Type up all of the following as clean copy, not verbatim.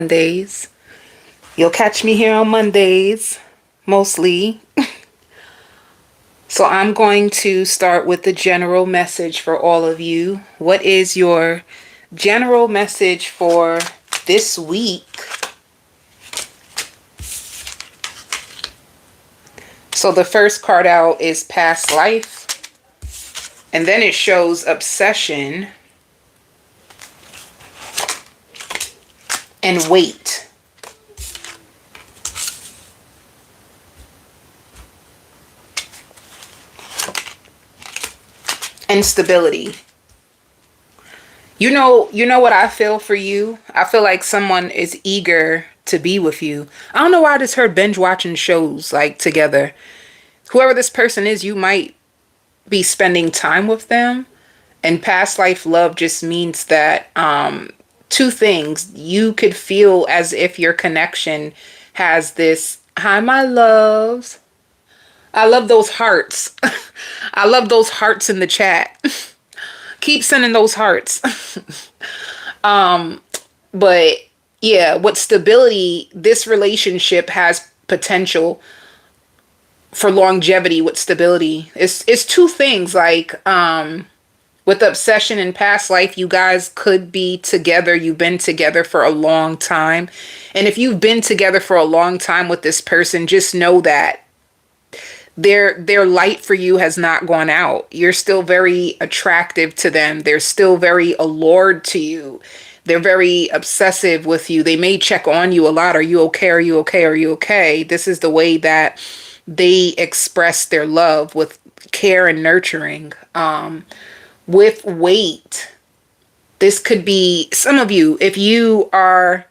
Mondays. You'll catch me here on Mondays, mostly. So I'm going to start with the general message for all of you. What is your general message for this week? So the first card out is past life, and then it shows obsession and weight. And stability. You know what I feel for you? I feel like someone is eager to be with you. I don't know why I just heard binge watching shows like together. Whoever this person is, you might be spending time with them. And past life love just means that two things. You could feel as if your connection has this, hi, my loves. I love those hearts. I love those hearts in the chat. Keep sending those hearts. But yeah, with stability, this relationship has potential for longevity with stability. It's two things like with obsession in past life, you guys could be together. You've been together for a long time. And if you've been together for a long time with this person, just know that their light for you has not gone out. You're still very attractive to them. They're still very allured to you. They're very obsessive with you. They may check on you a lot. Are you okay? Are you okay? Are you okay? This is the way that they express their love, with care and nurturing. With weight, this could be some of you. If you are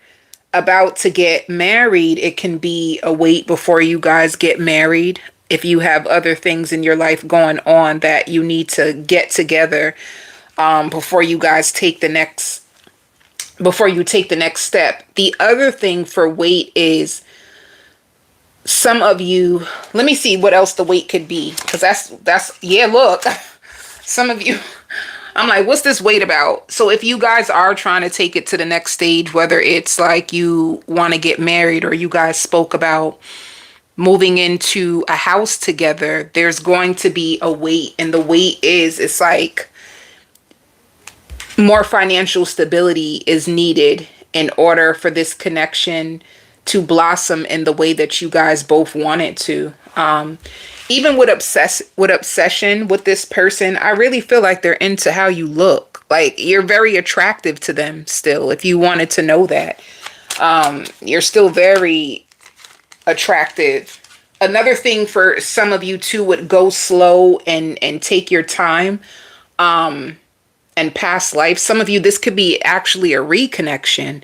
about to get married, it can be a wait before you guys get married. If you have other things in your life going on that you need to get together before you guys take the next step. The other thing for weight is some of you, let me see what else the weight could be, because that's yeah, look. Some of you, I'm like, what's this weight about? So if you guys are trying to take it to the next stage, whether it's like you want to get married or you guys spoke about moving into a house together, there's going to be a weight. And the weight is, it's like more financial stability is needed in order for this connection to blossom in the way that you guys both want it to. Even with obsession with this person, I really feel like they're into how you look. Like, you're very attractive to them still, if you wanted to know that. You're still very attractive. Another thing for some of you too would go slow and take your time. And past life, some of you, this could be actually a reconnection.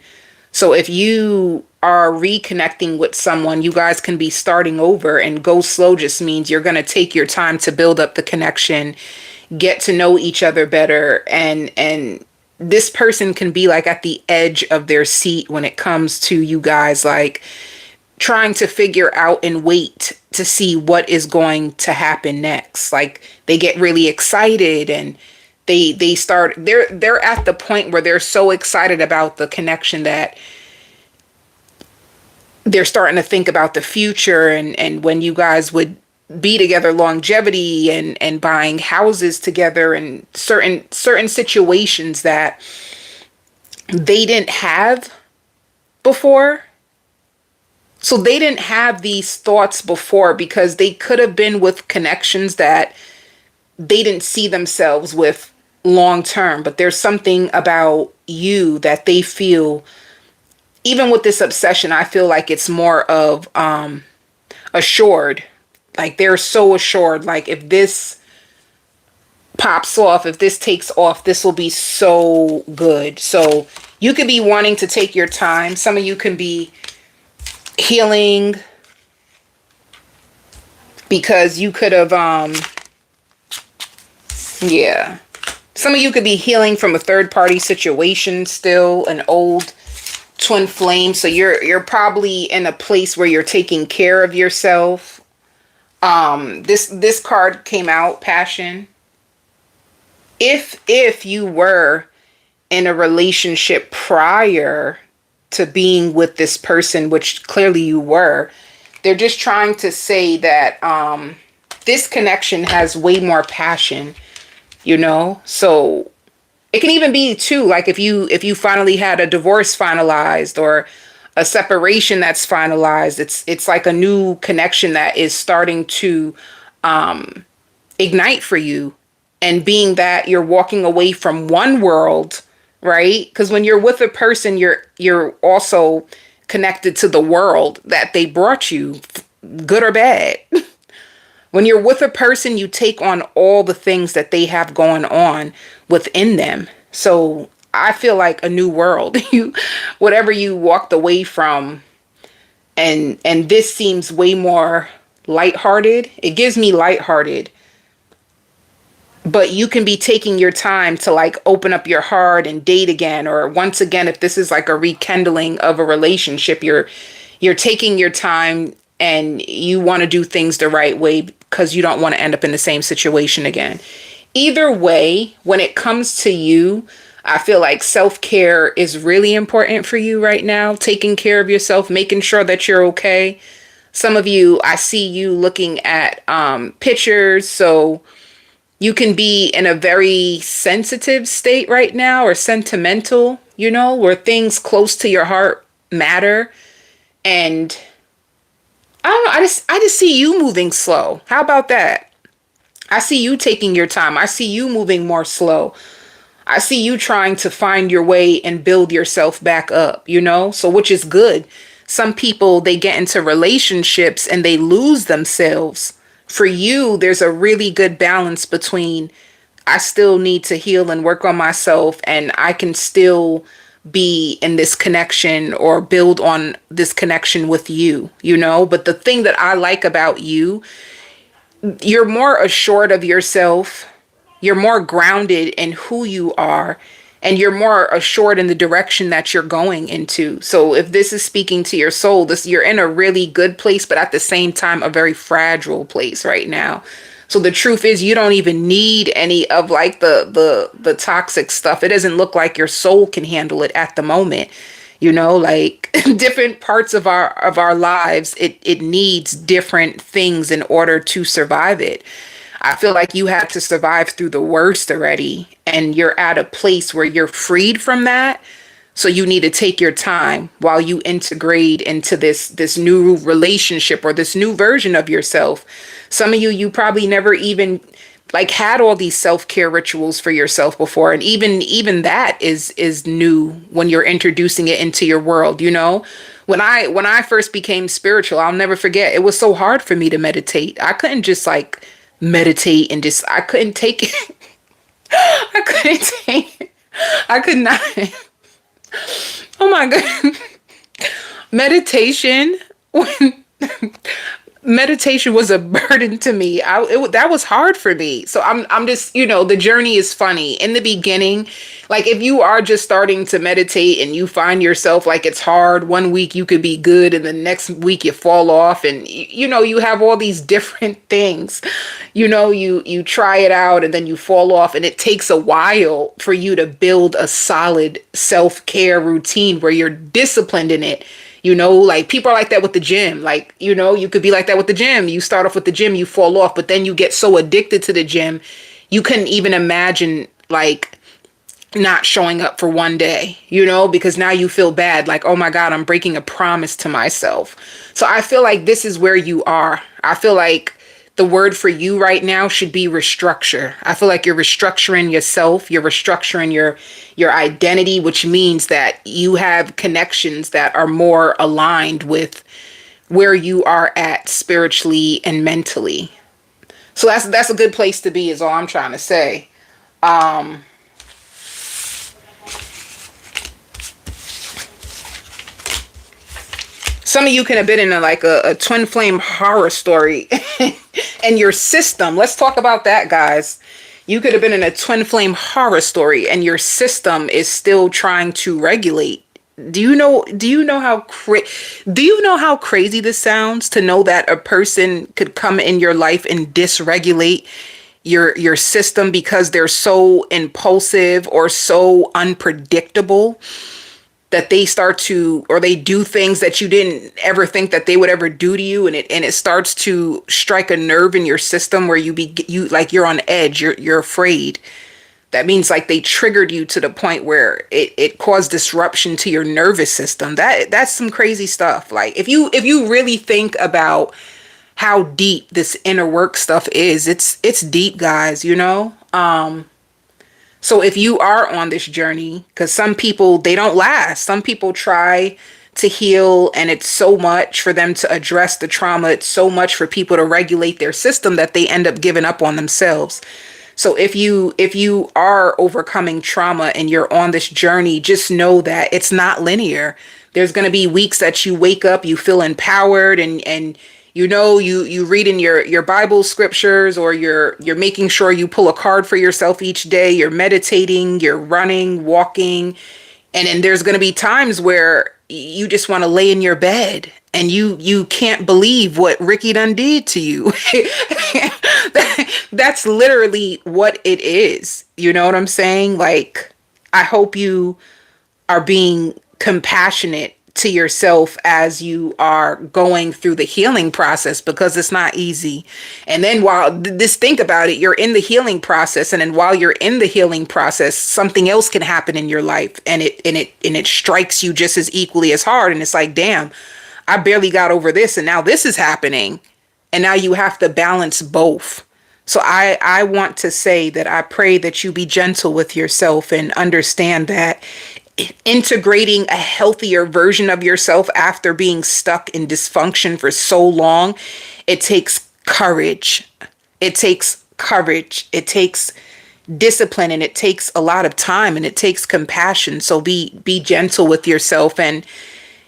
So if you are reconnecting with someone, you guys can be starting over, and go slow just means you're going to take your time to build up the connection, get to know each other better. And this person can be like at the edge of their seat when it comes to you guys, like trying to figure out and wait to see what is going to happen next. Like, they get really excited, and they're at the point where they're so excited about the connection that they're starting to think about the future, and when you guys would be together, longevity, and buying houses together, and certain situations that they didn't have before. So they didn't have these thoughts before because they could have been with connections that they didn't see themselves with long term. But there's something about you that they feel, even with this obsession, I feel like it's more of assured. Like, they're so assured, like, if this pops off, if this takes off, this will be so good. So you could be wanting to take your time. Some of you can be healing because you could have yeah, some of you could be healing from a third party situation, still an old twin flame. So you're probably in a place where you're taking care of yourself. This card came out, passion. If you were in a relationship prior to being with this person, which clearly you were. They're just trying to say that this connection has way more passion, you know? So it can even be too, like if you finally had a divorce finalized or a separation that's finalized, it's like a new connection that is starting to ignite for you. And being that you're walking away from one world, right? Because when you're with a person, you're also connected to the world that they brought you, good or bad. When you're with a person, you take on all the things that they have going on within them. So I feel like a new world. You, whatever you walked away from, and this seems way more lighthearted. It gives me lighthearted, but you can be taking your time to like open up your heart and date again, or once again, if this is like a rekindling of a relationship, you're taking your time and you want to do things the right way because you don't want to end up in the same situation again. Either way, when it comes to you, I feel like self-care is really important for you right now. Taking care of yourself, making sure that you're okay. Some of you, I see you looking at pictures, so you can be in a very sensitive state right now, or sentimental, you know, where things close to your heart matter. And I don't know, I just see you moving slow. How about that? I see you taking your time. I see you moving more slow. I see you trying to find your way and build yourself back up, you know? So which is good. Some people, they get into relationships and they lose themselves. For you, there's a really good balance between I still need to heal and work on myself, and I can still be in this connection or build on this connection with you, you know? But the thing that I like about you, you're more assured of yourself. You're more grounded in who you are, and you're more assured in the direction that you're going into. So if this is speaking to your soul, you're in a really good place, but at the same time, a very fragile place right now. So the truth is, you don't even need any of like the toxic stuff. It doesn't look like your soul can handle it at the moment. You know, like different parts of our lives, it needs different things in order to survive it. I feel like you had to survive through the worst already, and you're at a place where you're freed from that. So you need to take your time while you integrate into this new relationship or this new version of yourself. Some of you probably never even like had all these self-care rituals for yourself before, and even that is new when you're introducing it into your world, you know? When I first became spiritual, I'll never forget, it was so hard for me to meditate. I couldn't just like meditate and just I couldn't take it. I couldn't take it. I could not. Oh my god. Meditation when meditation was a burden to me. That was hard for me. So I'm just, you know, the journey is funny. In the beginning, like if you are just starting to meditate and you find yourself like it's hard, one week you could be good and the next week you fall off, and you know, you have all these different things. You know, you try it out and then you fall off, and it takes a while for you to build a solid self-care routine where you're disciplined in it. You know, like people are like that with the gym. Like, you know, you could be like that with the gym. You start off with the gym, you fall off, but then you get so addicted to the gym, you couldn't even imagine like not showing up for one day, you know, because now you feel bad. Like, oh my God, I'm breaking a promise to myself. So I feel like this is where you are. I feel like the word for you right now should be restructure. I feel like you're restructuring yourself. You're restructuring your identity, which means that you have connections that are more aligned with where you are at spiritually and mentally. So that's a good place to be, is all I'm trying to say. Some of you can have been in a twin flame horror story and your system. Let's talk about that, guys. You could have been in a twin flame horror story and your system is still trying to regulate. Do you know how crazy this sounds, to know that a person could come in your life and dysregulate your system because they're so impulsive or so unpredictable? that they start to, or they do things that you didn't ever think that they would ever do to you, and it starts to strike a nerve in your system where you like you're on edge, you're afraid. That means like they triggered you to the point where it caused disruption to your nervous system. That's some crazy stuff. Like if you really think about how deep this inner work stuff is, it's deep, guys, you know? So if you are on this journey, because some people, they don't last. Some people try to heal, and it's so much for them to address the trauma. It's so much for people to regulate their system that they end up giving up on themselves. So if you are overcoming trauma and you're on this journey, just know that it's not linear. There's going to be weeks that you wake up, you feel empowered, and you know, you read in your Bible scriptures, or you're making sure you pull a card for yourself each day, you're meditating, you're running, walking, and then there's going to be times where you just want to lay in your bed and you can't believe what Ricky done did to you. That's literally what it is. You know what I'm saying? Like, I hope you are being compassionate to yourself as you are going through the healing process, because it's not easy. And then while just think about it, you're in the healing process, and then while you're in the healing process, something else can happen in your life, and it strikes you just as equally as hard. And it's like, damn, I barely got over this, and now this is happening, and now you have to balance both. So I want to say that I pray that you be gentle with yourself and understand that integrating a healthier version of yourself after being stuck in dysfunction for so long, it takes courage. It takes courage. It takes discipline, and it takes a lot of time, and it takes compassion. So be gentle with yourself. And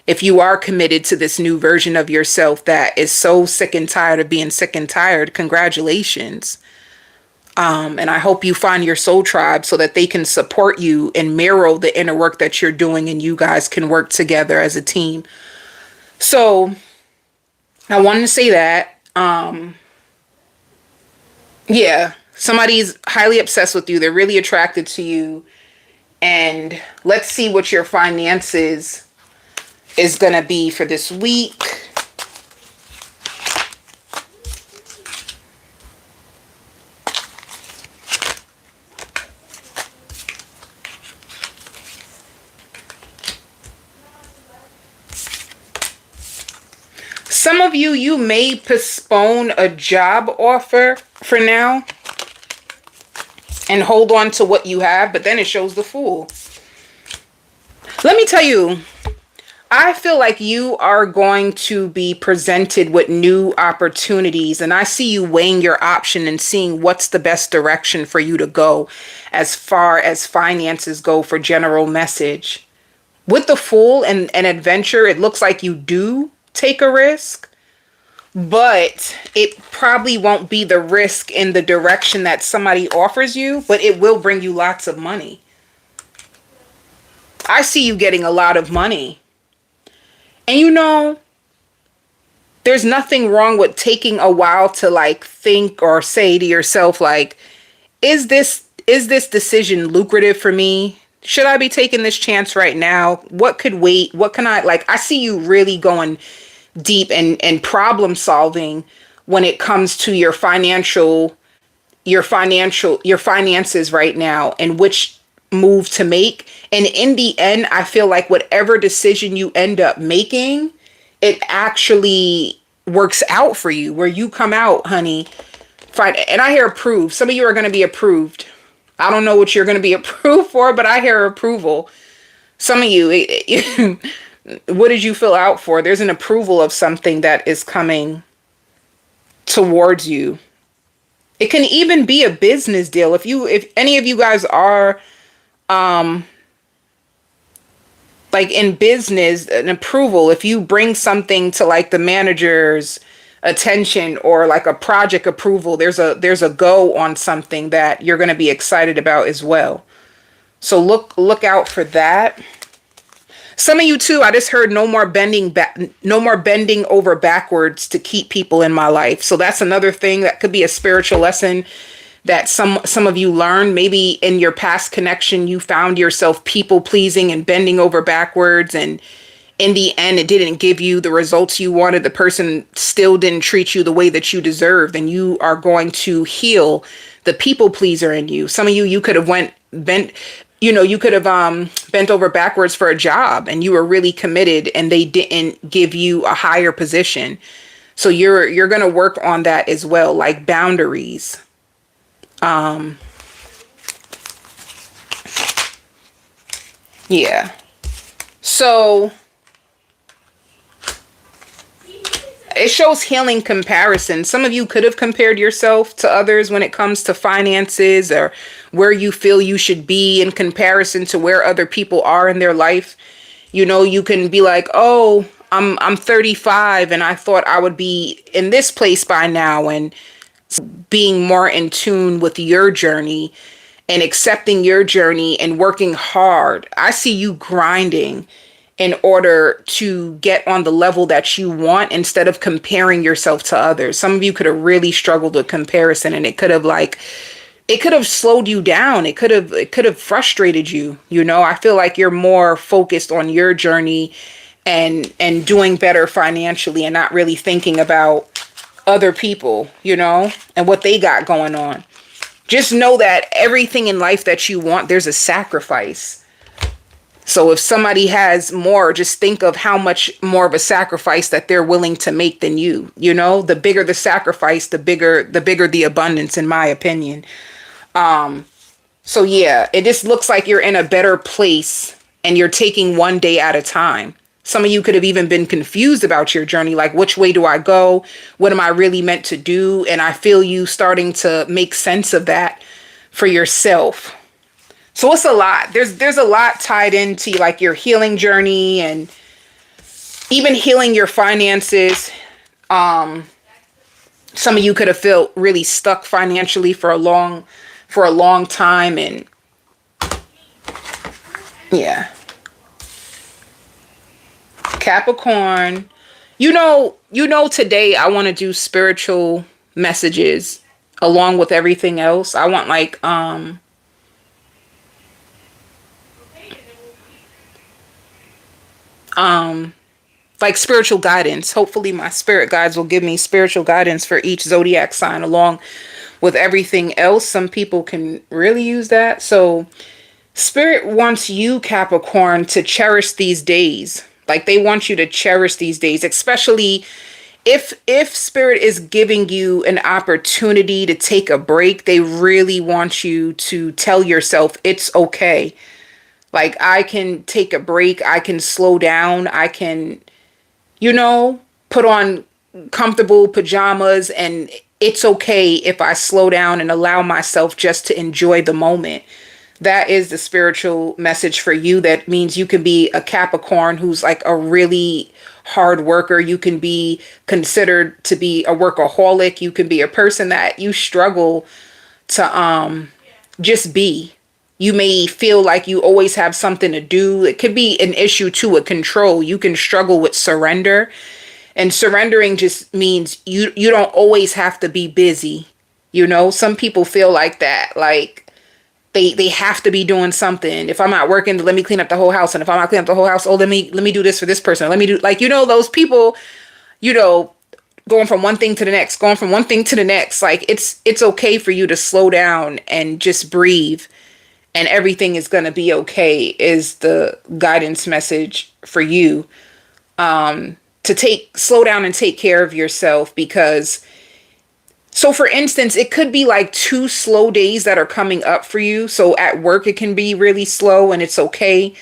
if you are committed to this new version of yourself that is so sick and tired of being sick and tired, congratulations. And I hope you find your soul tribe so that they can support you and mirror the inner work that you're doing, and you guys can work together as a team. So I wanted to say that, yeah, somebody's highly obsessed with you. They're really attracted to you. And let's see what your finances is going to be for this week. Some of you, you may postpone a job offer for now and hold on to what you have, but then it shows the Fool. Let me tell you, I feel like you are going to be presented with new opportunities, and I see you weighing your option and seeing what's the best direction for you to go as far as finances go for general message. With the Fool and adventure, it looks like you do take a risk, but it probably won't be the risk in the direction that somebody offers you, but it will bring you lots of money. I see you getting a lot of money. And you know, there's nothing wrong with taking a while to like think or say to yourself, like, is this decision lucrative for me? Should I be taking this chance right now? What could wait? What can I see you really going deep and problem solving when it comes to your finances right now, and which move to make. And in the end, I feel like whatever decision you end up making, it actually works out for you, where you come out, honey, fine. And I hear approved. Some of you are going to be approved. I don't know what you're going to be approved for, but I hear approval. Some of you, what did you fill out for? There's an approval of something that is coming towards you. It can even be a business deal. If any of you guys are like in business, an approval, if you bring something to like the manager's attention, or like a project approval, there's a go on something that you're going to be excited about as well. So look out for that. Some of you too, I just heard no more bending over backwards to keep people in my life. So that's another thing that could be a spiritual lesson that some of you learned. Maybe in your past connection, you found yourself people pleasing and bending over backwards, and in the end, it didn't give you the results you wanted. The person still didn't treat you the way that you deserved, and you are going to heal the people pleaser in you. Some of you, you could have you could have bent over backwards for a job, and you were really committed, and they didn't give you a higher position. So you're going to work on that as well, like boundaries. Yeah. So it shows healing comparison. Some of you could have compared yourself to others when it comes to finances, or where you feel you should be in comparison to where other people are in their life. You know, you can be like, oh, I'm 35 and I thought I would be in this place by now, and being more in tune with your journey and accepting your journey and working hard. I see you grinding in order to get on the level that you want, instead of comparing yourself to others. Some of you could have really struggled with comparison, and it could have slowed you down. It could have frustrated you. You know, I feel like you're more focused on your journey and doing better financially, and not really thinking about other people, you know, and what they got going on. Just know that everything in life that you want, there's a sacrifice. So if somebody has more, just think of how much more of a sacrifice that they're willing to make than you. You know, the bigger the sacrifice, the bigger the abundance, in my opinion. So yeah, it just looks like you're in a better place, and you're taking one day at a time. Some of you could have even been confused about your journey, like, which way do I go? What am I really meant to do? And I feel you starting to make sense of that for yourself. So it's a lot. There's a lot tied into like your healing journey, and even healing your finances. Some of you could have felt really stuck financially for a long time, and yeah. Capricorn, you know today I want to do spiritual messages along with everything else. I want like spiritual guidance. Hopefully my spirit guides will give me spiritual guidance for each zodiac sign along with everything else. Some people can really use that. So spirit wants you, Capricorn, to cherish these days. Like, they want you to cherish these days, especially if spirit is giving you an opportunity to take a break. They really want you to tell yourself it's okay. Like, I can take a break. I can slow down. I can, put on comfortable pajamas, and it's okay if I slow down and allow myself just to enjoy the moment. That is the spiritual message for you. That means you can be a Capricorn who's like a really hard worker. You can be considered to be a workaholic. You can be a person that you struggle to just be. You may feel like you always have something to do. It could be an issue too with control. You can struggle with surrender. And surrendering just means you don't always have to be busy. Some people feel like that. Like, they have to be doing something. If I'm not working, let me clean up the whole house. And if I'm not cleaning up the whole house, let me do this for this person. Let me do, like, those people, going from one thing to the next, Like, it's okay for you to slow down and just breathe, and everything is going to be okay, is the guidance message for you. To slow down and take care of yourself, because so for instance, it could be like 2 slow days that are coming up for you. So at work, it can be really slow, and it's okay.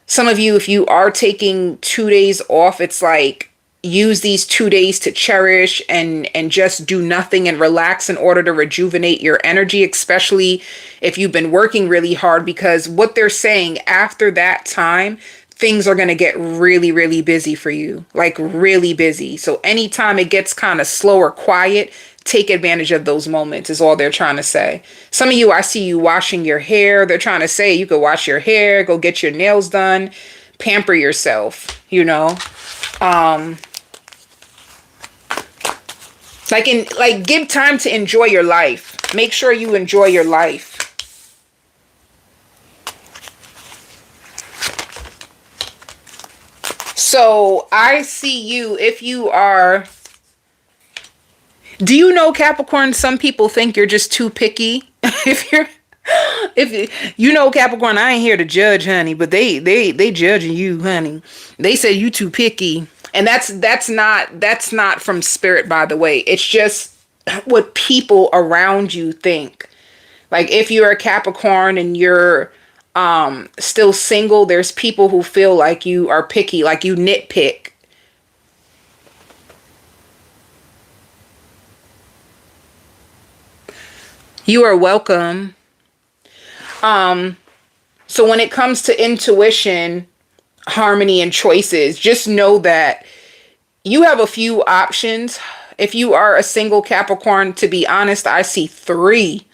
Some of you, if you are taking 2 days off, it's like, use these 2 days to cherish and just do nothing and relax in order to rejuvenate your energy, especially if you've been working really hard, because what they're saying, after that time, things are going to get really, really busy for you, like really busy. So anytime it gets kind of slow or quiet, take advantage of those moments, is all they're trying to say. Some of you, I see you washing your hair. They're trying to say you could wash your hair, go get your nails done, pamper yourself, give time to enjoy your life. Make sure you enjoy your life. So I see you, if you are, do you know, Capricorn, some people think you're just too picky. If you know, Capricorn, I ain't here to judge, honey, but they judging you, honey. They say you too picky. And that's not from spirit, by the way. It's just what people around you think. Like if you're a Capricorn and you're still single, there's people who feel like you are picky, like you nitpick. You are welcome. So when it comes to intuition, harmony, and choices, just know that you have a few options. If you are a single Capricorn, to be honest, I see three.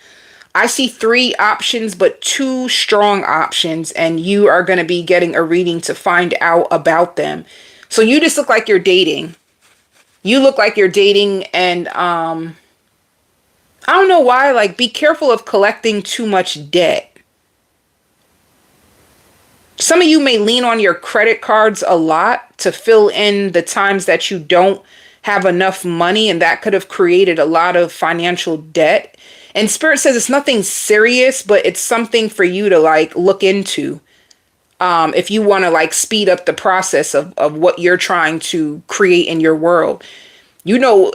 I see three options, but two strong options, and you are going to be getting a reading to find out about them. So you just look like you're dating. You look like you're dating, and I don't know why, like, be careful of collecting too much debt. Some of you may lean on your credit cards a lot to fill in the times that you don't have enough money, and that could have created a lot of financial debt. And Spirit says it's nothing serious, but it's something for you to like look into. If you want to like speed up the process of what you're trying to create in your world. You know,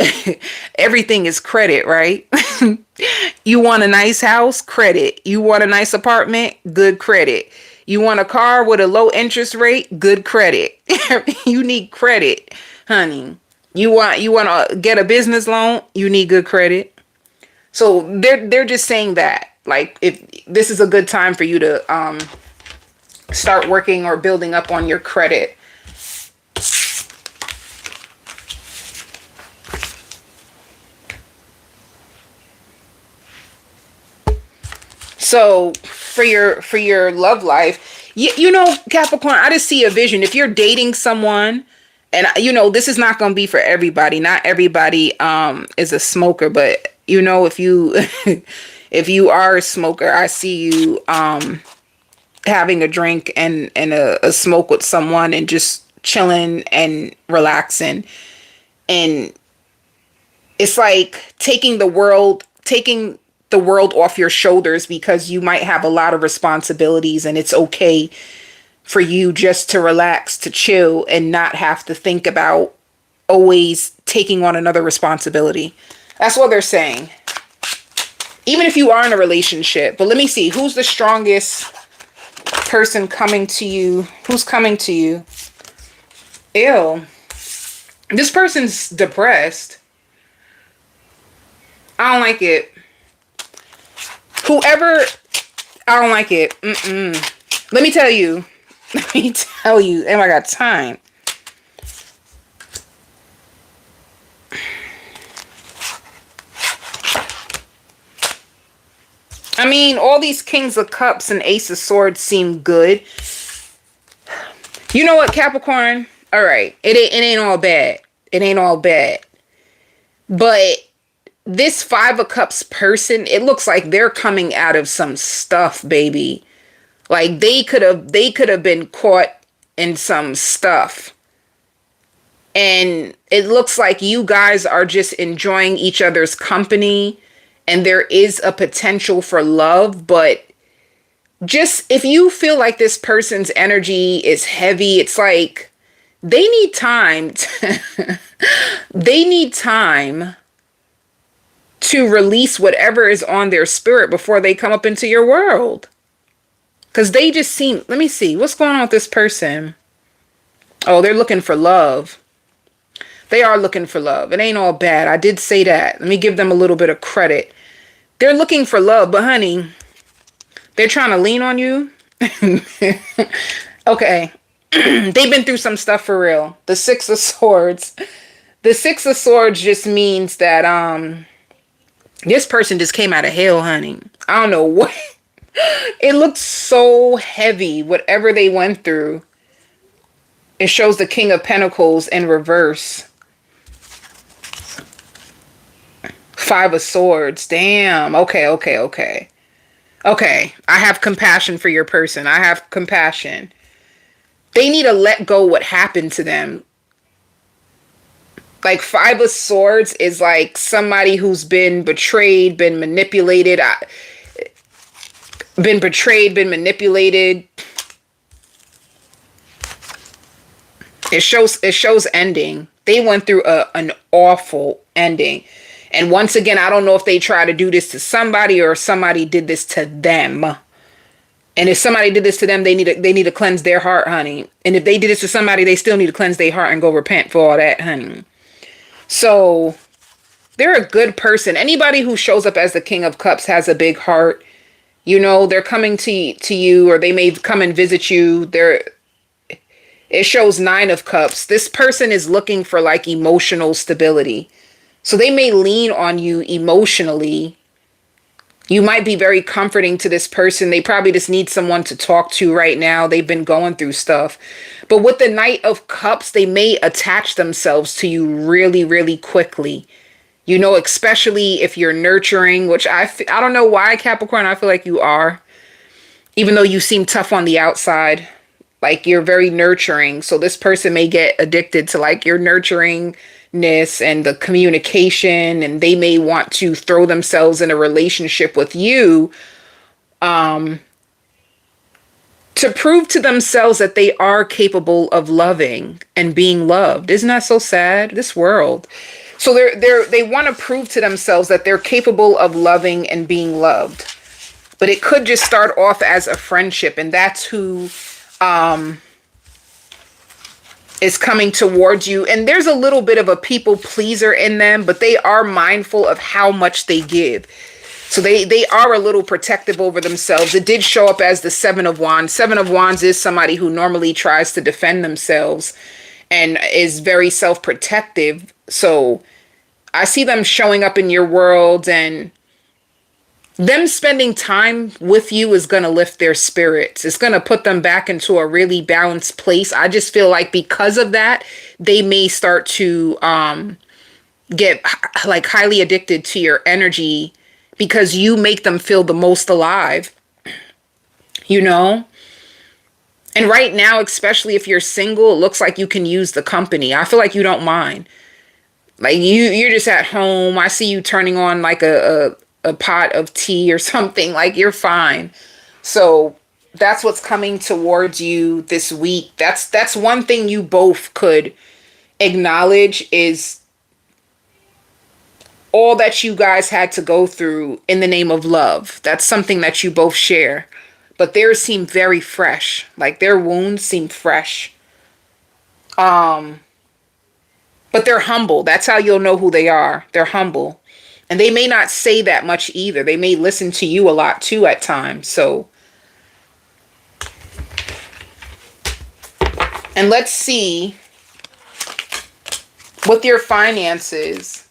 everything is credit, right? You want a nice house? Credit. You want a nice apartment? Good credit. You want a car with a low interest rate? Good credit. You need credit, honey. You want to get a business loan? You need good credit. So they're just saying that, like, if this is a good time for you to start working or building up on your credit. So for your love life, you know, Capricorn, I just see a vision. If you're dating someone, and you know, this is not going to be for everybody. Not everybody is a smoker, but you know, if you if you are a smoker, I see you having a drink and a smoke with someone and just chilling and relaxing. And it's like taking the world off your shoulders, because you might have a lot of responsibilities, and it's okay for you just to relax, to chill, and not have to think about always taking on another responsibility. That's what they're saying. Even if you are in a relationship. But let me see. Who's the strongest person coming to you? Who's coming to you? Ew. This person's depressed. I don't like it. Whoever, I don't like it. Let me tell you. Let me tell you. And I got time. I mean, all these Kings of Cups and Ace of Swords seem good. You know what, Capricorn? All right. It ain't all bad. It ain't all bad. But this Five of Cups person, it looks like they're coming out of some stuff, baby. Like they could have been caught in some stuff. And it looks like you guys are just enjoying each other's company, and there is a potential for love. But just if you feel like this person's energy is heavy, it's like they need time they need time to release whatever is on their spirit before they come up into your world. Because they just seem, let me see, what's going on with this person? Oh, they're looking for love. They are looking for love. It ain't all bad. I did say that. Let me give them a little bit of credit. They're looking for love, but honey, they're trying to lean on you. Okay. They've been through some stuff for real. The Six of Swords. The Six of Swords just means that this person just came out of hell, honey. I don't know what. It looks so heavy, whatever they went through. It shows the King of Pentacles in reverse. Five of Swords. Damn. Okay, okay, okay. Okay. I have compassion for your person. I have compassion. They need to let go what happened to them. Like Five of Swords is like somebody who's been betrayed, been manipulated, been manipulated. It shows ending. They went through an awful ending. And once again, I don't know if they try to do this to somebody or somebody did this to them. And if somebody did this to them, they need to cleanse their heart, honey. And if they did this to somebody, they still need to cleanse their heart and go repent for all that, honey. So they're a good person. Anybody who shows up as the King of Cups has a big heart. You know, they're coming to you, or they may come and visit you. It shows Nine of Cups. This person is looking for like emotional stability. So they may lean on you emotionally. You might be very comforting to this person. They probably just need someone to talk to right now. They've been going through stuff. But with the Knight of Cups, they may attach themselves to you really, really quickly. You know, especially if you're nurturing, which I don't know why, Capricorn, I feel like you are. Even though you seem tough on the outside, like you're very nurturing. So this person may get addicted to like your nurturingness and the communication, and they may want to throw themselves in a relationship with you to prove to themselves that they are capable of loving and being loved. Isn't that so sad? This world. So they want to prove to themselves that they're capable of loving and being loved. But it could just start off as a friendship, and that's who is coming towards you. And there's a little bit of a people pleaser in them, but they are mindful of how much they give. So they are a little protective over themselves. It did show up as the Seven of Wands. Seven of Wands is somebody who normally tries to defend themselves and is very self-protective. So I see them showing up in your world, and them spending time with you is going to lift their spirits. It's going to put them back into a really balanced place. I just feel like because of that, they may start to get like highly addicted to your energy because you make them feel the most alive, you know? And right now, especially if you're single, it looks like you can use the company. I feel like you don't mind. Like you're just at home. I see you turning on like a pot of tea or something. Like you're fine. So that's what's coming towards you this week. That's one thing you both could acknowledge, is all that you guys had to go through in the name of love. That's something that you both share. But theirs seem very fresh. Like their wounds seem fresh. But they're humble. That's how you'll know who they are. They're humble. And they may not say that much either. They may listen to you a lot too at times. So, and let's see with your finances.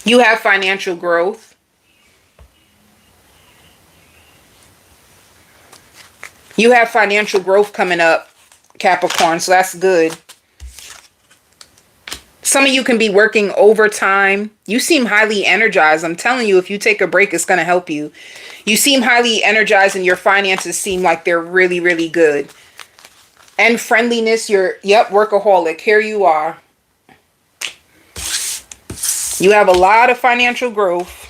You have financial growth. You have financial growth coming up, Capricorn, so that's good. Some of you can be working overtime. You seem highly energized. I'm telling you, if you take a break, it's going to help you. You seem highly energized, and your finances seem like they're really, really good. And friendliness, workaholic. Here you are. You have a lot of financial growth.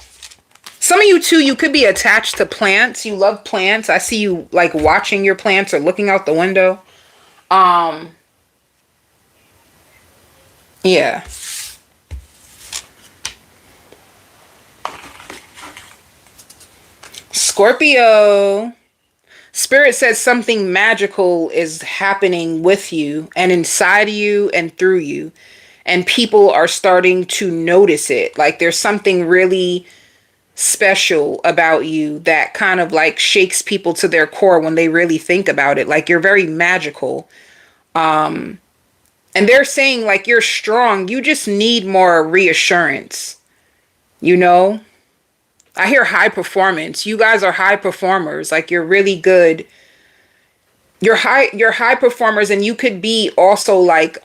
Some of you too, you could be attached to plants. You love plants. I see you like watching your plants or looking out the window. Yeah. Scorpio. Spirit says something magical is happening with you and inside you and through you. And people are starting to notice it. Like there's something really special about you that kind of like shakes people to their core when they really think about it. Like you're very magical. And they're saying like you're strong. You just need more reassurance. You know? I hear high performance. You guys are high performers. Like you're really good you're high performers, and you could be also like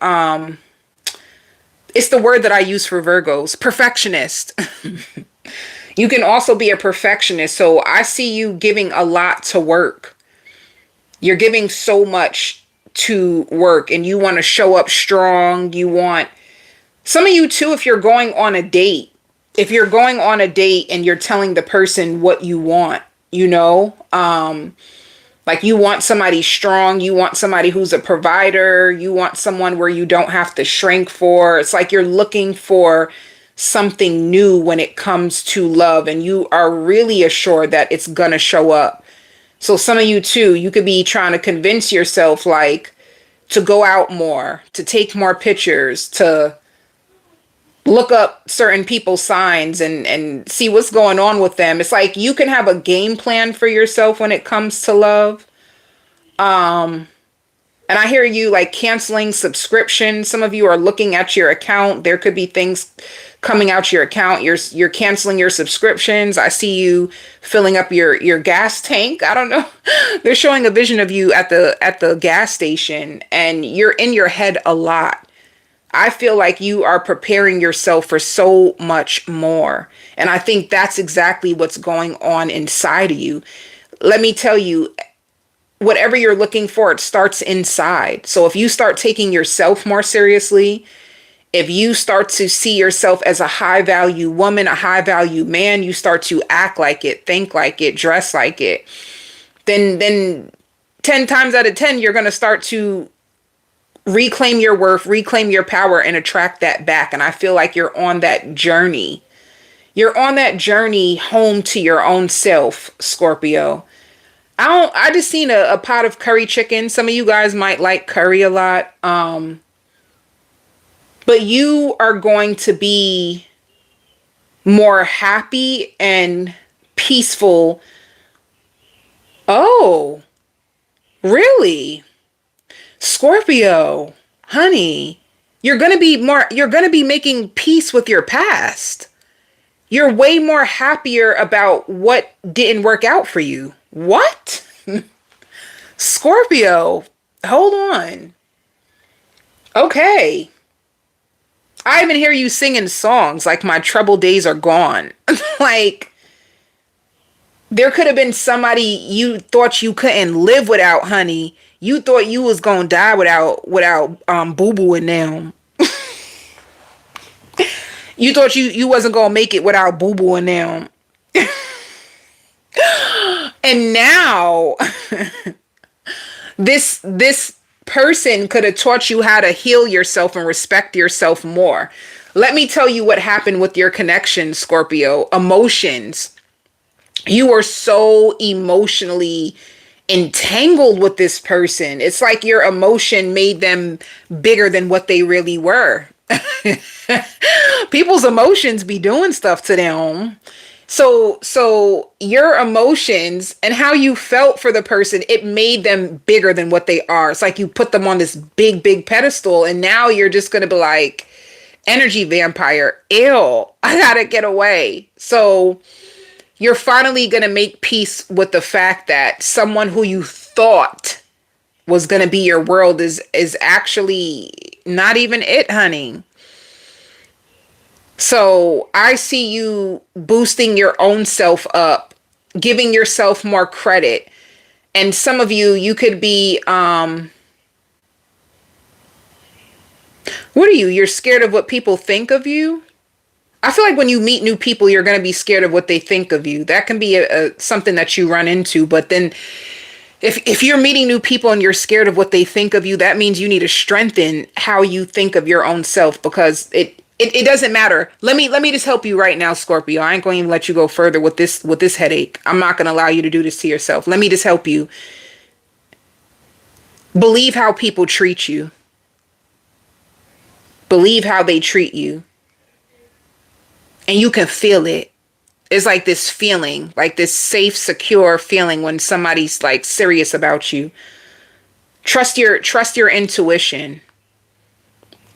it's the word that I use for Virgos, perfectionist. You can also be a perfectionist. So I see you giving a lot to work. You're giving so much to work, and you want to show up strong. You want some of you too, if you're going on a date, if you're going on a date and you're telling the person what you want, you know, like you want somebody strong, you want somebody who's a provider, you want someone where you don't have to shrink for. It's like you're looking for something new when it comes to love, and you are really assured that it's gonna show up. So some of you too, you could be trying to convince yourself like to go out more, to take more pictures, to look up certain people's signs and see what's going on with them. It's like you can have a game plan for yourself when it comes to love. And I hear you like canceling subscriptions. Some of you are looking at your account. There could be things coming out your account. You're canceling your subscriptions. I see you filling up your gas tank. I don't know. They're showing a vision of you at the gas station, and you're in your head a lot. I feel like you are preparing yourself for so much more. And I think that's exactly what's going on inside of you. Let me tell you, whatever you're looking for, it starts inside. So if you start taking yourself more seriously, if you start to see yourself as a high value woman, a high value man, you start to act like it, think like it, dress like it, then 10 times out of 10, you're going to start to reclaim your worth, reclaim your power, and attract that back. And I feel like you're on that journey. You're on that journey home to your own self, Scorpio. I just seen a pot of curry chicken. Some of you guys might like curry a lot. But you are going to be more happy and peaceful. Oh, really? Scorpio, honey, you're going to be making peace with your past. You're way more happier about what didn't work out for you. What? Scorpio, hold on. Okay. I even hear you singing songs like My Troubled Days Are Gone. Like, there could have been somebody you thought you couldn't live without, honey. You thought you was gonna die without Boo Boo and them. You thought you wasn't gonna make it without Boo Boo and them. And now this person could have taught you how to heal yourself and respect yourself more. Let me tell you what happened with your connection, Scorpio. Emotions. You were so emotionally entangled with this person. It's like your emotion made them bigger than what they really were. People's emotions be doing stuff to them. So your emotions and how you felt for the person, it made them bigger than what they are. It's like you put them on this big pedestal, and now you're just going to be like, energy vampire, ew, I gotta get away. So you're finally going to make peace with the fact that someone who you thought was going to be your world is actually not even it, honey. So I see you boosting your own self up, giving yourself more credit. And some of you could be, what are you? You're scared of what people think of you? I feel like when you meet new people, you're going to be scared of what they think of you. That can be something that you run into. But then if you're meeting new people and you're scared of what they think of you, that means you need to strengthen how you think of your own self, because it doesn't matter. Let me just help you right now, Scorpio. I ain't going to let you go further with this headache. I'm not going to allow you to do this to yourself. Let me just help you. Believe how people treat you. Believe how they treat you. And you can feel it. It's like this feeling, like this safe, secure feeling when somebody's like serious about you. Trust your intuition.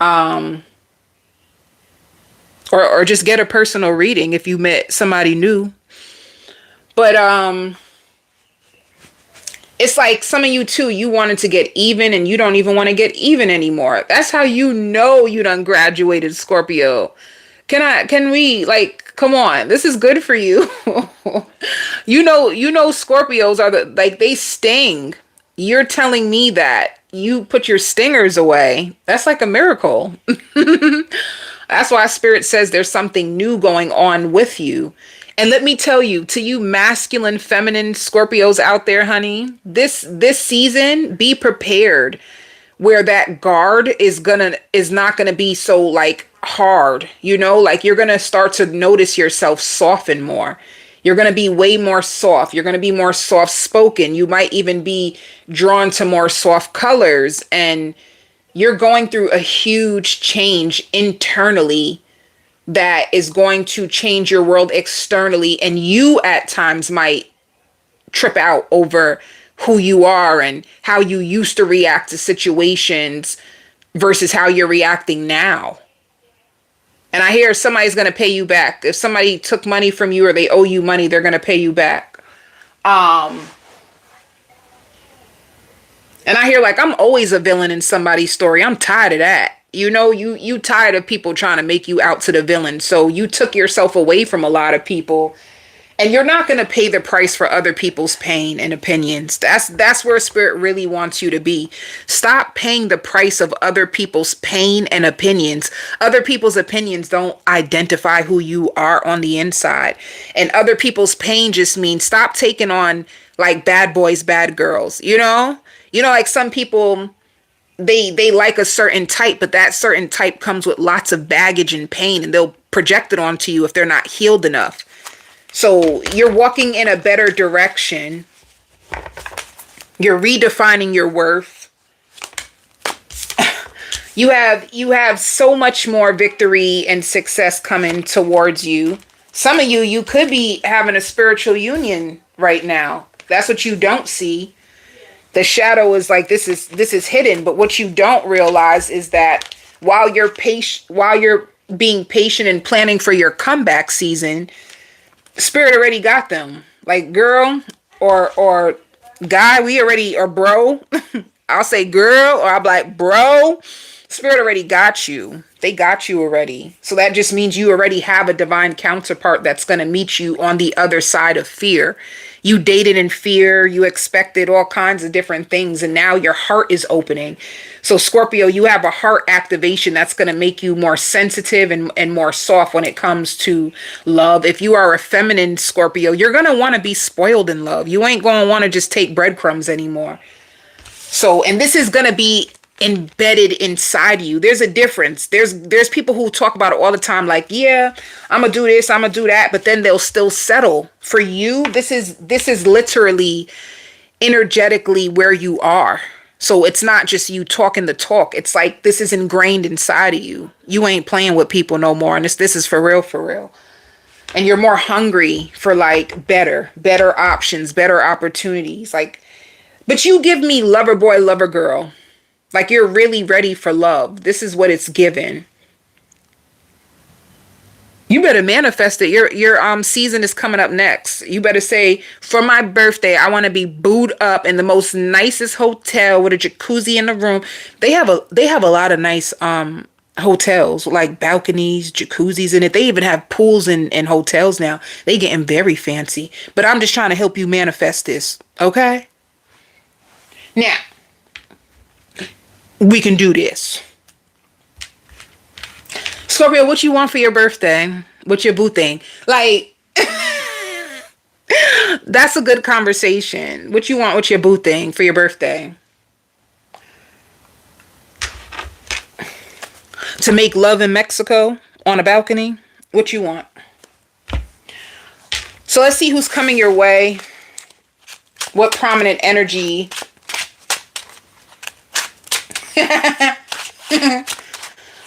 Or just get a personal reading if you met somebody new. But It's like some of you too, you wanted to get even and you don't even want to get even anymore. That's how you know you done graduated, Scorpio. Can we, like, come on, this is good for you. You know Scorpios are like, they sting. You're telling me that you put your stingers away. That's like a miracle. That's why Spirit says there's something new going on with you. And let me tell you, to you masculine, feminine Scorpios out there, honey, this season, be prepared where that guard is not gonna be so like hard, like you're gonna start to notice yourself soften more. You're gonna be way more soft. You're gonna be more soft spoken. You might even be drawn to more soft colors, and you're going through a huge change internally that is going to change your world externally, and you at times might trip out over who you are and how you used to react to situations versus how you're reacting now. And I hear somebody's going to pay you back. If somebody took money from you or they owe you money, they're going to pay you back. And I hear, like, I'm always a villain in somebody's story. I'm tired of that. You tired of people trying to make you out to the villain. So you took yourself away from a lot of people, and you're not going to pay the price for other people's pain and opinions. That's where Spirit really wants you to be. Stop paying the price of other people's pain and opinions. Other people's opinions don't identify who you are on the inside. And other people's pain just means stop taking on like bad boys, bad girls, like some people, they like a certain type, but that certain type comes with lots of baggage and pain, and they'll project it onto you if they're not healed enough. So you're walking in a better direction. You're redefining your worth. You have so much more victory and success coming towards you. Some of you could be having a spiritual union right now. That's what you don't see. The shadow is like, this is hidden, but what you don't realize is that while you're being patient and planning for your comeback season, Spirit already got them. Like, girl or guy, or bro. I'll say girl, or I'll be like, bro, Spirit already got you. They got you already. So that just means you already have a divine counterpart that's going to meet you on the other side of fear. You dated in fear, you expected all kinds of different things, and now your heart is opening. So Scorpio, you have a heart activation that's going to make you more sensitive and more soft when it comes to love. If you are a feminine Scorpio, you're going to want to be spoiled in love. You ain't going to want to just take breadcrumbs anymore. So, and this is going to be embedded inside you. There's a difference. There's people who talk about it all the time, like, yeah, I'm gonna do this, I'm gonna do that, but then they'll still settle. For you, this is literally energetically where you are. So it's not just you talking the talk. It's like this is ingrained inside of you. You ain't playing with people no more, and this is for real, for real. And you're more hungry for like better options, better opportunities. Like, but you give me lover boy, lover girl. Like, you're really ready for love. This is what it's given. You better manifest it. Your season is coming up next. You better say, for my birthday, I want to be booed up in the most nicest hotel with a jacuzzi in the room. They have a lot of nice hotels, like balconies, jacuzzis in it. They even have pools in hotels now. They getting very fancy. But I'm just trying to help you manifest this, okay? Now, we can do this. Scorpio, what you want for your birthday? What's your boo thing? Like, that's a good conversation. What you want with your boo thing for your birthday? To make love in Mexico on a balcony? What you want? So let's see who's coming your way. What prominent energy...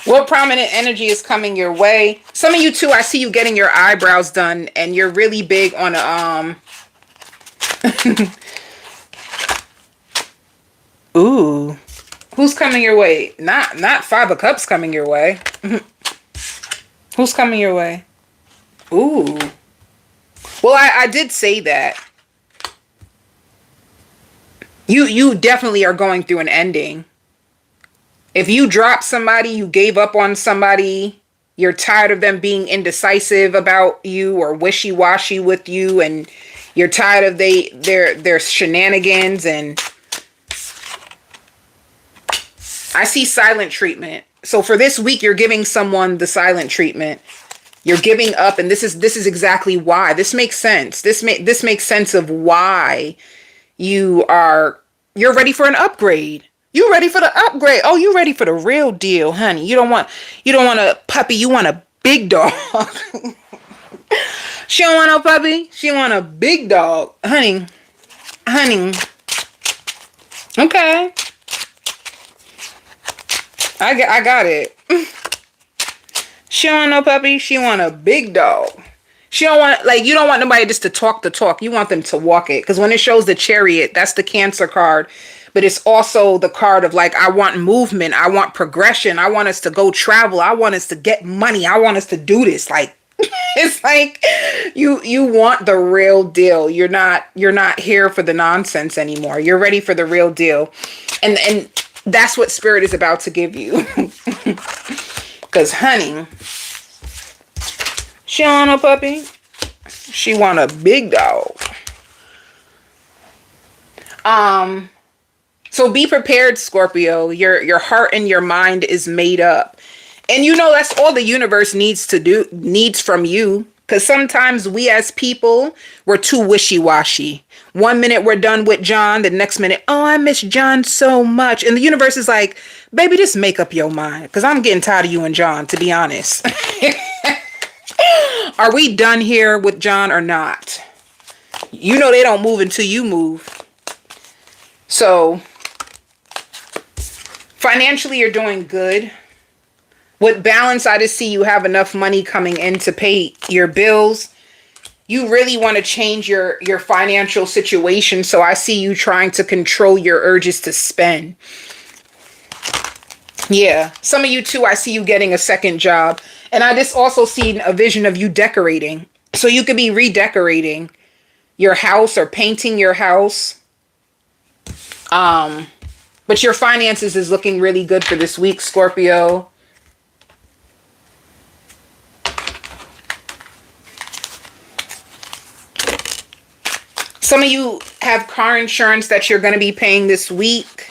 What prominent energy is coming your way? Some of you too, I see you getting your eyebrows done, and you're really big on a ooh. Who's coming your way? Not Five of Cups coming your way. Who's coming your way? Ooh. Well, I did say that. You definitely are going through an ending. If you drop somebody, you gave up on somebody, you're tired of them being indecisive about you or wishy-washy with you, and you're tired of their shenanigans, and I see silent treatment. So for this week, you're giving someone the silent treatment. You're giving up, and this is exactly why. This makes sense. This makes sense of why you're ready for an upgrade. You ready for the upgrade. Oh, you ready for the real deal, honey. You don't want a puppy, you want a big dog. She don't want no puppy. She want a big dog. Honey. Honey. Okay. I got it. She don't want no puppy. She want a big dog. She don't want, like, you don't want nobody just to talk the talk. You want them to walk it. Because when it shows the Chariot, that's the Cancer card. But it's also the card of, like, I want movement. I want progression. I want us to go travel. I want us to get money. I want us to do this. Like, it's like you want the real deal. You're not here for the nonsense anymore. You're ready for the real deal. And that's what Spirit is about to give you. Because, honey, she don't want a puppy. She want a big dog. So be prepared, Scorpio. Your heart and your mind is made up. And you know that's all the universe needs from you. Because sometimes we as people, we're too wishy-washy. One minute we're done with John, the next minute, oh, I miss John so much. And the universe is like, baby, just make up your mind. Because I'm getting tired of you and John, to be honest. Are we done here with John or not? You know they don't move until you move. So, financially, you're doing good. With balance, I just see you have enough money coming in to pay your bills. You really want to change your financial situation. So I see you trying to control your urges to spend. Yeah. Some of you too, I see you getting a second job. And I just also see a vision of you decorating. So you could be redecorating your house or painting your house. But your finances is looking really good for this week, Scorpio. Some of you have car insurance that you're going to be paying this week.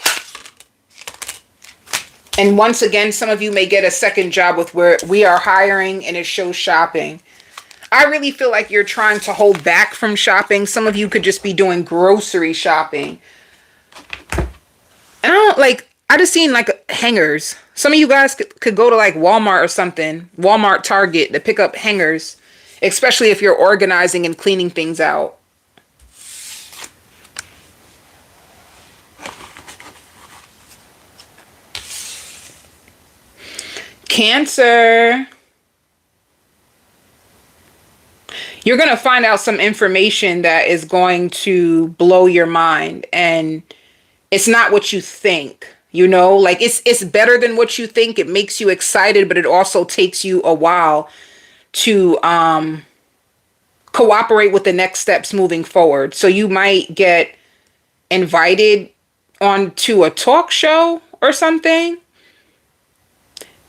And once again, some of you may get a second job with where we are hiring and it shows shopping. I really feel like you're trying to hold back from shopping. Some of you could just be doing grocery shopping. And I just seen like hangers. Some of you guys could go to like Walmart or something, Walmart, Target, to pick up hangers, especially if you're organizing and cleaning things out. Cancer. You're going to find out some information that is going to blow your mind, and it's not what you think, you know, like it's better than what you think. It makes you excited, but it also takes you a while to cooperate with the next steps moving forward. So you might get invited onto a talk show or something.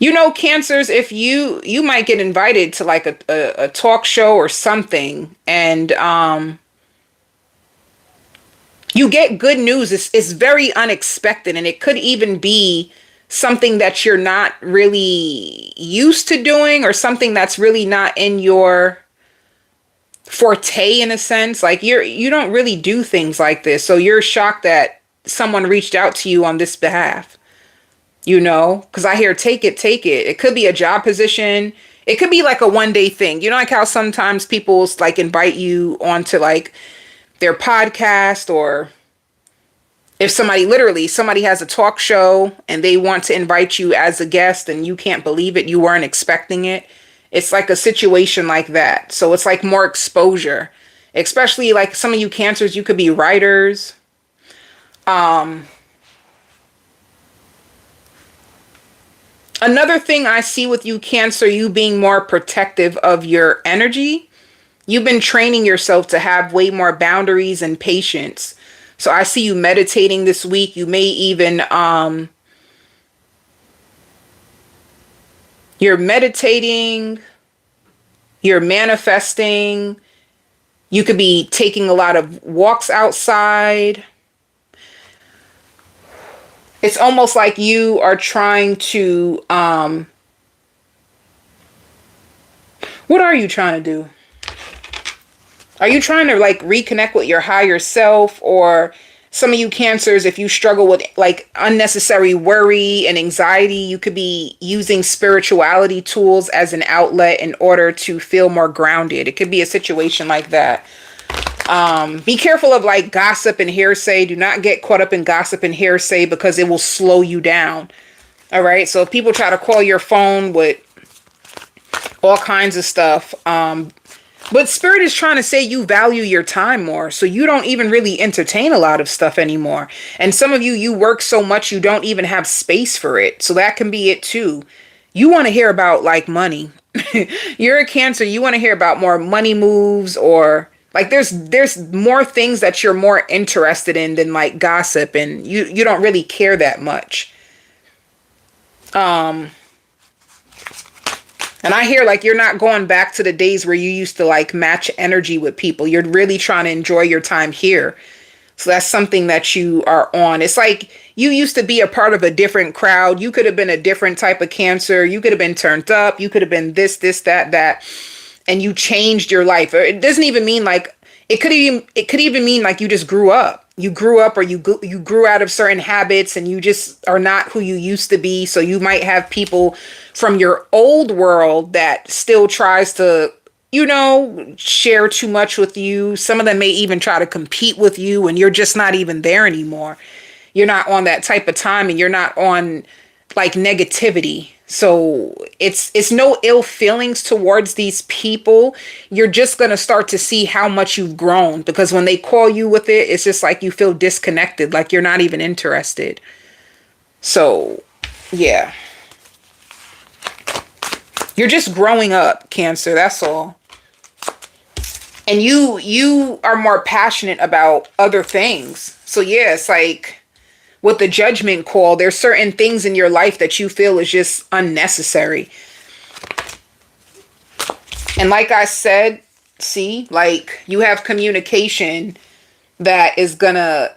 You know, Cancers, if you might get invited to like a talk show or something, and you get good news. It's very unexpected, and it could even be something that you're not really used to doing, or something that's really not in your forte in a sense. Like you don't really do things like this, so you're shocked that someone reached out to you on this behalf. You know, because I hear take it. It could be a job position. It could be like a one-day thing. You know, like how sometimes people like invite you onto like their podcast, or if somebody has a talk show and they want to invite you as a guest and you can't believe it, you weren't expecting it. It's like a situation like that. So it's like more exposure, especially like some of you Cancers, you could be writers. Another thing I see with you, Cancer, you being more protective of your energy. You've been training yourself to have way more boundaries and patience. So I see you meditating this week. You may even you're meditating, you're manifesting. You could be taking a lot of walks outside. It's almost like you are trying to what are you trying to do? Are you trying to like reconnect with your higher self? Or some of you cancers, if you struggle with like unnecessary worry and anxiety, you could be using spirituality tools as an outlet in order to feel more grounded. It could be a situation like that. Be careful of like gossip and hearsay. Do not get caught up in gossip and hearsay because it will slow you down. All right. So if people try to call your phone with all kinds of stuff, but Spirit is trying to say you value your time more. So you don't even really entertain a lot of stuff anymore. And some of you, you work so much you don't even have space for it. So that can be it too. You want to hear about like money. You're a Cancer. You want to hear about more money moves, or like there's more things that you're more interested in than like gossip, and you don't really care that much. And I hear like you're not going back to the days where you used to like match energy with people. You're really trying to enjoy your time here. So that's something that you are on. It's like you used to be a part of a different crowd. You could have been a different type of Cancer. You could have been turned up. You could have been this, that. And you changed your life. It doesn't even mean like, it could even mean like you just grew up. You grew up, or you grew out of certain habits, and you just are not who you used to be. So you might have people from your old world that still tries to, share too much with you. Some of them may even try to compete with you, and you're just not even there anymore. You're not on that type of time, and you're not on like negativity. So it's no ill feelings towards these people. You're just going to start to see how much you've grown, because when they call you with it, it's just like you feel disconnected, like you're not even interested. So, yeah. You're just growing up, Cancer, that's all. And you are more passionate about other things. So, yeah, it's like with the Judgment call, there's certain things in your life that you feel is just unnecessary. And like I said, see, like you have communication that is gonna,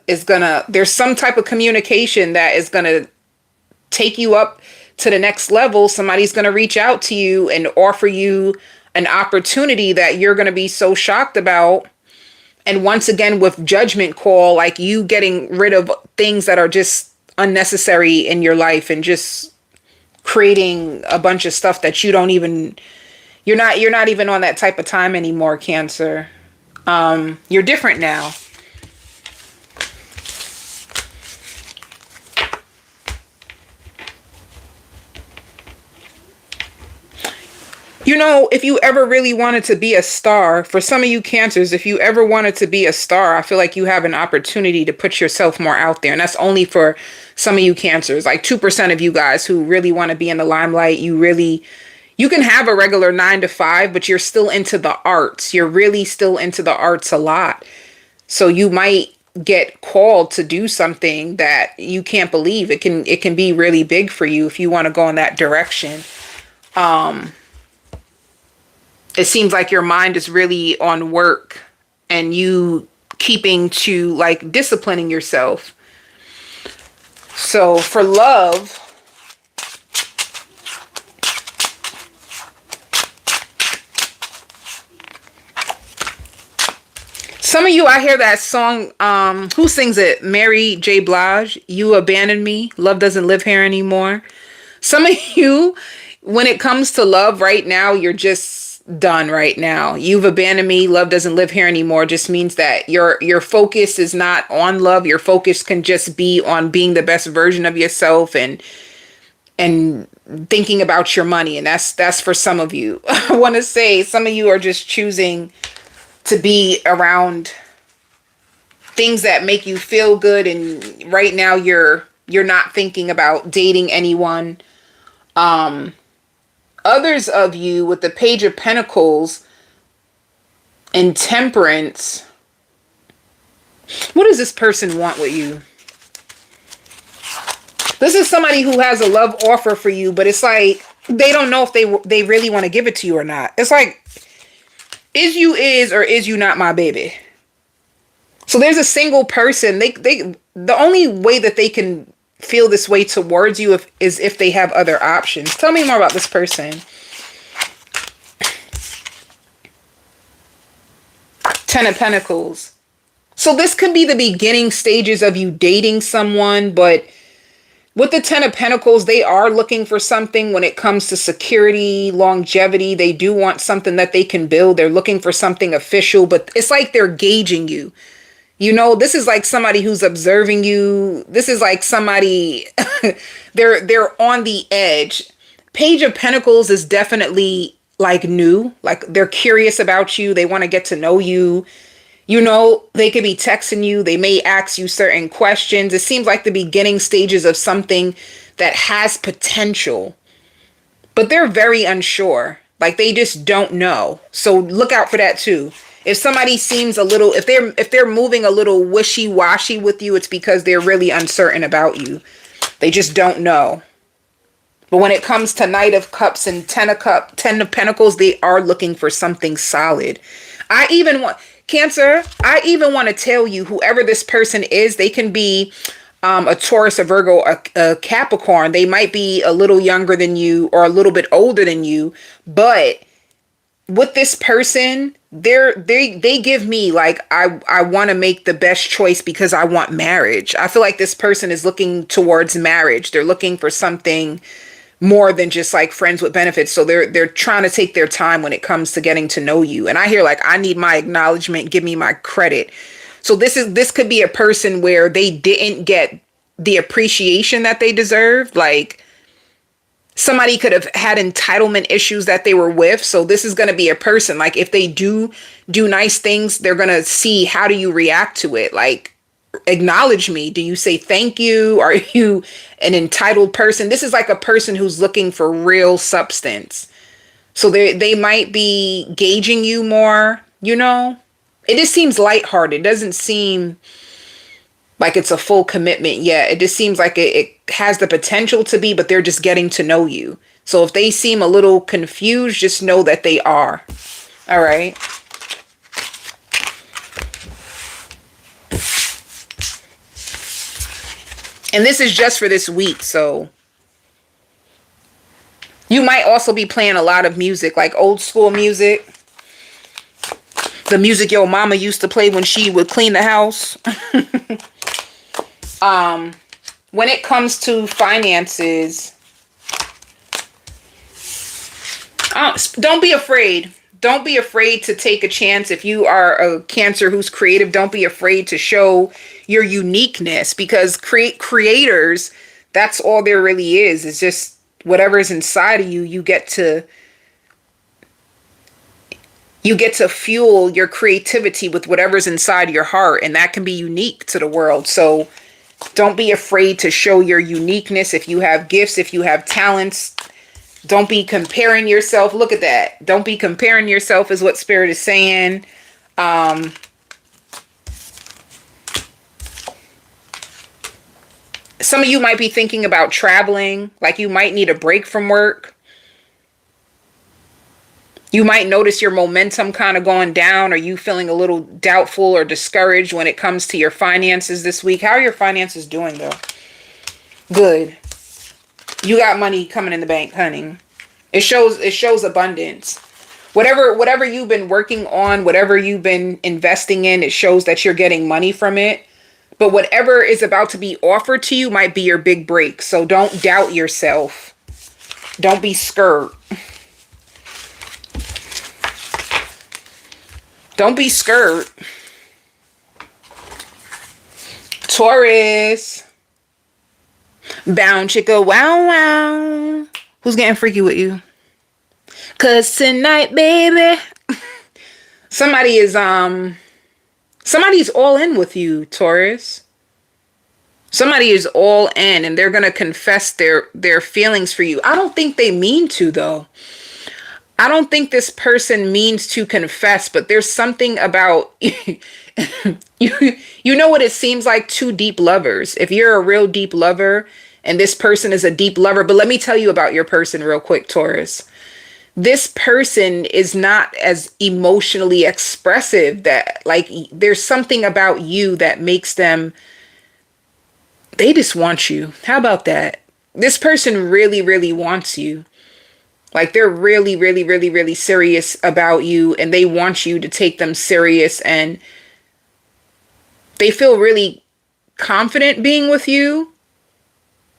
there's some type of communication that is gonna take you up to the next level. Somebody's gonna reach out to you and offer you an opportunity that you're gonna be so shocked about. And once again, with Judgment call, like you getting rid of things that are just unnecessary in your life, and just creating a bunch of stuff that you don't even, you're not even on that type of time anymore, Cancer. You're different now. If you ever really wanted to be a star, for some of you Cancers, if you ever wanted to be a star, I feel like you have an opportunity to put yourself more out there. And that's only for some of you Cancers, like 2% of you guys who really want to be in the limelight. You can have a regular 9 to 5, but you're still into the arts. You're really still into the arts a lot. So you might get called to do something that you can't believe. It can be really big for you if you want to go in that direction. It seems like your mind is really on work, and you keeping to like disciplining yourself. So for love, some of you, I hear that song, who sings it? Mary J. Blige, You Abandoned Me, Love Doesn't Live Here Anymore. Some of you, when it comes to love right now, you're just done right now. You've abandoned me, love doesn't live here anymore, just means that your focus is not on love. Your focus can just be on being the best version of yourself, and thinking about your money. And that's for some of you. I want to say some of you are just choosing to be around things that make you feel good, and right now you're not thinking about dating anyone. Others of you with the Page of Pentacles and Temperance, What does this person want with you? This is somebody who has a love offer for you, but it's like they don't know if they really want to give it to you or not. It's like, is or is you not my baby? So there's a single person. The only way that they can feel this way towards you is if they have other options. Tell me more about this person. Ten of Pentacles. So this could be the beginning stages of you dating someone, but with the Ten of Pentacles, they are looking for something when it comes to security, longevity. They do want something that they can build. They're looking for something official, but it's like they're gauging you. You know, this is like somebody who's observing you. This is like somebody, they're on the edge. Page of Pentacles is definitely like new, like they're curious about you. They want to get to know you. You know, they could be texting you. They may ask you certain questions. It seems like the beginning stages of something that has potential, but they're very unsure. Like they just don't know. So look out for that too. If somebody seems a little, if they're moving a little wishy-washy with you, it's because they're really uncertain about you. They just don't know. But when it comes to Knight of Cups and Ten of Pentacles, they are looking for something solid. Cancer, I even want to tell you, whoever this person is, they can be a Taurus, a Virgo, a Capricorn. They might be a little younger than you or a little bit older than you, but with this person, they give me like, I want to make the best choice because I want marriage. I feel like this person is looking towards marriage. They're looking for something more than just like friends with benefits. So they're trying to take their time when it comes to getting to know you. And I hear like, I need my acknowledgement, give me my credit. So this could be a person where they didn't get the appreciation that they deserved. Like somebody could have had entitlement issues that they were with. So this is going to be a person, like if they do nice things, they're going to see, how do you react to it? Like, acknowledge me. Do you say thank you? Are you an entitled person? This is like a person who's looking for real substance. So they might be gauging you more, you know? It just seems lighthearted. It doesn't seem like it's a full commitment yet. It just seems like it has the potential to be, but they're just getting to know you. So if they seem a little confused, just know that they are. All right. And this is just for this week, so you might also be playing a lot of music, like old school music. The music your mama used to play when she would clean the house. When it comes to finances, don't be afraid. Don't be afraid to take a chance. If you are a Cancer who's creative, don't be afraid to show your uniqueness, because creators, that's all there really is. It's just whatever is inside of you. You get to fuel your creativity with whatever's inside your heart, and that can be unique to the world. So don't be afraid to show your uniqueness. If you have gifts, if you have talents, don't be comparing yourself. Look at that. Don't be comparing yourself, is what Spirit is saying. Some of you might be thinking about traveling, like you might need a break from work. You might notice your momentum kind of going down, or you feeling a little doubtful or discouraged when it comes to your finances this week. How are your finances doing though? Good. You got money coming in the bank, honey. It shows abundance. Whatever you've been working on, whatever you've been investing in, it shows that you're getting money from it. But whatever is about to be offered to you might be your big break. So don't doubt yourself. Don't be scared. Don't be scared. Taurus. Bound chicka wow wow. Who's getting freaky with you? 'Cause tonight, baby. Somebody's all in with you, Taurus. Somebody is all in, and they're going to confess their feelings for you. I don't think they mean to, though. I don't think this person means to confess, but there's something about you know what it seems like? Two deep lovers. If you're a real deep lover and this person is a deep lover, but let me tell you about your person real quick, Taurus. This person is not as emotionally expressive, that like there's something about you that makes them, they just want you. How about that? This person really, really wants you. Like they're really, really, really, really serious about you, and they want you to take them serious, and they feel really confident being with you.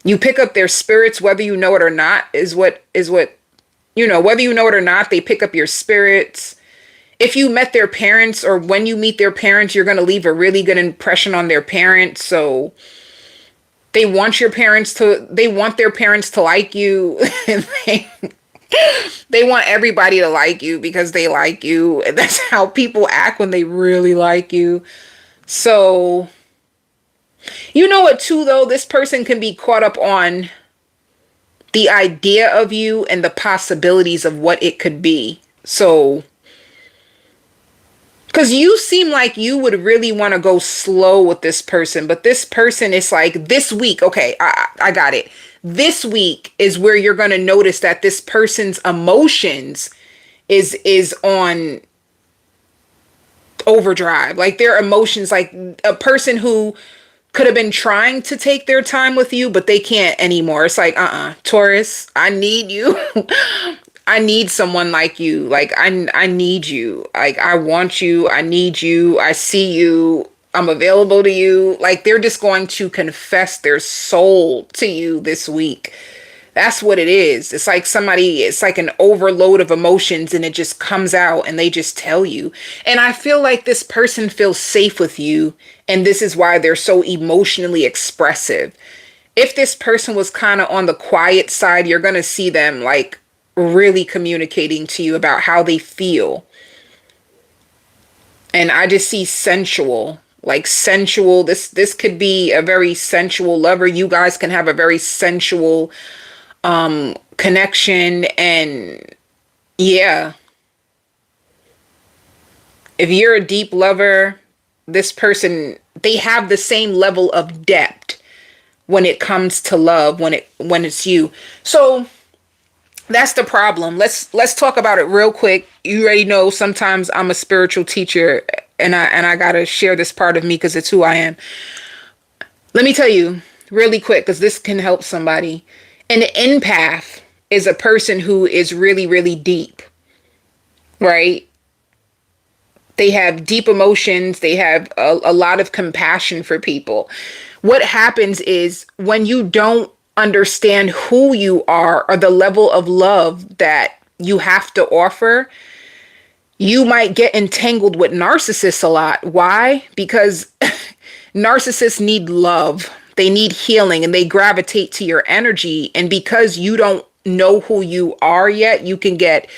You pick up their spirits, whether you know it or not, whether you know it or not, they pick up your spirits. If you met their parents, or when you meet their parents, you're going to leave a really good impression on their parents. So they want their parents to like you. And they want everybody to like you because they like you. And that's how people act when they really like you. So, you know what, too, though? This person can be caught up on the idea of you and the possibilities of what it could be. So, because you seem like you would really want to go slow with this person, but this person is like, this week, okay, I got it. This week is where you're going to notice that this person's emotions is on overdrive. Like their emotions, like a person who could have been trying to take their time with you, but they can't anymore. It's like, Taurus, I need you. I need someone like you. Like I need you. Like I want you. I need you. I see you. I'm available to you. Like they're just going to confess their soul to you this week. That's what it is. It's like an overload of emotions, and it just comes out and they just tell you. And I feel like this person feels safe with you, and this is why they're so emotionally expressive. If this person was kind of on the quiet side, you're going to see them like really communicating to you about how they feel. And I just see sensual, like sensual. This could be a very sensual lover. You guys can have a very sensual connection. And yeah, if you're a deep lover, this person, they have the same level of depth when it comes to love, when it's you. So that's the problem. Let's talk about it real quick. You already know sometimes I'm a spiritual teacher, and I gotta share this part of me because it's who I am. Let me tell you really quick, because this can help somebody. An empath is a person who is really, really deep, right? They have deep emotions. They have a lot of compassion for people. What happens is when you don't understand who you are or the level of love that you have to offer, you might get entangled with narcissists a lot. Why? Because narcissists need love. They need healing, and they gravitate to your energy. And because you don't know who you are yet, you can get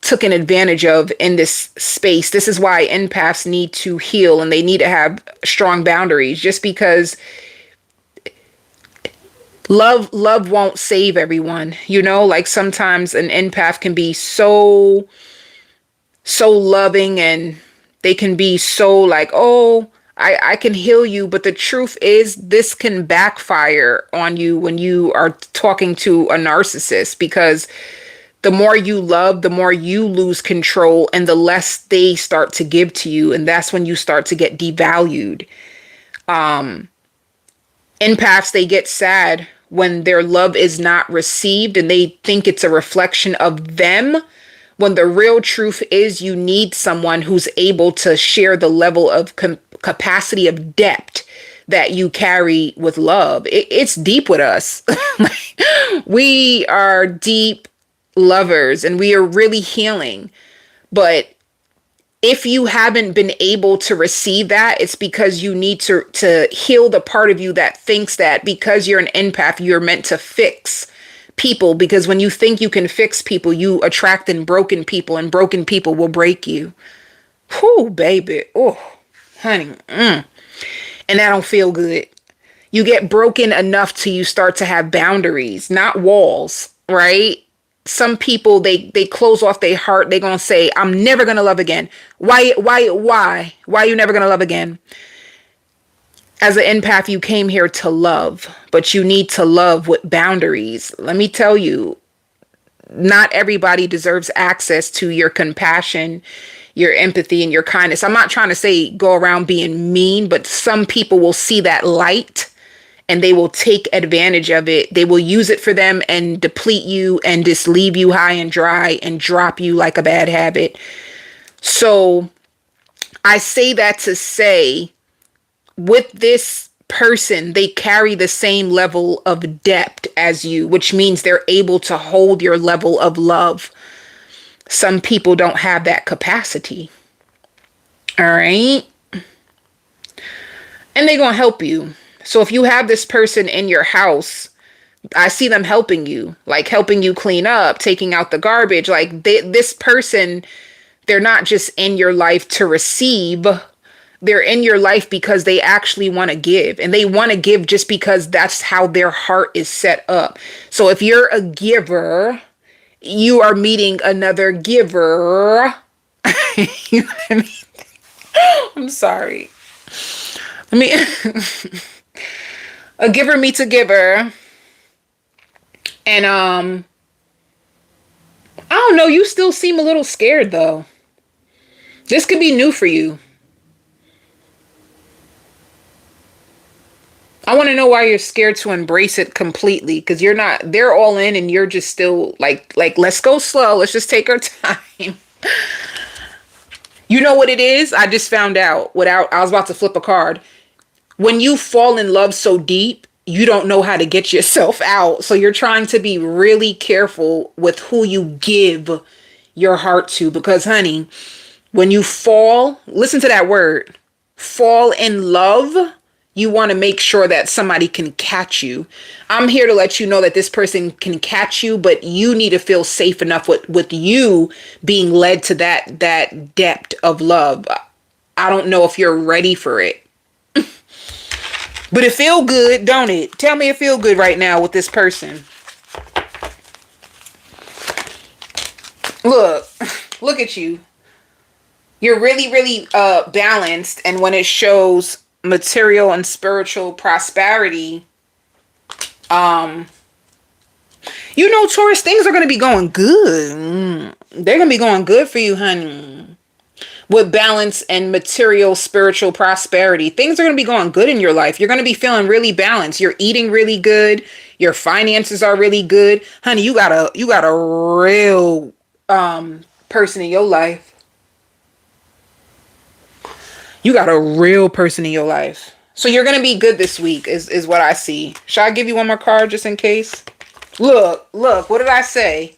taken advantage of in this space. This is why empaths need to heal, and they need to have strong boundaries, just because love won't save everyone. Like sometimes an empath can be so loving, and they can be so like, oh, I can heal you. But the truth is, this can backfire on you when you are talking to a narcissist, because the more you love, the more you lose control, and the less they start to give to you. And that's when you start to get devalued. Empaths, they get sad when their love is not received, and they think it's a reflection of them, when the real truth is you need someone who's able to share the level of capacity of depth that you carry with love. It's deep with us. We are deep lovers, and we are really healing. But if you haven't been able to receive that, it's because you need to heal the part of you that thinks that because you're an empath, you're meant to fix people. Because when you think you can fix people, you attract in broken people, and broken people will break you. Whew, baby. Oh, honey. And that don't feel good. You get broken enough till you start to have boundaries, not walls, right? some people, they close off their heart. They're gonna say, I'm never gonna love again. Why are you never gonna love again? As an empath, you came here to love, but you need to love with boundaries. Let me tell you, not everybody deserves access to your compassion, your empathy, and your kindness. I'm not trying to say go around being mean, but some people will see that light and they will take advantage of it. They will use it for them and deplete you and just leave you high and dry and drop you like a bad habit. So I say that to say, with this person, they carry the same level of depth as you, which means they're able to hold your level of love. Some people don't have that capacity. All right. And they're going to help you. So if you have this person in your house, I see them helping you, like helping you clean up, taking out the garbage. Like this person, they're not just in your life to receive. They're in your life because they actually want to give, and they want to give just because that's how their heart is set up. So if you're a giver, you are meeting another giver. You know what I mean? I'm sorry. A giver meets a giver. And I don't know, you still seem a little scared though. This could be new for you. I want to know why you're scared to embrace it completely, because you're not, they're all in and you're just still like, let's go slow. Let's just take our time. You know what it is? I just found out I was about to flip a card. When you fall in love so deep, you don't know how to get yourself out. So you're trying to be really careful with who you give your heart to, because honey, when you fall, listen to that word, fall in love, you want to make sure that somebody can catch you. I'm here to let you know that this person can catch you, but you need to feel safe enough with you being led to that depth of love. I don't know if you're ready for it. But it feel good, don't it? Tell me it feel good right now with this person. Look at you. You're really, really balanced. And when it shows material and spiritual prosperity, you know, Taurus, things are going to be going good. They're going to be going good for you, honey. With balance and material spiritual prosperity, things are going to be going good in your life. You're going to be feeling really balanced. You're eating really good. Your finances are really good. Honey, you got a real person in your life. You got a real person in your life. So you're going to be good this week is what I see. Should I give you one more card just in case? Look, what did I say?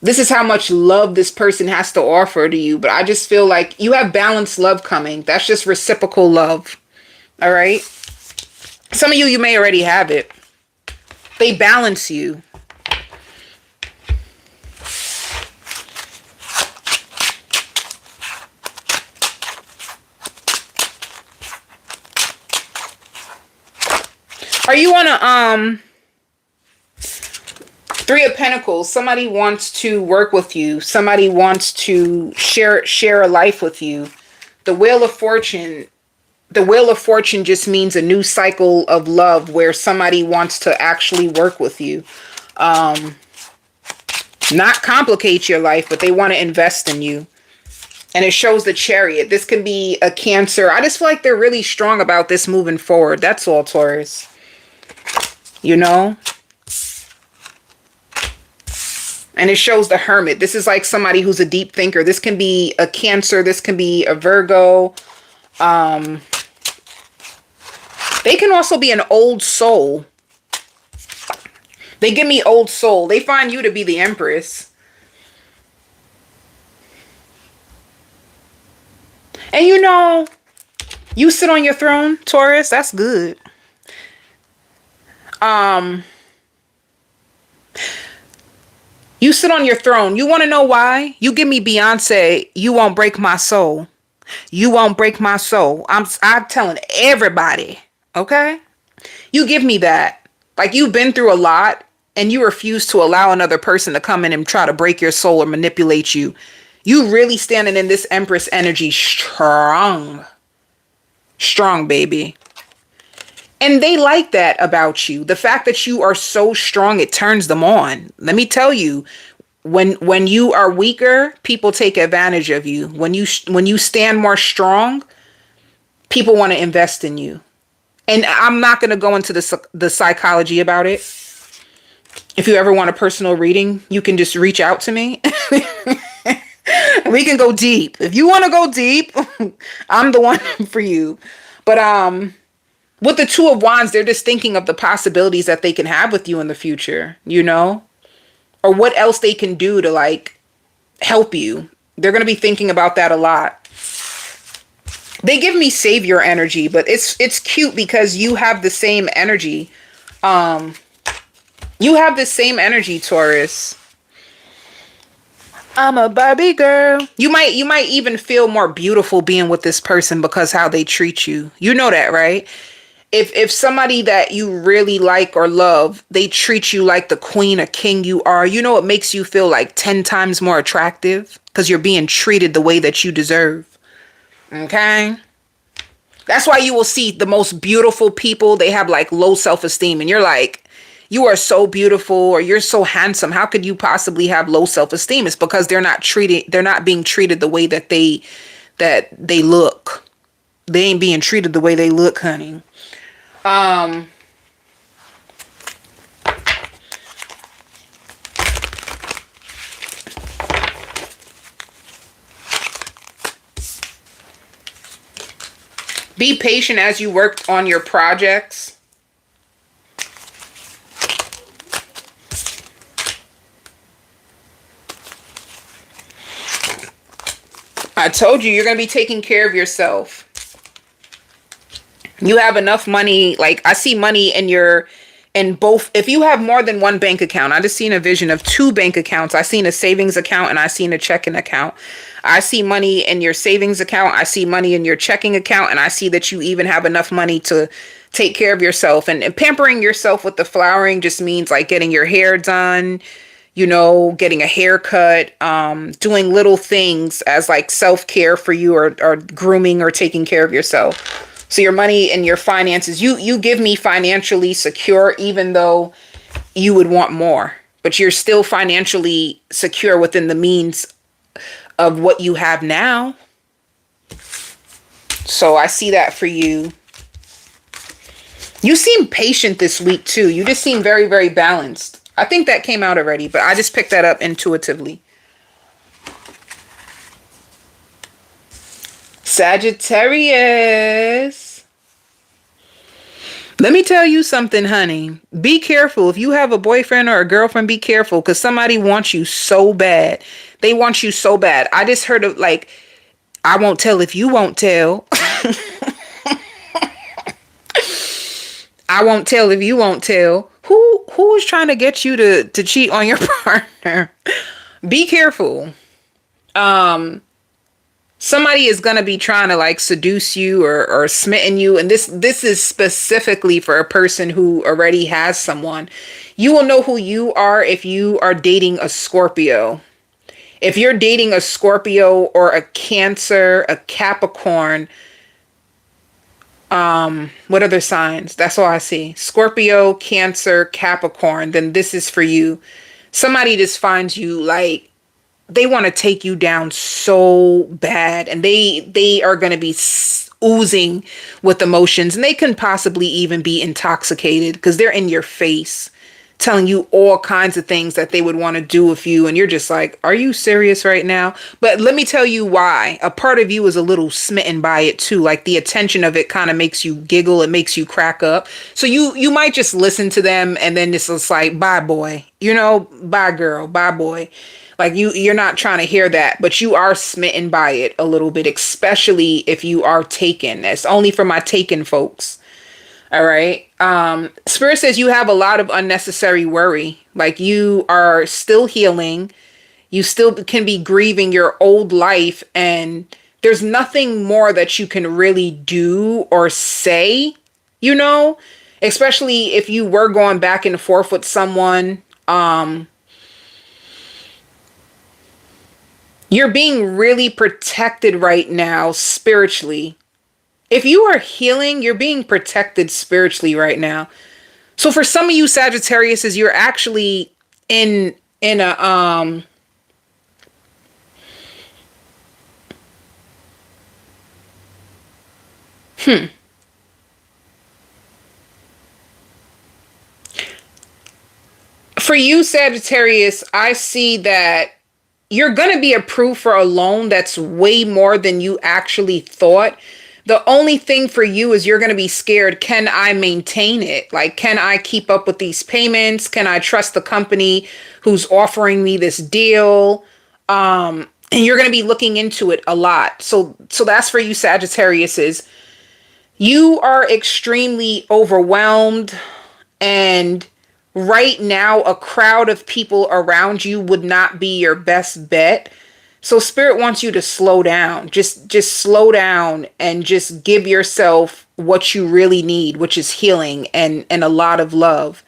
This is how much love this person has to offer to you. But I just feel like you have balanced love coming. That's just reciprocal love. All right. Some of you may already have it. They balance you. Are you on a Three of Pentacles? Somebody wants to work with you. Somebody wants to share a life with you. The Wheel of Fortune. The Wheel of Fortune just means a new cycle of love where somebody wants to actually work with you. Not complicate your life, but they want to invest in you. And it shows the Chariot. This can be a Cancer. I just feel like they're really strong about this moving forward. That's all, Taurus. You know? And it shows the Hermit. This is like somebody who's a deep thinker. This can be a Cancer. This can be a Virgo. They can also be an old soul. They give me old soul. They find you to be the Empress. And you know, you sit on your throne, Taurus. That's good. You sit on your throne. You want to know why? You give me Beyonce. You won't break my soul. You won't break my soul. I'm telling everybody. Okay? You give me that. Like, you've been through a lot. and you refuse to allow another person to come in and try to break your soul or manipulate you, you really standing in this Empress energy strong. Strong, baby. And they like that about you. The fact that you are so strong, it turns them on. Let me tell you, when you are weaker, people take advantage of you. When you stand more strong, people want to invest in you. And I'm not going to go into the psychology about it. If you ever want a personal reading, you can just reach out to me. We can go deep. If you want to go deep, I'm the one for you. But with the Two of Wands, they're just thinking of the possibilities that they can have with you in the future, you know? Or what else they can do to like help you. They're going to be thinking about that a lot. They give me savior energy, but it's cute because you have the same energy. You have the same energy, Taurus. I'm a Barbie girl. You might even feel more beautiful being with this person because how they treat you. You know that, right? If somebody that you really like or love, they treat you like the queen or king you are, you know, it makes you feel like 10 times more attractive because you're being treated the way that you deserve. Okay? That's why you will see the most beautiful people, they have like low self-esteem and you're like, you are so beautiful or you're so handsome. How could you possibly have low self-esteem? It's because they're not being treated the way that they look. They ain't being treated the way they look, honey. Be patient as you work on your projects. I told you, you're going to be taking care of yourself. You have enough money. Like I see money in both. If you have more than one bank account, I just seen a vision of 2 bank accounts. I seen a savings account and I seen a checking account. I see money in your savings account. I see money in your checking account. And I see that you even have enough money to take care of yourself. And pampering yourself with the flowering just means like getting your hair done, you know, getting a haircut, doing little things as like self-care for you or grooming or taking care of yourself. So your money and your finances, you give me financially secure, even though you would want more, but you're still financially secure within the means of what you have now. So I see that for you. You seem patient this week too. You just seem very, very balanced. I think that came out already, but I just picked that up intuitively. Sagittarius. Let me tell you something, honey. Be careful. If you have a boyfriend or a girlfriend, be careful because somebody wants you so bad. They want you so bad. I just heard of like, I won't tell if you won't tell. I won't tell if you won't tell. Who is trying to get you to cheat on your partner? Be careful. Somebody is going to be trying to like seduce you or smitten you. And this is specifically for a person who already has someone. You will know who you are if you are dating a Scorpio. If you're dating a Scorpio or a Cancer, a Capricorn, what other signs? That's all I see. Scorpio, Cancer, Capricorn, then this is for you. Somebody just finds you like, they want to take you down so bad and they are going to be oozing with emotions and they can possibly even be intoxicated because they're in your face telling you all kinds of things that they would want to do with you. And you're just like, are you serious right now? But let me tell you why. A part of you is a little smitten by it too. Like the attention of it kind of makes you giggle. It makes you crack up. So you might just listen to them and then it's just like, bye boy, you know, bye girl, bye boy. Like you're not trying to hear that, but you are smitten by it a little bit, especially if you are taken. That's only for my taken folks. All right. Spirit says you have a lot of unnecessary worry. Like you are still healing. You still can be grieving your old life. And there's nothing more that you can really do or say, you know, especially if you were going back and forth with someone. You're being really protected right now spiritually. If you are healing, you're being protected spiritually right now. So for some of you Sagittariuses, you're actually in a for you Sagittarius, I see that you're going to be approved for a loan that's way more than you actually thought. The only thing for you is you're going to be scared. Can I maintain it? Like, can I keep up with these payments? Can I trust the company who's offering me this deal? And you're going to be looking into it a lot. So that's for you Sagittarius. Is you are extremely overwhelmed, and right now a crowd of people around you would not be your best bet. So spirit wants you to slow down. Just slow down and just give yourself what you really need, which is healing and a lot of love.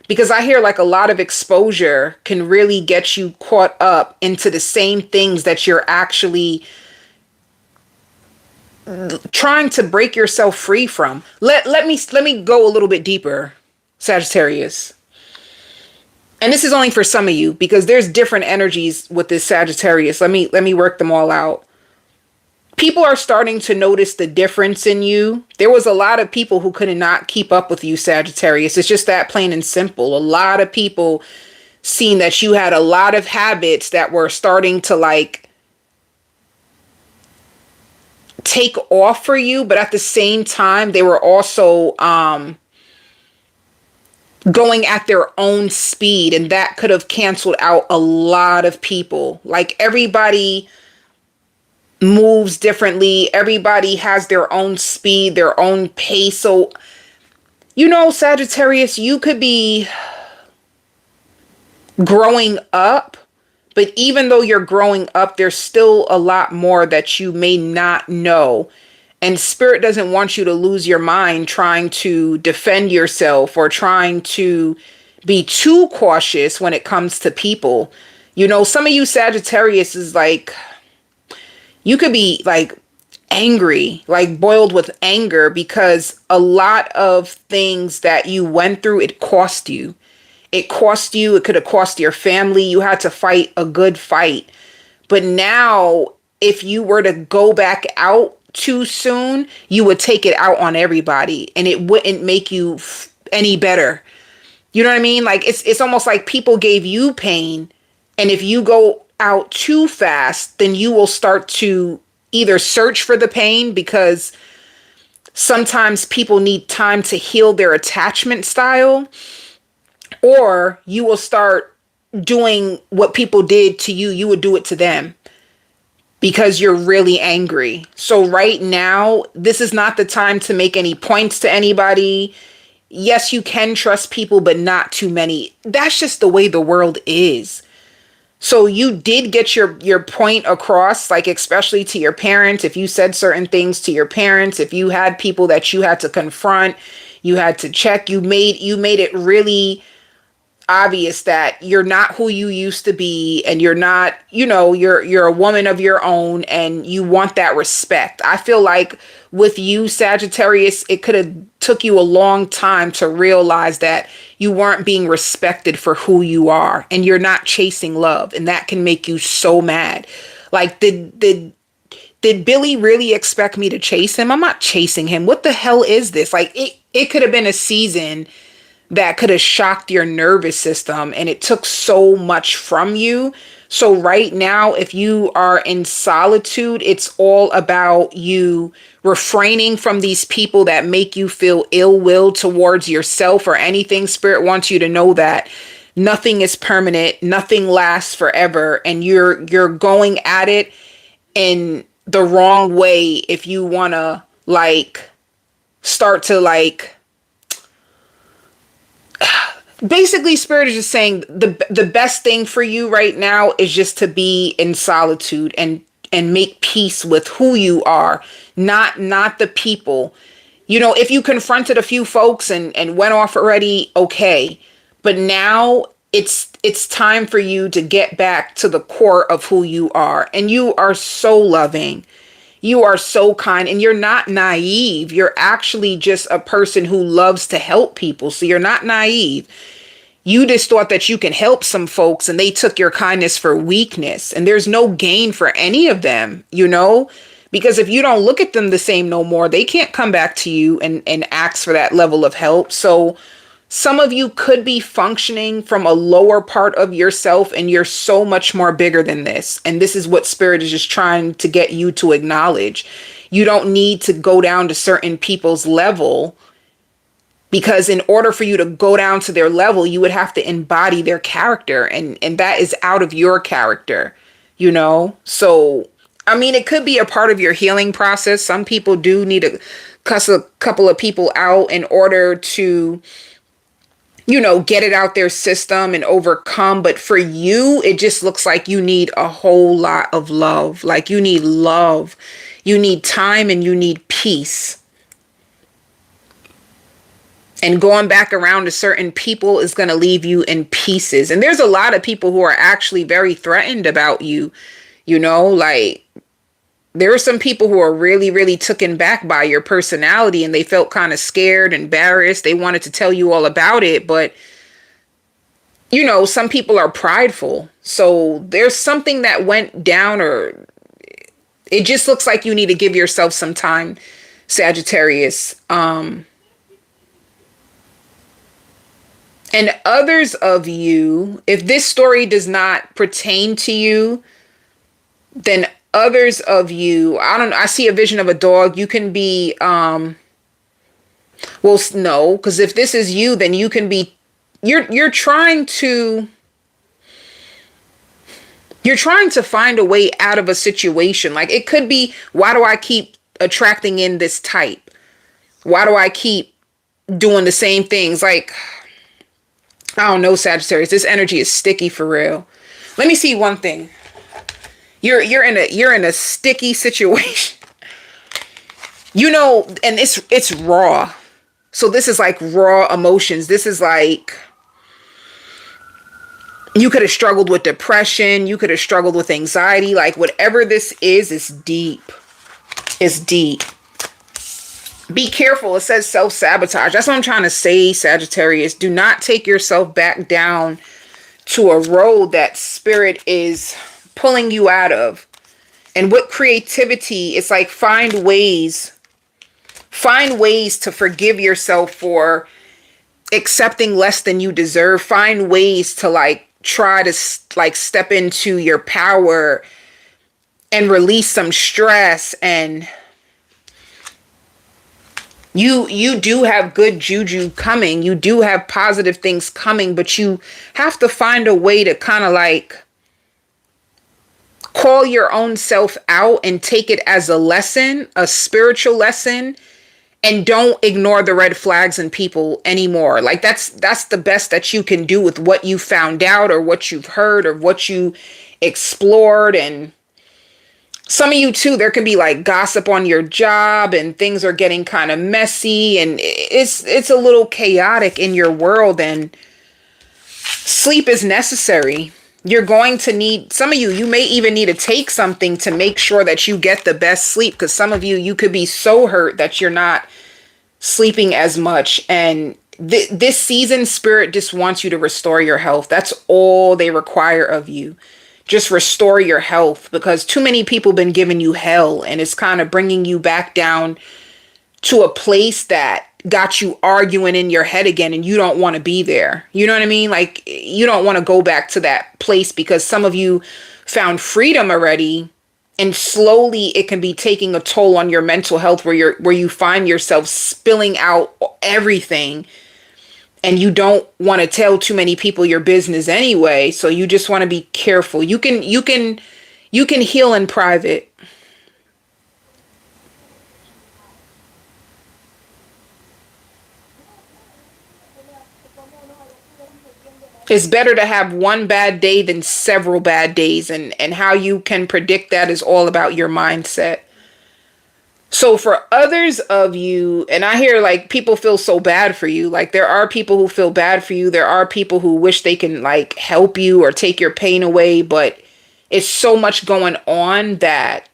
Because I hear like a lot of exposure can really get you caught up into the same things that you're actually trying to break yourself free from. Let me go a little bit deeper, Sagittarius. And this is only for some of you because there's different energies with this Sagittarius. Let me work them all out. People are starting to notice the difference in you. There was a lot of people who could not keep up with you, Sagittarius. It's just that plain and simple. A lot of people seen that you had a lot of habits that were starting to like take off for you, but at the same time, they were also going at their own speed, and that could have canceled out a lot of people. Like everybody moves differently. Everybody has their own speed, their own pace. So, Sagittarius, you could be growing up, but even though you're growing up, there's still a lot more that you may not know. And spirit doesn't want you to lose your mind trying to defend yourself or trying to be too cautious when it comes to people. Some of you Sagittarius is like, you could be like angry, like boiled with anger, because a lot of things that you went through, it cost you. It cost you. It could have cost your family. You had to fight a good fight. But now, if you were to go back out too soon, you would take it out on everybody, and it wouldn't make you any better. You know what I mean? Like it's almost like people gave you pain, and if you go out too fast, then you will start to either search for the pain, because sometimes people need time to heal their attachment style, or you will start doing what people did to you. You would do it to them because you're really angry. So right now, this is not the time to make any points to anybody. Yes, you can trust people, but not too many. That's just the way the world is. So you did get your point across, like especially to your parents. If you said certain things to your parents, if you had people that you had to confront, you had to check, you made it really obvious that you're not who you used to be, and you're not, you're a woman of your own, and you want that respect. I feel like with you Sagittarius, it could have took you a long time to realize that you weren't being respected for who you are, and you're not chasing love, and that can make you so mad. Like, did Billy really expect me to chase him? I'm not chasing him. What the hell is this? Like, it could have been a season that could have shocked your nervous system, and it took so much from you. So right now, if you are in solitude, it's all about you refraining from these people that make you feel ill will towards yourself or anything. Spirit wants you to know that nothing is permanent, nothing lasts forever, and you're going at it in the wrong way if you want to start to basically, spirit is just saying the best thing for you right now is just to be in solitude and make peace with who you are, not the people. If you confronted a few folks and went off already, okay. But now it's time for you to get back to the core of who you are. And you are so loving. You are so kind, and you're not naive. You're actually just a person who loves to help people. So you're not naive. You just thought that you can help some folks and they took your kindness for weakness. And there's no gain for any of them, because if you don't look at them the same no more, they can't come back to you and ask for that level of help. So some of you could be functioning from a lower part of yourself, and you're so much more bigger than this. And this is what Spirit is just trying to get you to acknowledge. You don't need to go down to certain people's level, because in order for you to go down to their level, you would have to embody their character. And that is out of your character, So, I mean, it could be a part of your healing process. Some people do need to cuss a couple of people out in order to get it out their system and overcome. But for you, it just looks like you need a whole lot of love. Like you need love, you need time, and you need peace. And going back around to certain people is going to leave you in pieces. And there's a lot of people who are actually very threatened about you. Like there are some people who are really, really taken back by your personality, and they felt kind of scared, embarrassed. They wanted to tell you all about it. But, some people are prideful. So there's something that went down, or it just looks like you need to give yourself some time, Sagittarius. And others of you, if this story does not pertain to you, then others of you, I see a vision of a dog. You can be, no, because if this is you, then you can be, you're trying to find a way out of a situation. Like it could be, why do I keep attracting in this type? Why do I keep doing the same things? Like, I don't know, Sagittarius. This energy is sticky for real. Let me see one thing. You're in a sticky situation. And it's raw. So this is like raw emotions. This is like you could have struggled with depression, you could have struggled with anxiety, like whatever this is deep. It's deep. Be careful. It says self-sabotage. That's what I'm trying to say, Sagittarius. Do not take yourself back down to a road that Spirit is pulling you out of. And with creativity, it's like find ways to forgive yourself for accepting less than you deserve. Find ways to try to step into your power and release some stress. And you do have good juju coming. You do have positive things coming, but you have to find a way to kind of call your own self out and take it as a lesson, a spiritual lesson, and don't ignore the red flags in people anymore. Like that's the best that you can do with what you found out or what you've heard or what you explored. And some of you too, there can be gossip on your job and things are getting kind of messy and it's a little chaotic in your world, and sleep is necessary. You're going to need, some of you may even need to take something to make sure that you get the best sleep, because some of you could be so hurt that you're not sleeping as much. And this season, Spirit just wants you to restore your health. That's all they require of you. Just restore your health, because too many people been giving you hell, and it's kind of bringing you back down to a place that got you arguing in your head again, and you don't want to be there. You know what I mean? You don't want to go back to that place, because some of you found freedom already, and slowly it can be taking a toll on your mental health, where you find yourself spilling out everything, and you don't want to tell too many people your business anyway. So you just want to be careful. You can heal in private. It's better to have one bad day than several bad days. And how you can predict that is all about your mindset. So for others of you, and I hear like people feel so bad for you. Like there are people who feel bad for you. There are people who wish they can like help you or take your pain away, but it's so much going on that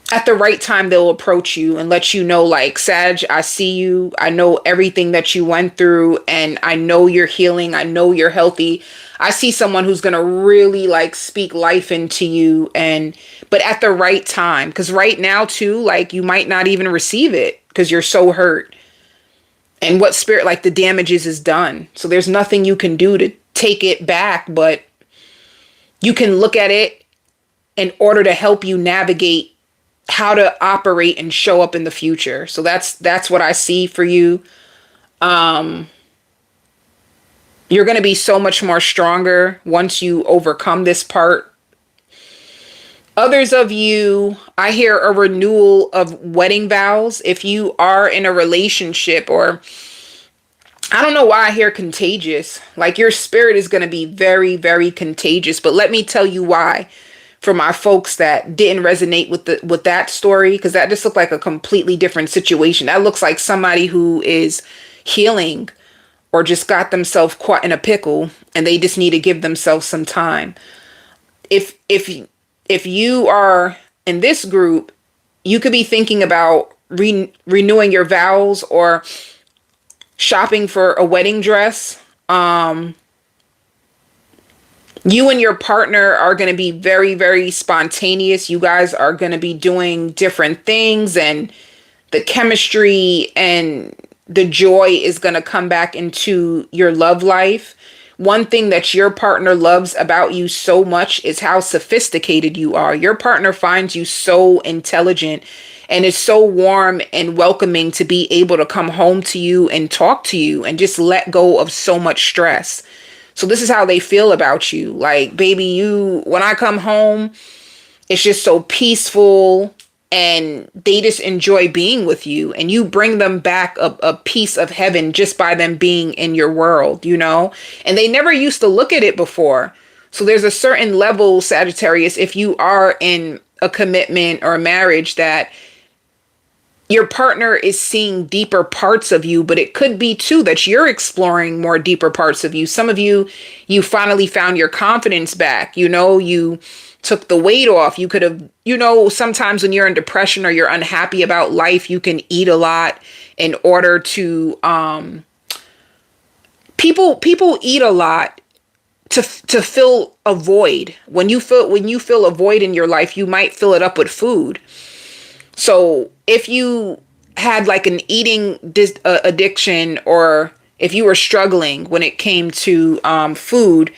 at the right time they'll approach you and let you know like, Sag, I see you, I know everything that you went through, and I know you're healing, I know you're healthy. I see someone who's gonna really like speak life into you, and but at the right time, because right now too, like you might not even receive it because you're so hurt, and what spirit, like the damages is done, so there's nothing you can do to take it back, but you can look at it in order to help you navigate how to operate and show up in the future. So that's what I see for you. Um you're going to be so much more stronger once you overcome this part. Others of you, I hear a renewal of wedding vows. If you are in a relationship, or I don't know why I hear contagious. Like your spirit is going to be very, very contagious. But let me tell you why. For my folks that didn't resonate with that story, because that just looked like a completely different situation. That looks like somebody who is healing or just got themselves caught in a pickle and they just need to give themselves some time. If you are in this group, you could be thinking about renewing your vows or shopping for a wedding dress. You and your partner are going to be very, very spontaneous. You guys are going to be doing different things, and the chemistry and the joy is going to come back into your love life. One thing that your partner loves about you so much is how sophisticated you are. Your partner finds you so intelligent and is so warm and welcoming to be able to come home to you and talk to you and just let go of so much stress. So this is how they feel about you. Like, baby, when I come home, it's just so peaceful, and they just enjoy being with you, and you bring them back a piece of heaven just by them being in your world, and they never used to look at it before. So there's a certain level, Sagittarius, if you are in a commitment or a marriage, that your partner is seeing deeper parts of you, but it could be too that you're exploring more deeper parts of you. Some of you finally found your confidence back. You took the weight off. You could have, sometimes when you're in depression or you're unhappy about life, you can eat a lot in order to, people eat a lot to fill a void. When you feel a void in your life, you might fill it up with food. So if you had like an eating addiction, or if you were struggling when it came to food,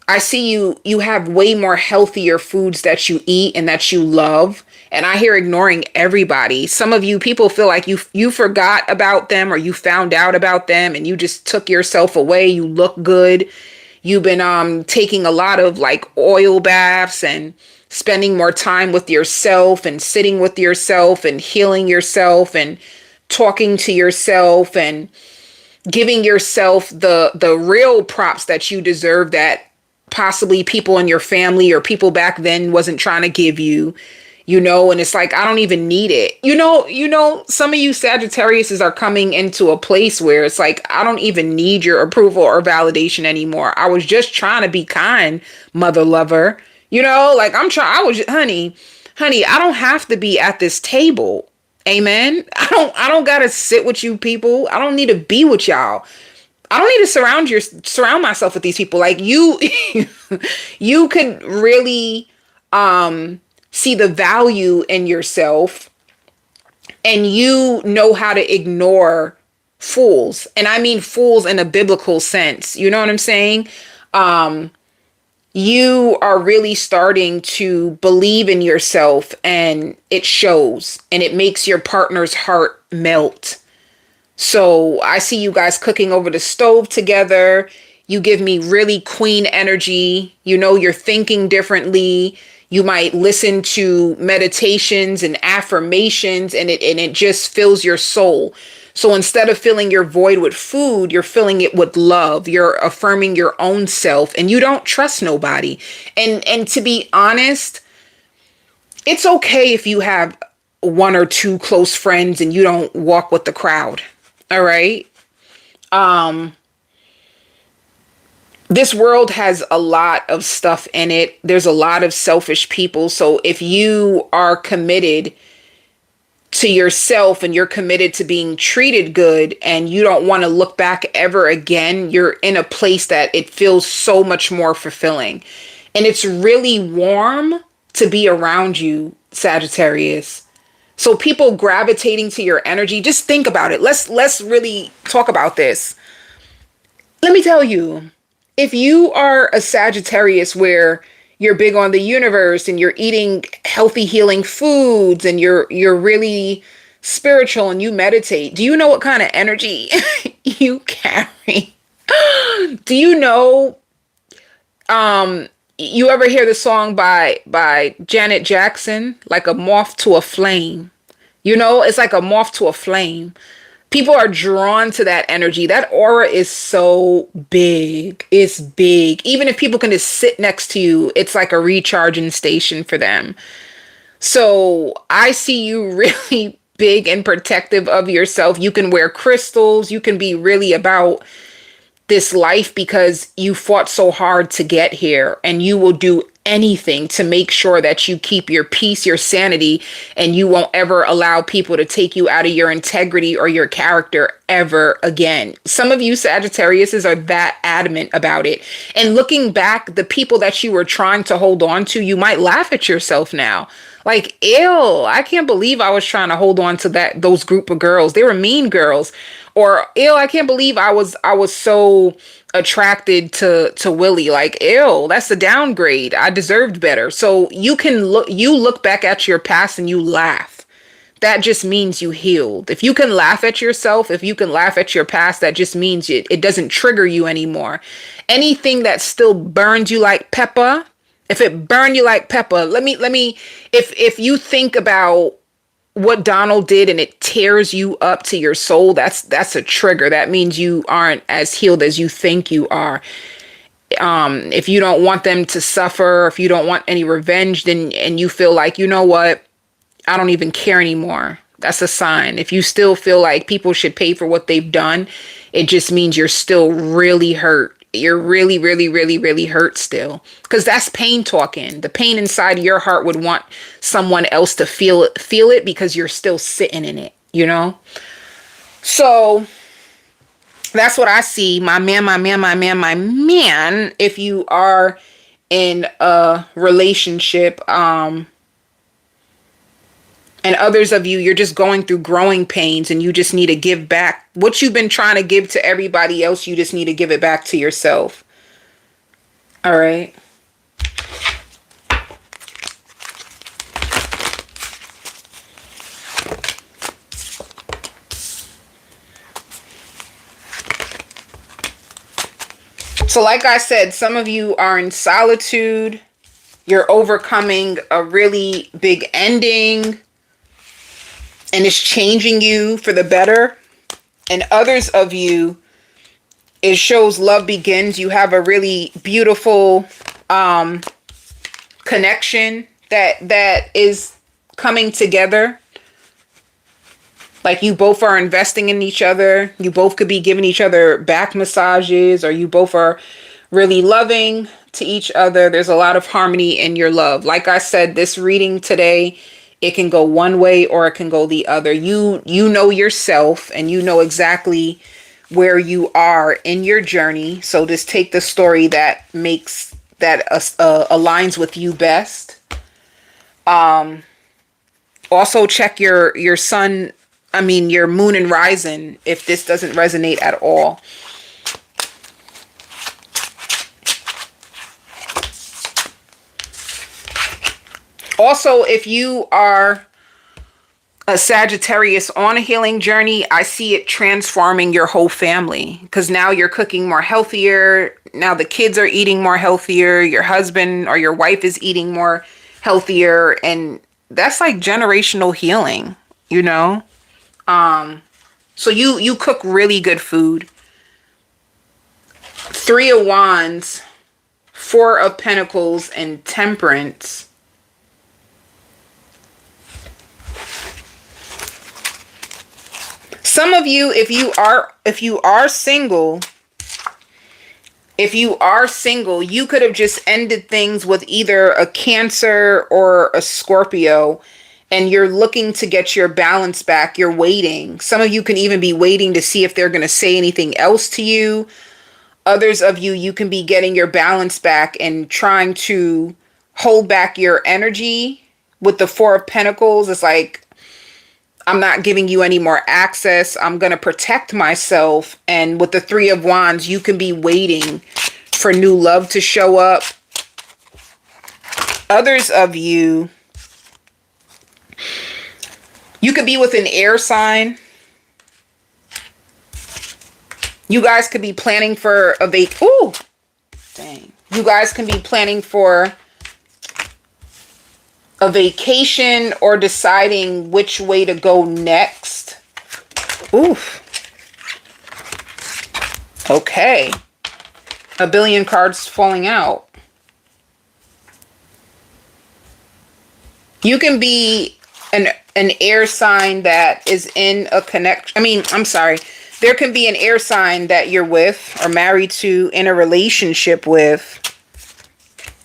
I see you have way more healthier foods that you eat and that you love. And I hear ignoring everybody. Some of you people feel like you forgot about them, or you found out about them and you just took yourself away. You look good. You've been taking a lot of like oil baths and spending more time with yourself and sitting with yourself and healing yourself and talking to yourself and giving yourself the real props that you deserve, that possibly people in your family or people back then wasn't trying to give you, and it's like, I don't even need it. Some of you Sagittariuses are coming into a place where it's like, I don't even need your approval or validation anymore. I was just trying to be kind, mother lover. Like honey, I don't have to be at this table. Amen. I don't gotta sit with you people. I don't need to be with y'all. I don't need to surround myself with these people. Like you, you could really, see the value in yourself, and you know how to ignore fools. And I mean fools in a biblical sense. You know what I'm saying? You are really starting to believe in yourself, and it shows, and it makes your partner's heart melt. So I see you guys cooking over the stove together. You give me really queen energy. You're thinking differently. You might listen to meditations and affirmations, and it just fills your soul. So instead of filling your void with food, you're filling it with love. You're affirming your own self, and you don't trust nobody. And to be honest, it's okay if you have one or two close friends and you don't walk with the crowd. All right. Um, this world has a lot of stuff in it. There's a lot of selfish people. So if you are committed to yourself and you're committed to being treated good and you don't want to look back ever again, you're in a place that it feels so much more fulfilling. And it's really warm to be around you, Sagittarius. So people gravitating to your energy, just think about it. Let's really talk about this. Let me tell you, if you are a Sagittarius where you're big on the universe and you're eating healthy healing foods and you're really spiritual and you meditate, do you know what kind of energy you carry? Do you know, you ever hear the song by Janet Jackson, like a moth to a flame? You know, it's like a moth to a flame. People are drawn to that energy. That aura is so big. It's big. Even if people can just sit next to you, it's like a recharging station for them. So I see you really big and protective of yourself. You can wear crystals. You can be really about this life because you fought so hard to get here, and you will do anything to make sure that you keep your peace, your sanity, and you won't ever allow people to take you out of your integrity or your character ever again. Some of you Sagittariuses are that adamant about it. And looking back, the people that you were trying to hold on to, you might laugh at yourself now. Like, ew, I can't believe I was trying to hold on to those group of girls. They were mean girls. Or, ew, I can't believe I was so attracted to Willie. Like, ew, that's a downgrade. I deserved better. So you look back at your past and you laugh. That just means you healed. If you can laugh at yourself, if you can laugh at your past, that just means it doesn't trigger you anymore. Anything that still burns you like pepper, if it burned you like pepper, if you think about what Donald did and it tears you up to your soul, that's a trigger. That means you aren't as healed as you think you are. If you don't want them to suffer, if you don't want any revenge, then and you feel like, you know what, I don't even care anymore. That's a sign. If you still feel like people should pay for what they've done, it just means you're still really hurt. You're really, really, really, really hurt still. Because that's pain talking. The pain inside of your heart would want someone else to feel it because you're still sitting in it, you know? So that's what I see. My man, my man, my man, my man. If you are in a relationship, and others of you, you're just going through growing pains and you just need to give back what you've been trying to give to everybody else. You just need to give it back to yourself. All right. So like I said, some of you are in solitude. You're overcoming a really big ending, and it's changing you for the better. And others of you, it shows love begins. You have a really beautiful connection that is coming together. Like you both are investing in each other. You both could be giving each other back massages, or you both are really loving to each other. There's a lot of harmony in your love. Like I said, this reading today, it can go one way or it can go the other. You know yourself and you know exactly where you are in your journey. So just take the story that aligns with you best. Also check your sun, your moon and rising if this doesn't resonate at all. Also, if you are a Sagittarius on a healing journey, I see it transforming your whole family, because now you're cooking more healthier. Now the kids are eating more healthier. Your husband or your wife is eating more healthier. And that's like generational healing, you know? So you cook really good food. 3 of Wands, 4 of Pentacles, and Temperance. Some of you, if you are single, you could have just ended things with either a Cancer or a Scorpio, and you're looking to get your balance back. You're waiting. Some of you can even be waiting to see if they're going to say anything else to you. Others of you, you can be getting your balance back and trying to hold back your energy. With the Four of Pentacles, it's like, I'm not giving you any more access. I'm going to protect myself. And with the Three of Wands, you can be waiting for new love to show up. Others of you, you could be with an air sign. You guys could be planning for a Ooh, dang. You guys can be planning for a vacation or deciding which way to go next. Oof. Okay. A billion cards falling out. You can be an air sign that is in a connection. I'm sorry. There can be an air sign that you're with or married to, in a relationship with.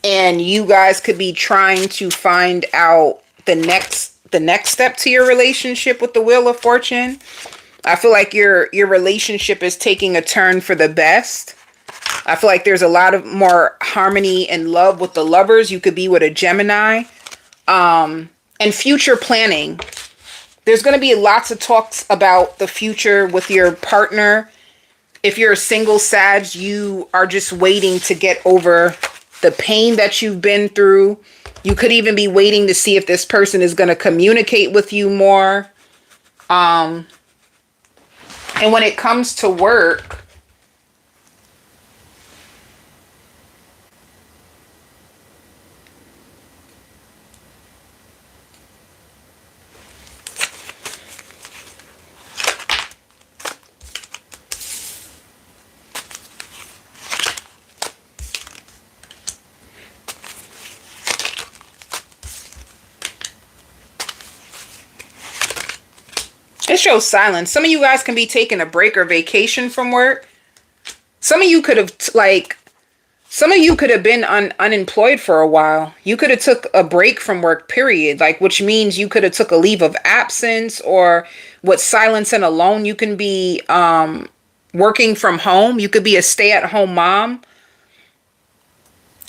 And you guys could be trying to find out the next step to your relationship with the Wheel of Fortune. I feel like your relationship is taking a turn for the best. I feel like there's a lot of more harmony and love with the Lovers. You could be with a Gemini. And future planning. There's going to be lots of talks about the future with your partner. If you're a single Sag, you are just waiting to get over the pain that you've been through. You could even be waiting to see if this person is going to communicate with you more. And when it comes to work, it shows silence. Some of you guys can be taking a break or vacation from work. Some of you could have been unemployed for a while. You could have took a break from work, period. Which means you could have took a leave of absence, or with silence and alone, you can be working from home. You could be a stay-at-home mom.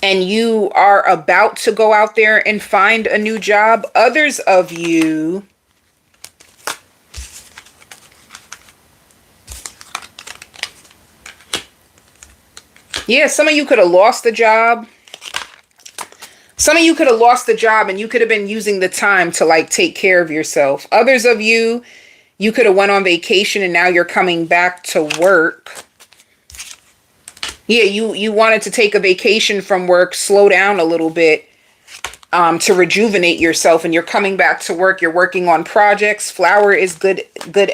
And you are about to go out there and find a new job. Others of you, yeah, some of you could have lost the job. Some of you could have lost the job and you could have been using the time to take care of yourself. Others of you, you could have went on vacation and now you're coming back to work. Yeah, you wanted to take a vacation from work, slow down a little bit to rejuvenate yourself, and you're coming back to work. You're working on projects. Flower is good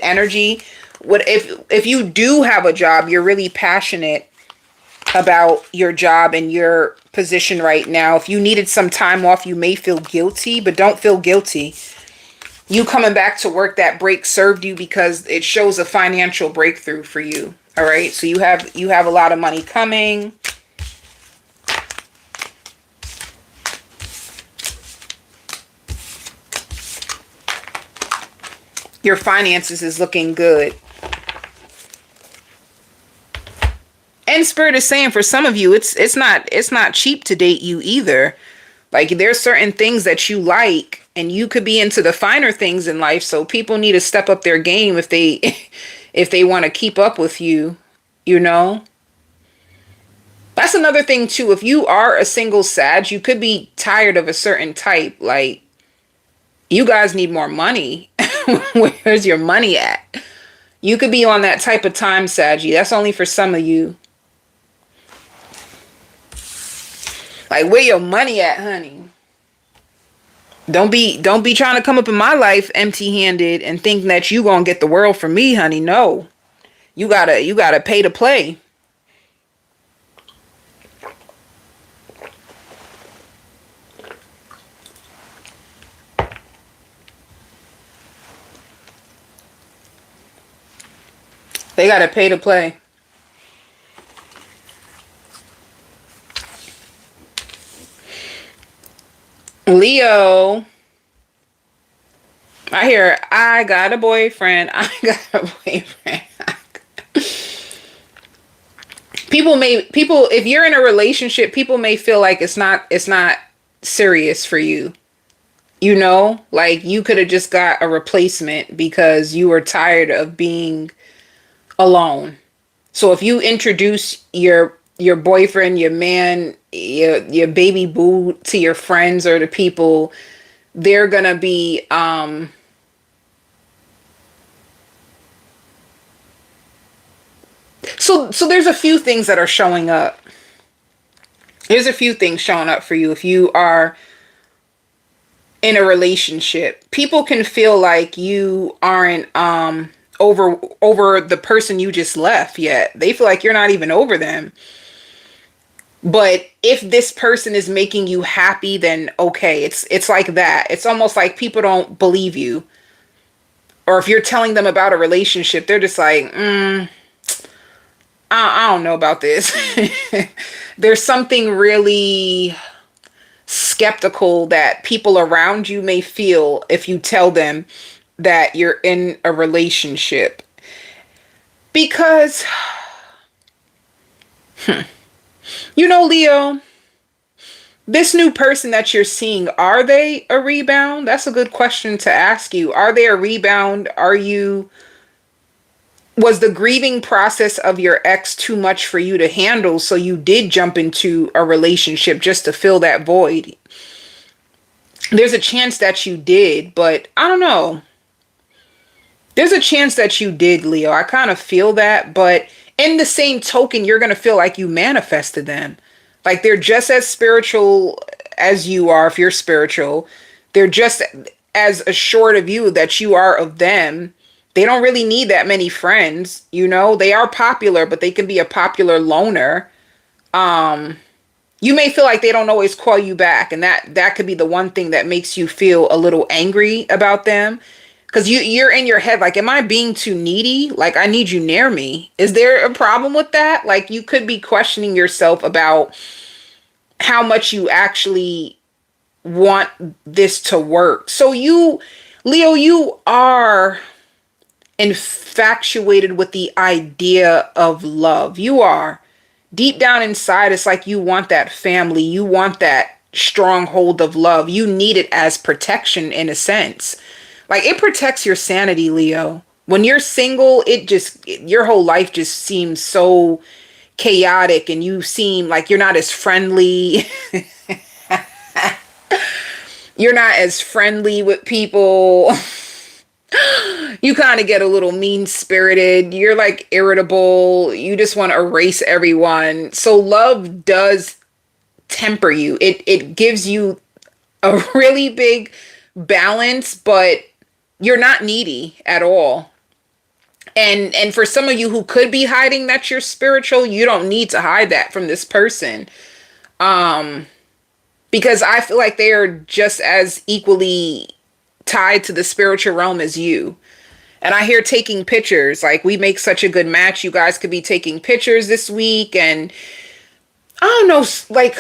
energy. What if you do have a job, you're really passionate about your job and your position right now. If you needed some time off, you may feel guilty, but don't feel guilty. You coming back to work, that break served you because it shows a financial breakthrough for you. All right. So you have a lot of money coming. Your finances is looking good. And Spirit is saying for some of you, it's not cheap to date you either. There's certain things that you like, and you could be into the finer things in life. So people need to step up their game if they want to keep up with you, That's another thing too. If you are a single Sag, you could be tired of a certain type. You guys need more money. Where's your money at? You could be on that type of time, Saggy. That's only for some of you. Where your money at, honey? Don't be trying to come up in my life empty-handed and think that you gonna get the world from me, honey. No. You gotta pay to play. They got to pay to play. Leo, I hear, I got a boyfriend. I got a boyfriend. People, if you're in a relationship, people may feel like it's not serious for you. You know, like you could have just got a replacement because you were tired of being alone. So if you introduce your boyfriend, your man, your baby boo to your friends or to people, they're gonna be so there's a few things that are showing up. There's a few things showing up for you if you are in a relationship. People can feel like you aren't over the person you just left yet. They feel like you're not even over them. But if this person is making you happy, then okay, it's like that. It's almost like people don't believe you. Or if you're telling them about a relationship, they're just like, I don't know about this. There's something really skeptical that people around you may feel if you tell them that you're in a relationship. Because, you know, Leo, this new person that you're seeing, are they a rebound? That's a good question to ask you. Are they a rebound? Was the grieving process of your ex too much for you to handle? So you did jump into a relationship just to fill that void? There's a chance that you did, but I don't know. There's a chance that you did, Leo. I kind of feel that, but in the same token, you're going to feel like you manifested them. Like they're just as spiritual as you are, if you're spiritual. They're just as assured of you that you are of them. They don't really need that many friends, you know? They are popular, but they can be a popular loner. You may feel like they don't always call you back, and that could be the one thing that makes you feel a little angry about them. Because you're in your head like, am I being too needy? Like, I need you near me. Is there a problem with that? Like, you could be questioning yourself about how much you actually want this to work. So Leo, you are infatuated with the idea of love. You are. Deep down inside, it's like you want that family. You want that stronghold of love. You need it as protection in a sense. Like it protects your sanity, Leo. When you're single, your whole life just seems so chaotic and you seem like you're not as friendly. You're not as friendly with people. You kind of get a little mean-spirited. You're like irritable. You just want to erase everyone. So love does temper you. It gives you a really big balance, but you're not needy at all. And for some of you who could be hiding that you're spiritual, you don't need to hide that from this person. Because I feel like they are just as equally tied to the spiritual realm as you. And I hear taking pictures. Like, we make such a good match. You guys could be taking pictures this week. And I don't know, like,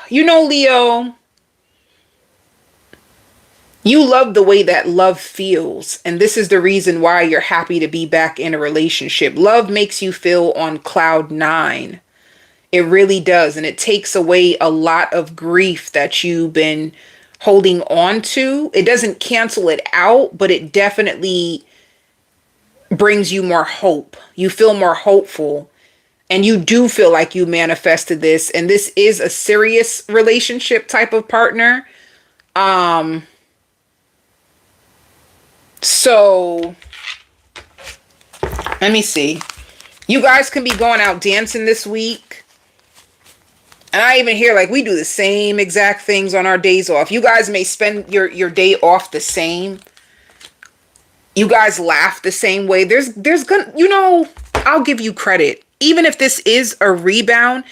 you know, Leo, you love the way that love feels. And this is the reason why you're happy to be back in a relationship. Love makes you feel on cloud nine. It really does. And it takes away a lot of grief that you've been holding on to. It doesn't cancel it out, but it definitely brings you more hope. You feel more hopeful. And you do feel like you manifested this. And this is a serious relationship type of partner. So let me see. You guys can be going out dancing this week. And I even hear like we do the same exact things on our days off. You guys may spend your day off the same. You guys laugh the same way. There's gonna, you know, I'll give you credit. Even if this is a rebound,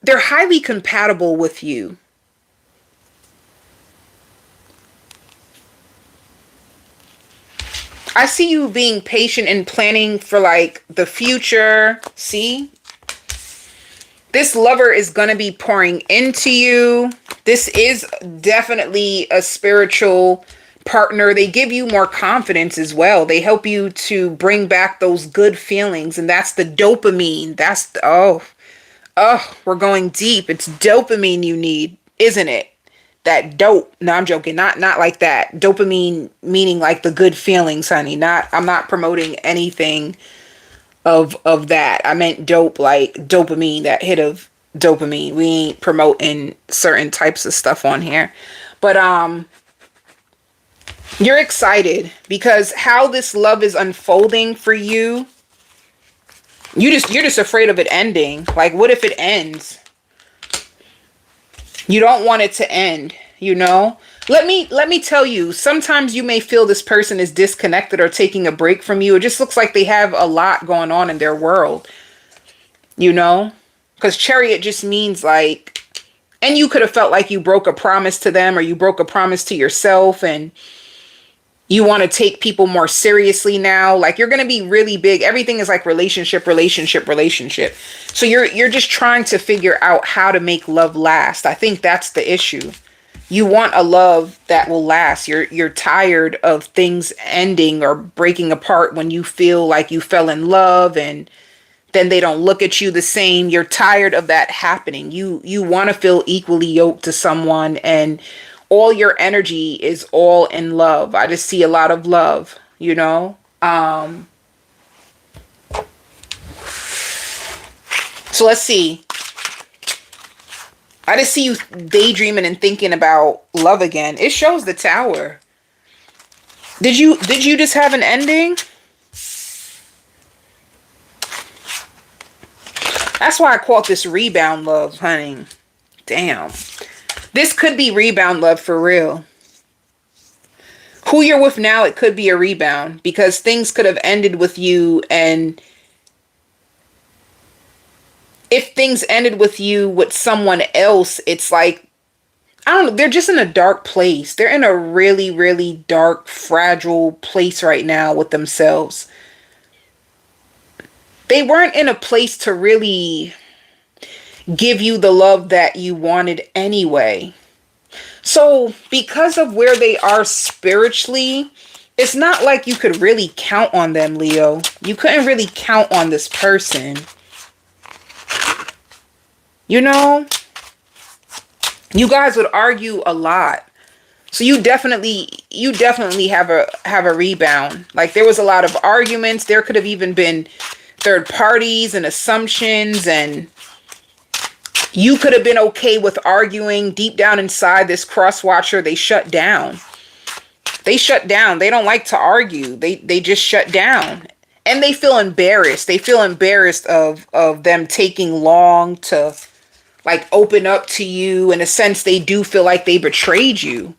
they're highly compatible with you. I see you being patient and planning for like the future. See? This lover is going to be pouring into you. This is definitely a spiritual partner. They give you more confidence as well. They help you to bring back those good feelings. And that's the dopamine. That's the, we're going deep. It's dopamine you need, isn't it? That dope. No, I'm joking. Not like that. Dopamine meaning like the good feelings, honey. I'm not promoting anything of that. I meant dope, like dopamine, that hit of dopamine. We ain't promoting certain types of stuff on here. But you're excited because how this love is unfolding for you, you're just afraid of it ending. Like, what if it ends? You don't want it to end, you know? Let me tell you, sometimes you may feel this person is disconnected or taking a break from you. It just looks like they have a lot going on in their world, you know? Because Chariot just means like, and you could have felt like you broke a promise to them or you broke a promise to yourself and you want to take people more seriously now. Like you're going to be really big. Everything is like relationship. So you're just trying to figure out how to make love last. I think that's the issue. You want a love that will last. You're tired of things ending or breaking apart when you feel like you fell in love and then they don't look at you the same. You're tired of that happening. You want to feel equally yoked to someone and all your energy is all in love. I just see a lot of love, you know? So let's see. I just see you daydreaming and thinking about love again. It shows the Tower. Did you just have an ending? That's why I call this rebound love, honey. Damn. This could be rebound love for real. Who you're with now, it could be a rebound because things could have ended with you. And if things ended with you with someone else, it's like, I don't know, they're just in a dark place. They're in a really, really dark, fragile place right now with themselves. They weren't in a place to really give you the love that you wanted anyway. So because of where they are spiritually, it's not like you could really count on them, Leo. You couldn't really count on this person. You know, you guys would argue a lot. So you definitely have a rebound. Like there was a lot of arguments. There could have even been third parties and assumptions, and you could have been okay with arguing. Deep down inside, this cross watcher, they shut down. They shut down. They don't like to argue. They just shut down. And they feel embarrassed. They feel embarrassed of them taking long to like open up to you. In a sense, they do feel like they betrayed you.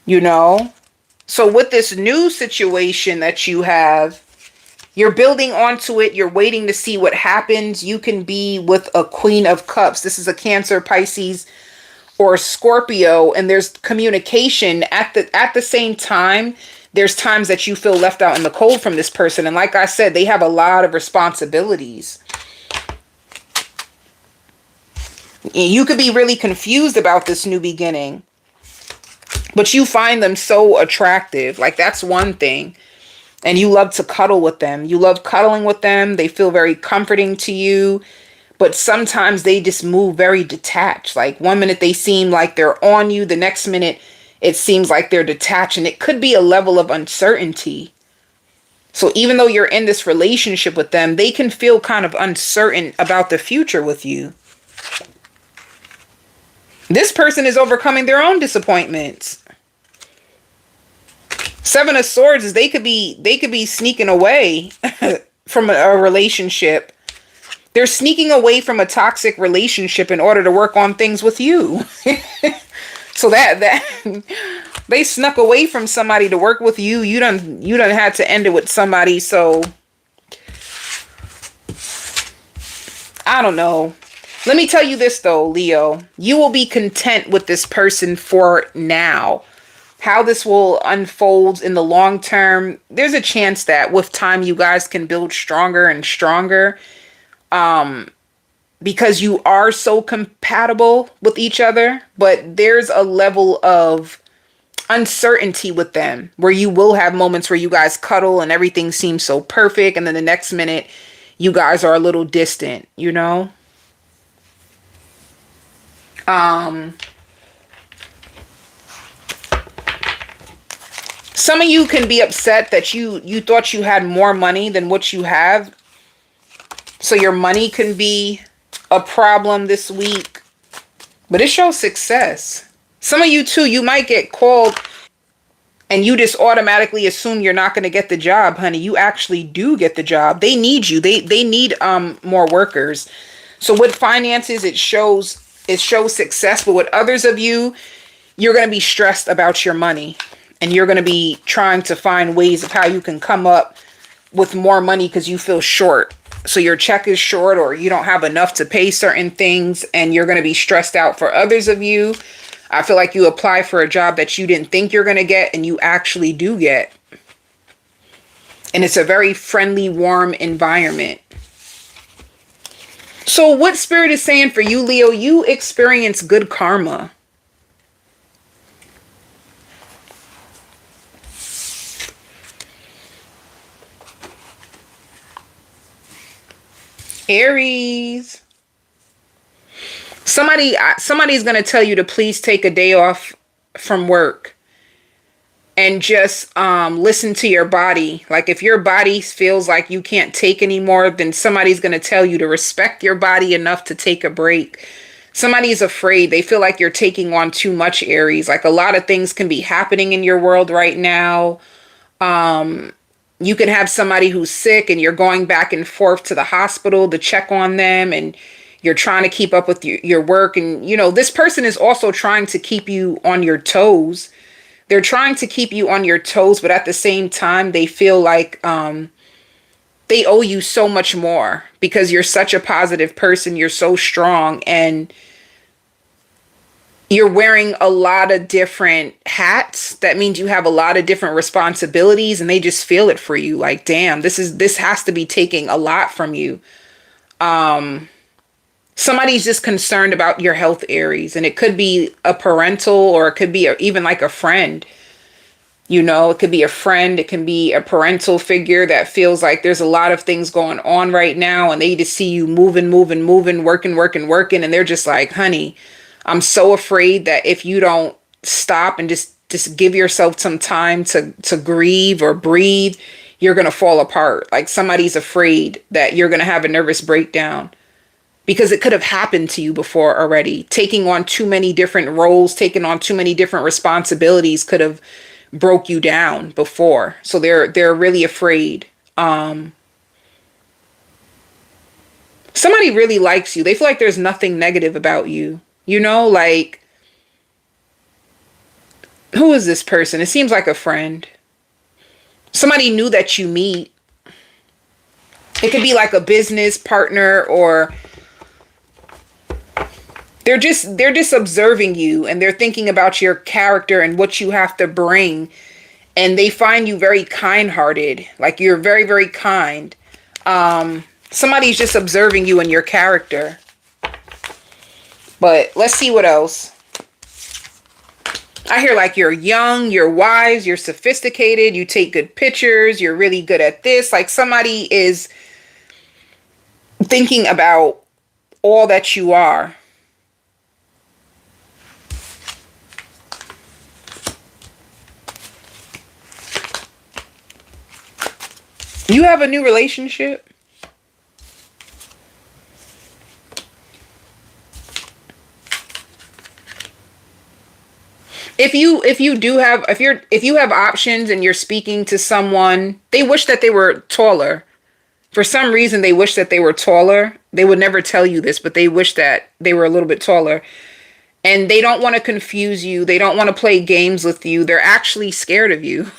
You know? So with this new situation that you have, you're building onto it. You're waiting to see what happens. You can be with a Queen of Cups. This is a Cancer, Pisces, or Scorpio. And there's communication at the same time. There's times that you feel left out in the cold from this person. And like I said, they have a lot of responsibilities. You could be really confused about this new beginning. But you find them so attractive. Like that's one thing. And you love to cuddle with them. You love cuddling with them. They feel very comforting to you. But sometimes they just move very detached. Like one minute they seem like they're on you. The next minute it seems like they're detached. And it could be a level of uncertainty. So even though you're in this relationship with them, they can feel kind of uncertain about the future with you. This person is overcoming their own disappointments. Seven of Swords is they could be sneaking away from a relationship. They're sneaking away from a toxic relationship in order to work on things with you. So that they snuck away from somebody to work with you. You done had to end it with somebody. So I don't know. Let me tell you this though, Leo. You will be content with this person for now. how this will unfold in the long term, there's a chance that with time you guys can build stronger and stronger, because you are so compatible with each other. But there's a level of uncertainty with them where you will have moments where you guys cuddle and everything seems so perfect, and then the next minute you guys are a little distant, you know? Um, some of you can be upset that you thought you had more money than what you have. So your money can be a problem this week, but it shows success. Some of you too, you might get called and you just automatically assume you're not going to get the job, honey. You actually do get the job. They need you. They need more workers. So with finances, it shows success, but with others of you, you're going to be stressed about your money, and you're going to be trying to find ways of how you can come up with more money because you feel short. So your check is short, or you don't have enough to pay certain things, and you're going to be stressed out. For others of you, I feel like you apply for a job that you didn't think you're going to get, and you actually do get. And it's a very friendly, warm environment. So what Spirit is saying for you, Leo, you experience good karma. Aries. Somebody's going to tell you to please take a day off from work and just listen to your body. Like if your body feels like you can't take anymore, then somebody's going to tell you to respect your body enough to take a break. Somebody's afraid. They feel like you're taking on too much, Aries. Like a lot of things can be happening in your world right now. You can have somebody who's sick and you're going back and forth to the hospital to check on them, and you're trying to keep up with your work. And, you know, this person is also trying to keep you on your toes. They're trying to keep you on your toes, but at the same time, they feel like they owe you so much more because you're such a positive person. You're so strong, and you're wearing a lot of different hats. That means you have a lot of different responsibilities, and they just feel it for you. Like, damn, this has to be taking a lot from you. Somebody's just concerned about your health, Aries, and it could be a parental, or it could be even like a friend. You know, it could be a friend. It can be a parental figure that feels like there's a lot of things going on right now, and they just see you moving, working. And they're just like, honey, I'm so afraid that if you don't stop and just give yourself some time to grieve or breathe, you're going to fall apart. Like somebody's afraid that you're going to have a nervous breakdown because it could have happened to you before already. Taking on too many different roles, taking on too many different responsibilities could have broke you down before. So they're really afraid. Somebody really likes you. They feel like there's nothing negative about you. You know, like, who is this person? It seems like a friend. Somebody new that you meet. It could be like a business partner, or they're just observing you, and they're thinking about your character and what you have to bring. And they find you very kind-hearted. Like you're very, very kind. Somebody's just observing you and your character. But let's see what else. I hear like you're young, you're wise, you're sophisticated, you take good pictures, you're really good at this. Like somebody is thinking about all that you are. You have a new relationship? If you have options and you're speaking to someone, they wish that they were taller. For some reason, they wish that they were taller. They would never tell you this, but they wish that they were a little bit taller. And they don't want to confuse you. They don't want to play games with you. They're actually scared of you.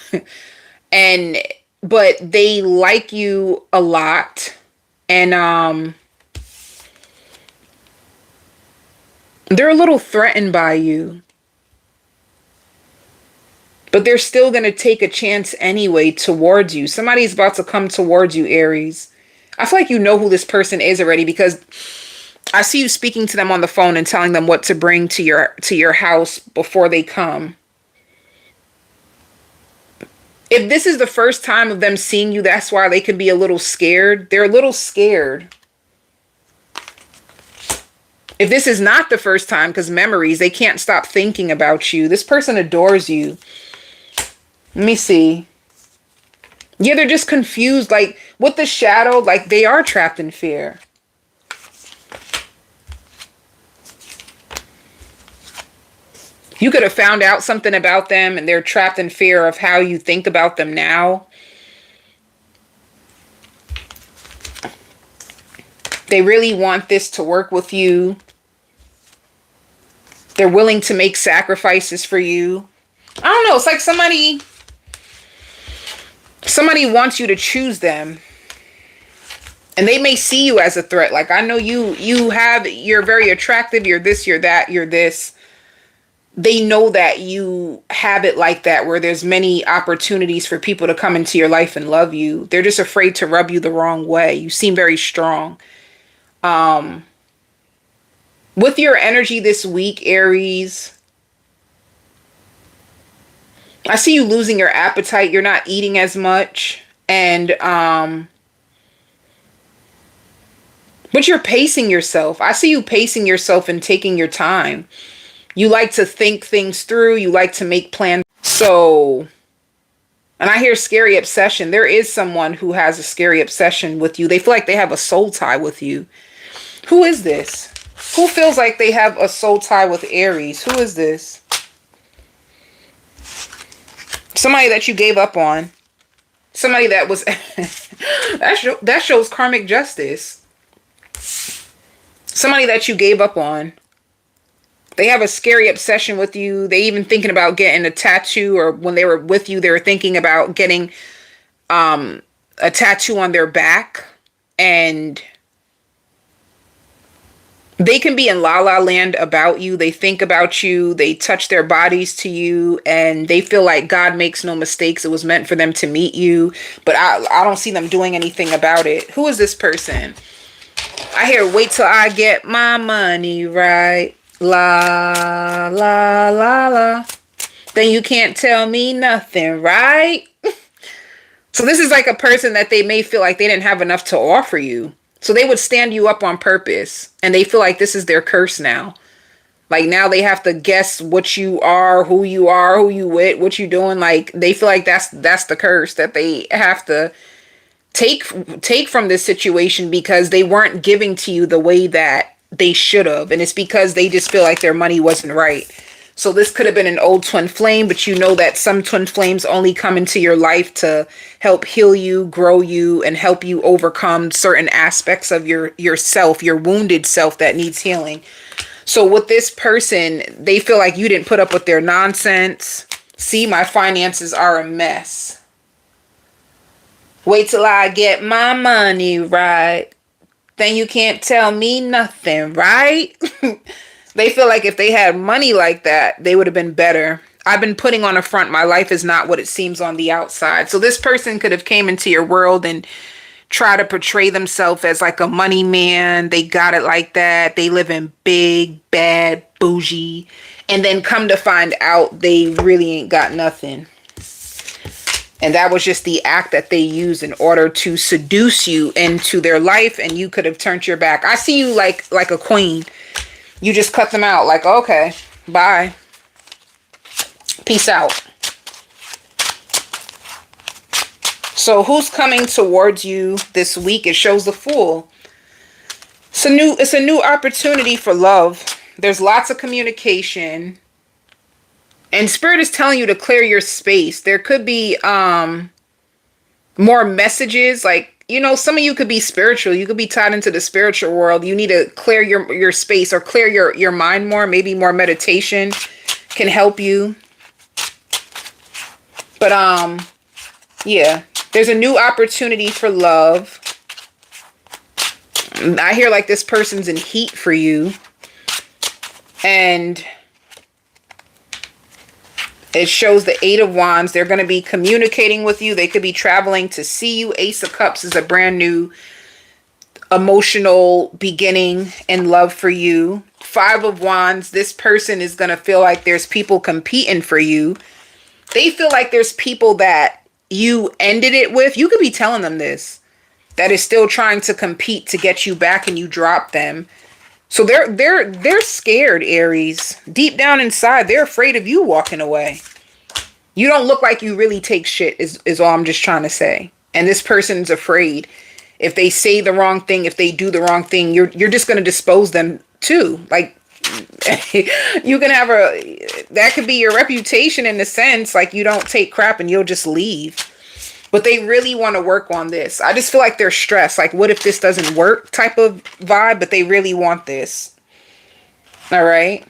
and but they like you a lot. And they're a little threatened by you. But they're still going to take a chance anyway towards you. Somebody's about to come towards you, Aries. I feel like you know who this person is already, because I see you speaking to them on the phone and telling them what to bring to your house before they come. If this is the first time of them seeing you, that's why they could be a little scared. They're a little scared. If this is not the first time, because memories, they can't stop thinking about you. This person adores you. Let me see. Yeah, they're just confused. Like, with the shadow, like, they are trapped in fear. You could have found out something about them and they're trapped in fear of how you think about them now. They really want this to work with you. They're willing to make sacrifices for you. I don't know. It's like somebody wants you to choose them. And they may see you as a threat. Like, I know you're very attractive. You're this, you're that, you're this. They know that you have it like that, where there's many opportunities for people to come into your life and love you. They're just afraid to rub you the wrong way. You seem very strong. With your energy this week, Aries, I see you losing your appetite. You're not eating as much. And, but you're pacing yourself. I see you pacing yourself and taking your time. You like to think things through. You like to make plans. So, and I hear scary obsession. There is someone who has a scary obsession with you. They feel like they have a soul tie with you. Who is this? Who feels like they have a soul tie with Aries? Who is this? Somebody that you gave up on. Somebody that was... that shows karmic justice. Somebody that you gave up on. They have a scary obsession with you. They even thinking about getting a tattoo, or when they were with you, they were thinking about getting a tattoo on their back. And they can be in la la land about you. They think about you. They touch their bodies to you, and they feel like God makes no mistakes. It was meant for them to meet you, but I don't see them doing anything about it. Who is this person? I hear, wait till I get my money right. La, la, la, la. Then you can't tell me nothing, right? So this is like a person that they may feel like they didn't have enough to offer you. So they would stand you up on purpose. And they feel like this is their curse now. Like, now they have to guess what you are, who you with, what you doing. Like, they feel like that's the curse that they have to take from this situation, because they weren't giving to you the way that they should have. And it's because they just feel like their money wasn't right. So this could have been an old twin flame, but you know that some twin flames only come into your life to help heal you, grow you, and help you overcome certain aspects of yourself, your wounded self that needs healing. So with this person, they feel like you didn't put up with their nonsense. See, my finances are a mess. Wait till I get my money right. Then you can't tell me nothing, right? They feel like if they had money like that, they would have been better. I've been putting on a front. My life is not what it seems on the outside. So this person could have came into your world and try to portray themselves as like a money man. They got it like that. They live in big, bad, bougie. And then come to find out they really ain't got nothing. And that was just the act that they used in order to seduce you into their life, and you could have turned your back. I see you like a queen. You just cut them out like, okay, bye. Peace out. So who's coming towards you this week? It shows the Fool. It's a new opportunity for love. There's lots of communication. And Spirit is telling you to clear your space. There could be more messages. Like, you know, some of you could be spiritual. You could be tied into the spiritual world. You need to clear your space, or clear your mind more. Maybe more meditation can help you. But yeah, there's a new opportunity for love. I hear like this person's in heat for you. And It shows the Eight of Wands. They're going to be communicating with you. They could be traveling to see you. Ace of Cups is a brand new emotional beginning and love for you. Five of Wands, this person is going to feel like there's people competing for you. They feel like there's people that you ended it with. You could be telling them this, that is still trying to compete to get you back and you drop them. So they're scared, Aries. Deep down inside, they're afraid of you walking away. You don't look like you really take shit is all I'm just trying to say. And this person's afraid. If they say the wrong thing, if they do the wrong thing, you're just going to dispose them too. Like, you can have that could be your reputation in the sense, like you don't take crap and you'll just leave. But they really want to work on this. I just feel like they're stressed. Like, what if this doesn't work type of vibe, but they really want this. All right.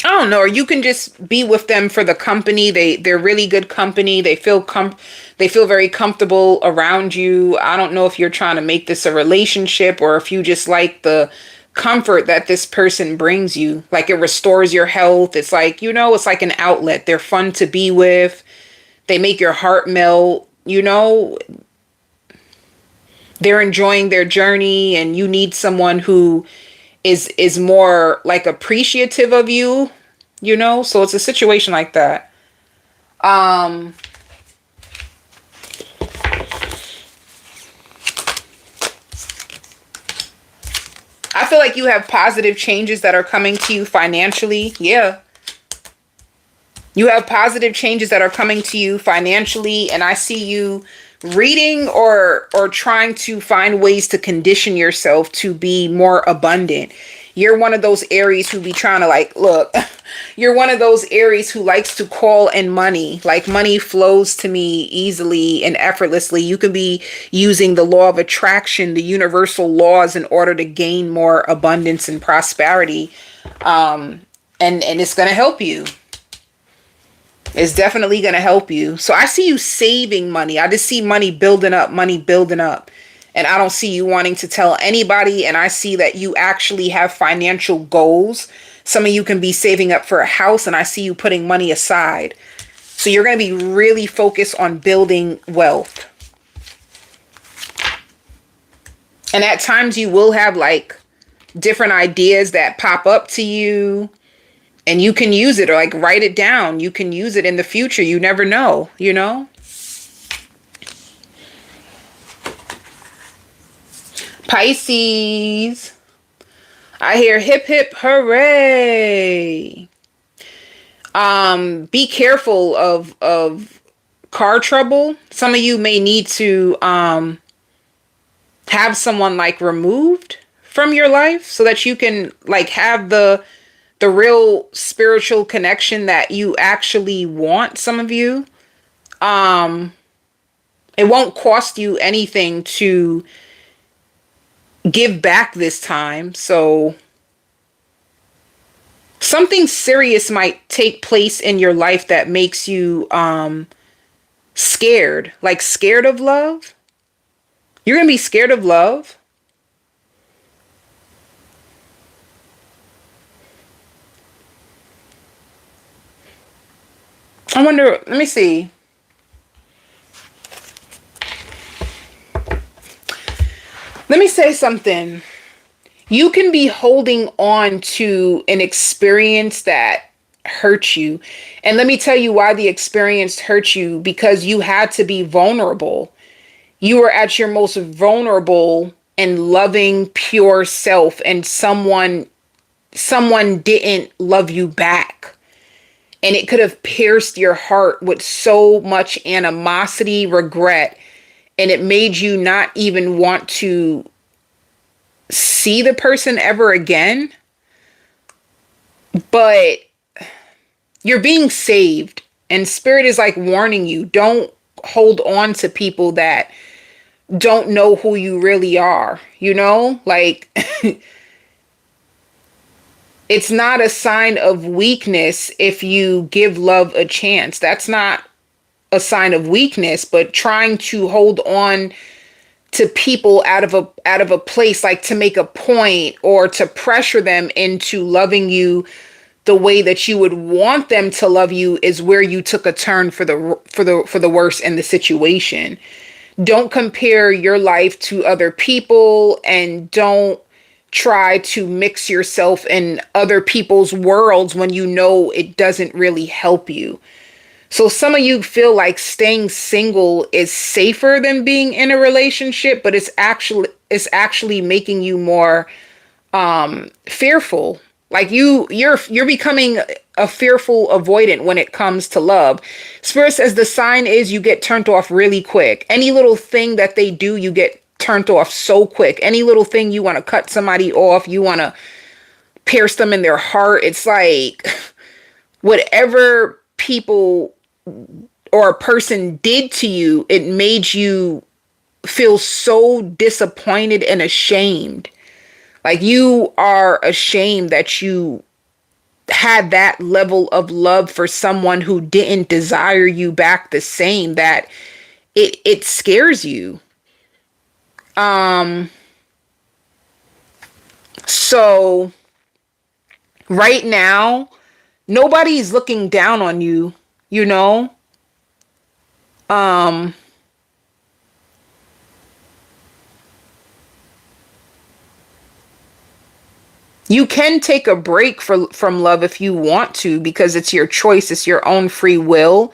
I don't know, or you can just be with them for the company. They're really good company. They feel very comfortable around you. I don't know if you're trying to make this a relationship or if you just like the comfort that this person brings you. Like, it restores your health. It's like, it's like an outlet. They're fun to be with. They make your heart melt, They're enjoying their journey, and you need someone who is more like appreciative of you, so it's a situation like that. I feel like you have positive changes that are coming to you financially. Yeah, you have positive changes that are coming to you financially, and I see you reading or trying to find ways to condition yourself to be more abundant. You're one of those Aries who be trying to look, you're one of those Aries who likes to call in money. Like, money flows to me easily and effortlessly. You could be using the law of attraction, the universal laws, in order to gain more abundance and prosperity. And it's going to help you. It's definitely going to help you. So I see you saving money. I just see money building up. And I don't see you wanting to tell anybody. And I see that you actually have financial goals. Some of you can be saving up for a house, and I see you putting money aside. So you're going to be really focused on building wealth. And at times you will have different ideas that pop up to you. And you can use it, or write it down. You can use it in the future. You never know, Pisces. I hear hip hip hooray. Be careful of car trouble. Some of you may need to have someone removed from your life so that you can have the real spiritual connection that you actually want. Some of you, it won't cost you anything to give back this time. So something serious might take place in your life that makes you scared, scared of love. You're gonna be scared of love. I wonder, let me see. Let me say something. You can be holding on to an experience that hurt you. And let me tell you why the experience hurt you. Because you had to be vulnerable. You were at your most vulnerable and loving, pure self. And someone didn't love you back. And it could have pierced your heart with so much animosity, regret, and it made you not even want to see the person ever again. But you're being saved, and Spirit is warning you, don't hold on to people that don't know who you really are, It's not a sign of weakness if you give love a chance. That's not a sign of weakness, but trying to hold on to people out of a place, like to make a point or to pressure them into loving you the way that you would want them to love you, is where you took a turn for the worse in the situation. Don't compare your life to other people, and don't try to mix yourself in other people's worlds when you know it doesn't really help you. So some of you feel like staying single is safer than being in a relationship, but it's actually making you more fearful. Like you're becoming a fearful avoidant when it comes to love. Spirit says the sign is you get turned off really quick. Any little thing that they do, you get turned off so quick. Any little thing you want to cut somebody off, you want to pierce them in their heart. It's like whatever people or a person did to you, it made you feel so disappointed and ashamed. Like you are ashamed that you had that level of love for someone who didn't desire you back the same, that it scares you. So right now, nobody's looking down on you, you know? You can take a break from love if you want to, because it's your choice, it's your own free will.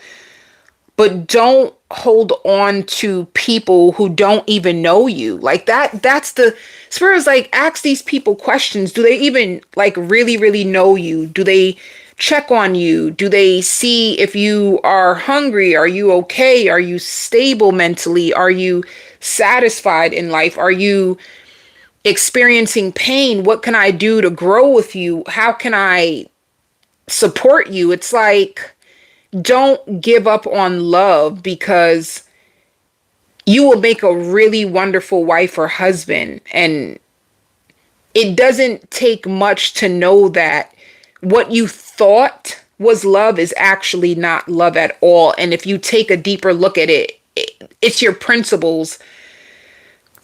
But don't hold on to people who don't even know you. Like that's the spirit is like, ask these people questions. Do they even like really, really know you? Do they check on you? Do they see if you are hungry? Are you okay? Are you stable mentally? Are you satisfied in life? Are you experiencing pain? What can I do to grow with you? How can I support you? It's like, don't give up on love, because you will make a really wonderful wife or husband. And it doesn't take much to know that what you thought was love is actually not love at all. And if you take a deeper look at it, it's your principles.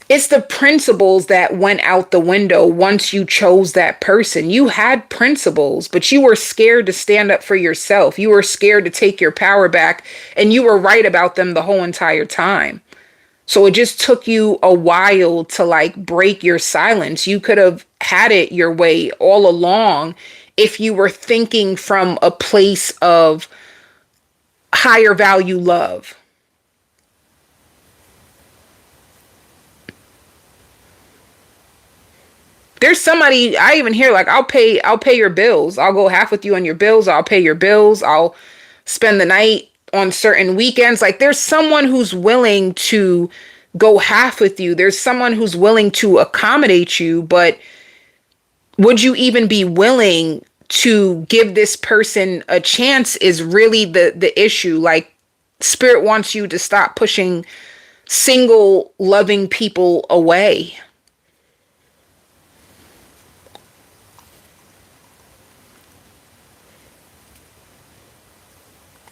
It's the principles that went out the window once you chose that person. You had principles, but you were scared to stand up for yourself. You were scared to take your power back, and you were right about them the whole entire time. So it just took you a while to like break your silence. You could have had it your way all along if you were thinking from a place of higher value love. There's somebody I even hear like, I'll pay your bills. I'll go half with you on your bills. I'll pay your bills. I'll spend the night on certain weekends. Like there's someone who's willing to go half with you. There's someone who's willing to accommodate you, but would you even be willing to give this person a chance is really the issue. Like spirit wants you to stop pushing single loving people away.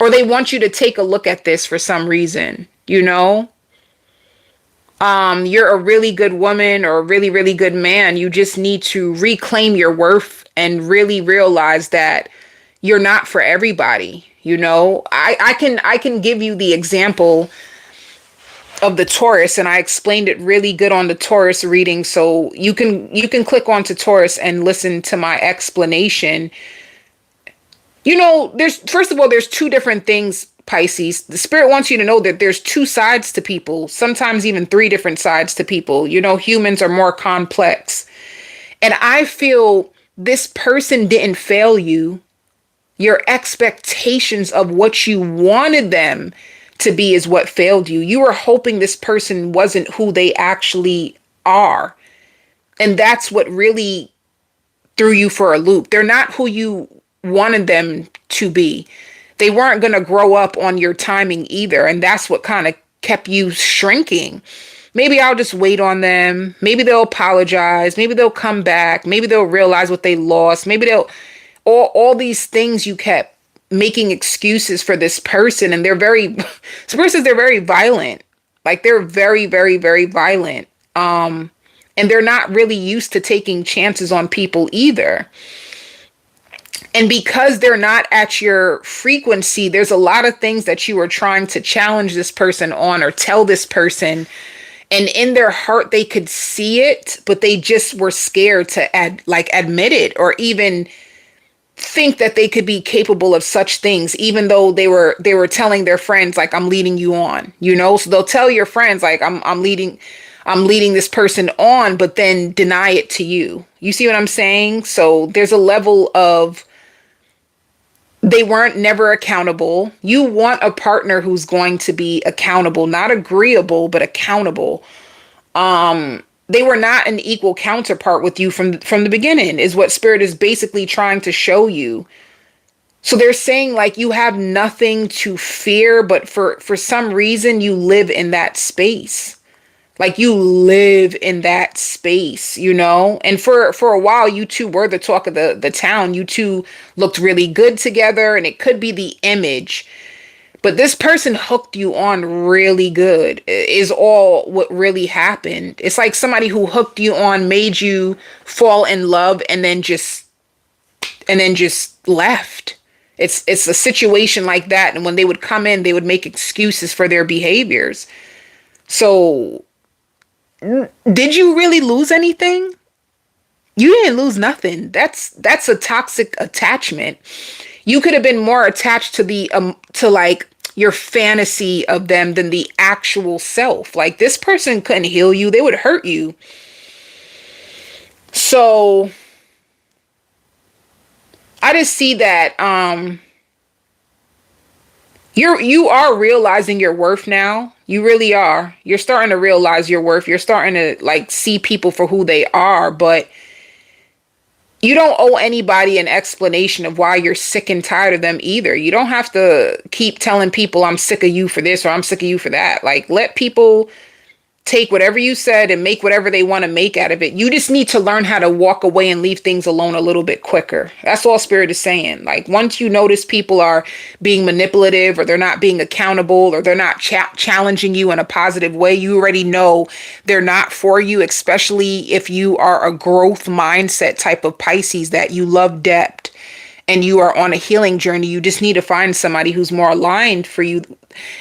Or they want you to take a look at this for some reason, you know? You're a really good woman or a really, really good man. You just need to reclaim your worth and really realize that you're not for everybody, you know? I can give you the example of the Taurus, and I explained it really good on the Taurus reading. So you can click onto Taurus and listen to my explanation. You know, there's two different things, Pisces. The spirit wants you to know that there's two sides to people, sometimes even three different sides to people. You know, humans are more complex. And I feel this person didn't fail you. Your expectations of what you wanted them to be is what failed you. You were hoping this person wasn't who they actually are. And that's what really threw you for a loop. They're not who you wanted them to be. They weren't going to grow up on your timing either. And that's what kind of kept you shrinking. Maybe I'll just wait on them. Maybe they'll apologize. Maybe they'll come back. Maybe they'll realize what they lost. Maybe they'll, all these things you kept making excuses for this person, and they're very they're very violent. Like they're very, very, very violent. And they're not really used to taking chances on people either. And because they're not at your frequency, there's a lot of things that you are trying to challenge this person on or tell this person. And in their heart, they could see it, but they just were scared to admit it or even think that they could be capable of such things, even though they were telling their friends, like, I'm leading you on, so they'll tell your friends, like, I'm leading this person on, but then deny it to you. You see what I'm saying? So there's a level of, they weren't never accountable. You want a partner who's going to be accountable, not agreeable, but accountable. They were not an equal counterpart with you from the beginning, is what Spirit is basically trying to show you. So they're saying, like, you have nothing to fear, but for some reason you live in that space. Like, you live in that space, And for a while, you two were the talk of the town. You two looked really good together, and it could be the image. But this person hooked you on really good, is all what really happened. It's like somebody who hooked you on, made you fall in love, and then just left. It's a situation like that. And when they would come in, they would make excuses for their behaviors. So did you really lose anything? You didn't lose nothing. That's a toxic attachment. You could have been more attached to like your fantasy of them than the actual self. Like, this person couldn't heal you. They would hurt you. So I just see that you are realizing your worth now. You really are. You're starting to realize your worth. You're starting to, like, see people for who they are, but you don't owe anybody an explanation of why you're sick and tired of them either. You don't have to keep telling people, I'm sick of you for this or I'm sick of you for that. Like, let people take whatever you said and make whatever they want to make out of it. You just need to learn how to walk away and leave things alone a little bit quicker. That's all Spirit is saying. Like, once you notice people are being manipulative, or they're not being accountable, or they're not challenging you in a positive way, you already know they're not for you, especially if you are a growth mindset type of Pisces, that you love depth and you are on a healing journey. You just need to find somebody who's more aligned for you.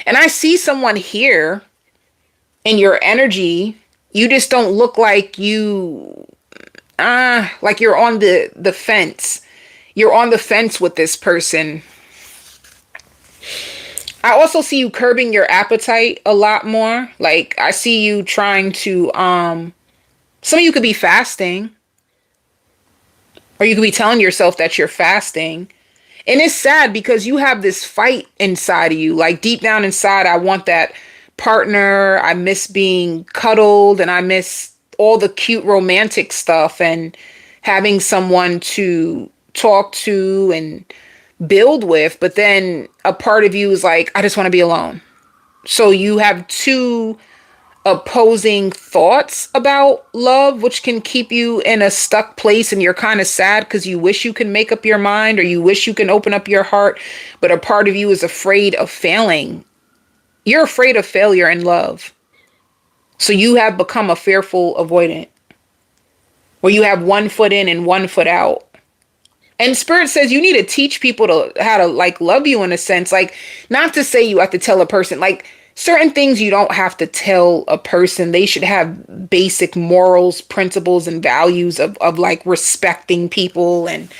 And I see someone here in your energy. You just don't look like like you're on the fence. You're on the fence with this person. I also see you curbing your appetite a lot more. Like, I see you trying to, some of you could be fasting, or you could be telling yourself that you're fasting. And it's sad because you have this fight inside of you. Like, deep down inside, I want that partner. I miss being cuddled, and I miss all the cute romantic stuff and having someone to talk to and build with. But then a part of you is like, I just want to be alone. So you have two opposing thoughts about love, which can keep you in a stuck place, and you're kind of sad because you wish you can make up your mind, or you wish you can open up your heart, but a part of you is afraid of failing. You're afraid of failure in love. So you have become a fearful avoidant, where you have one foot in and one foot out. And Spirit says you need to teach people how to like love you, in a sense. Like, not to say you have to tell a person, like, certain things you don't have to tell a person. They should have basic morals, principles, and values of like respecting people and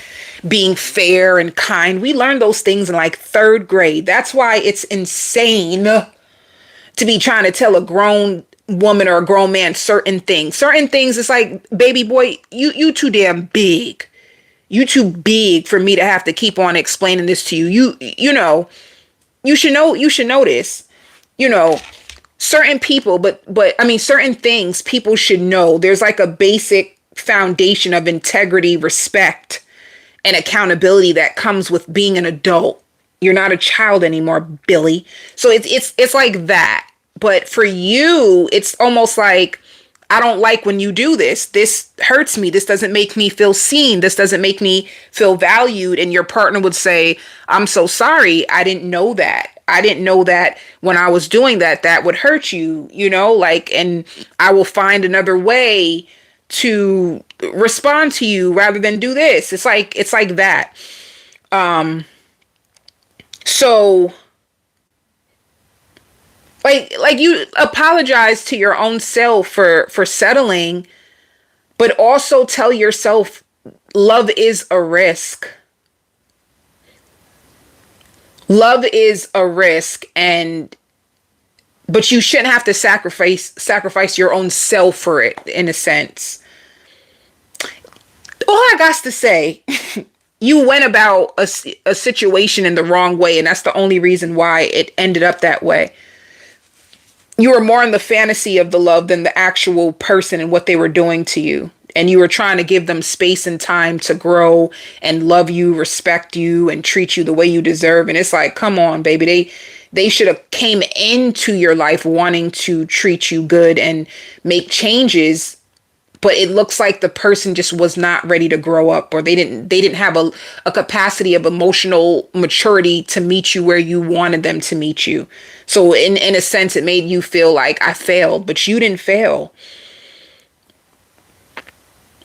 being fair and kind. We learned those things in like 3rd grade. That's why it's insane to be trying to tell a grown woman or a grown man certain things. Certain things, it's like, baby boy, you too damn big. You too big for me to have to keep on explaining this to you. You should know this. Certain people, but I mean, certain things people should know. There's like a basic foundation of integrity, respect, and accountability that comes with being an adult. You're not a child anymore, Billy. So it's like that. But for you, it's almost like, I don't like when you do this. This hurts me. This doesn't make me feel seen. This doesn't make me feel valued. And your partner would say, I'm so sorry. I didn't know that. I didn't know that when I was doing that, that would hurt you, like, and I will find another way to respond to you rather than do this. It's like that. So like you apologize to your own self for settling, but also tell yourself love is a risk. Love is a risk, but you shouldn't have to sacrifice your own self for it, in a sense. All I got to say, you went about a situation in the wrong way, and that's the only reason why it ended up that way. You were more in the fantasy of the love than the actual person and what they were doing to you. And you were trying to give them space and time to grow and love you, respect you, and treat you the way you deserve. And it's like, come on, baby. They should have came into your life wanting to treat you good and make changes. But it looks like the person just was not ready to grow up, or they didn't have a capacity of emotional maturity to meet you where you wanted them to meet you. So in a sense, it made you feel like I failed, but you didn't fail.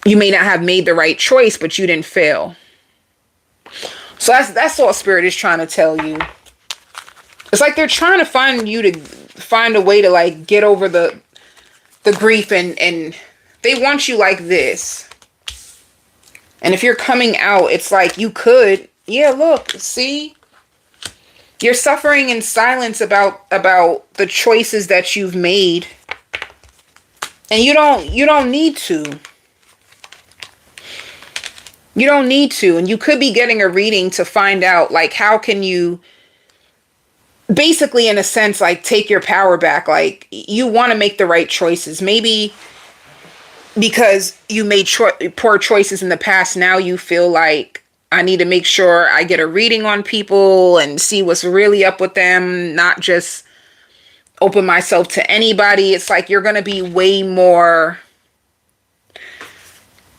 You may not have made the right choice, but you didn't fail. So that's all Spirit is trying to tell you. It's like they're trying to find a way to like get over the grief, and they want you like this. And if you're coming out, it's like you could, yeah, look, see? You're suffering in silence about the choices that you've made. And you don't need to. You don't need to. And you could be getting a reading to find out, like, how can you basically, in a sense, like, take your power back. Like, you want to make the right choices. Maybe because you made poor choices in the past, now you feel like, I need to make sure I get a reading on people and see what's really up with them, not just open myself to anybody. It's like you're going to be way more...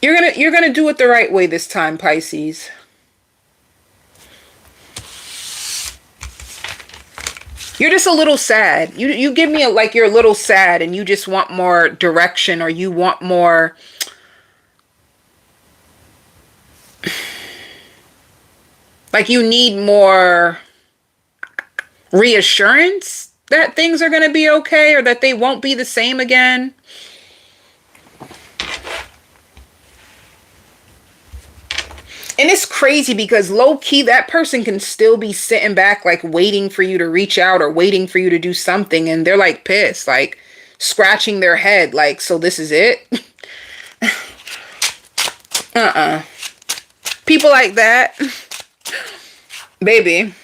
You're going to do it the right way this time, Pisces. You're just a little sad. You give me like you're a little sad and you just want more direction, or you want more... Like you need more reassurance that things are going to be okay, or that they won't be the same again. And it's crazy because low key, that person can still be sitting back, like waiting for you to reach out or waiting for you to do something. And they're like pissed, like scratching their head. Like, so this is it? People like that. Baby.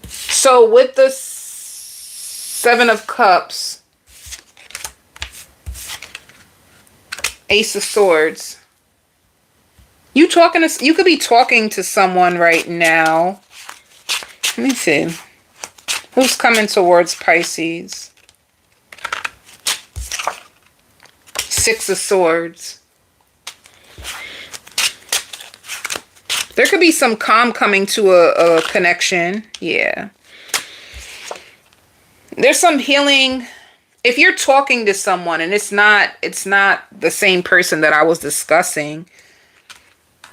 So with the Seven of Cups, Ace of Swords, you could be talking to someone right now. Let me see. Who's coming towards Pisces? Six of Swords. There could be some calm coming to a connection. Yeah. There's some healing. If you're talking to someone and it's not the same person that I was discussing,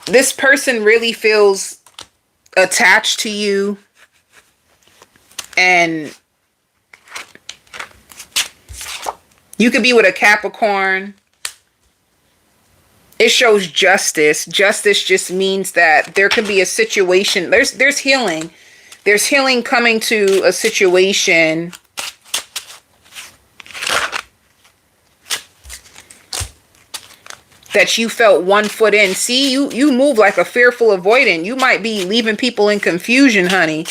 this person really feels attached to you, and you could be with a Capricorn. It shows justice. Justice just means that there could be a situation. There's healing. There's healing coming to a situation that you felt one foot in. See, you move like a fearful avoidant. You might be leaving people in confusion, honey.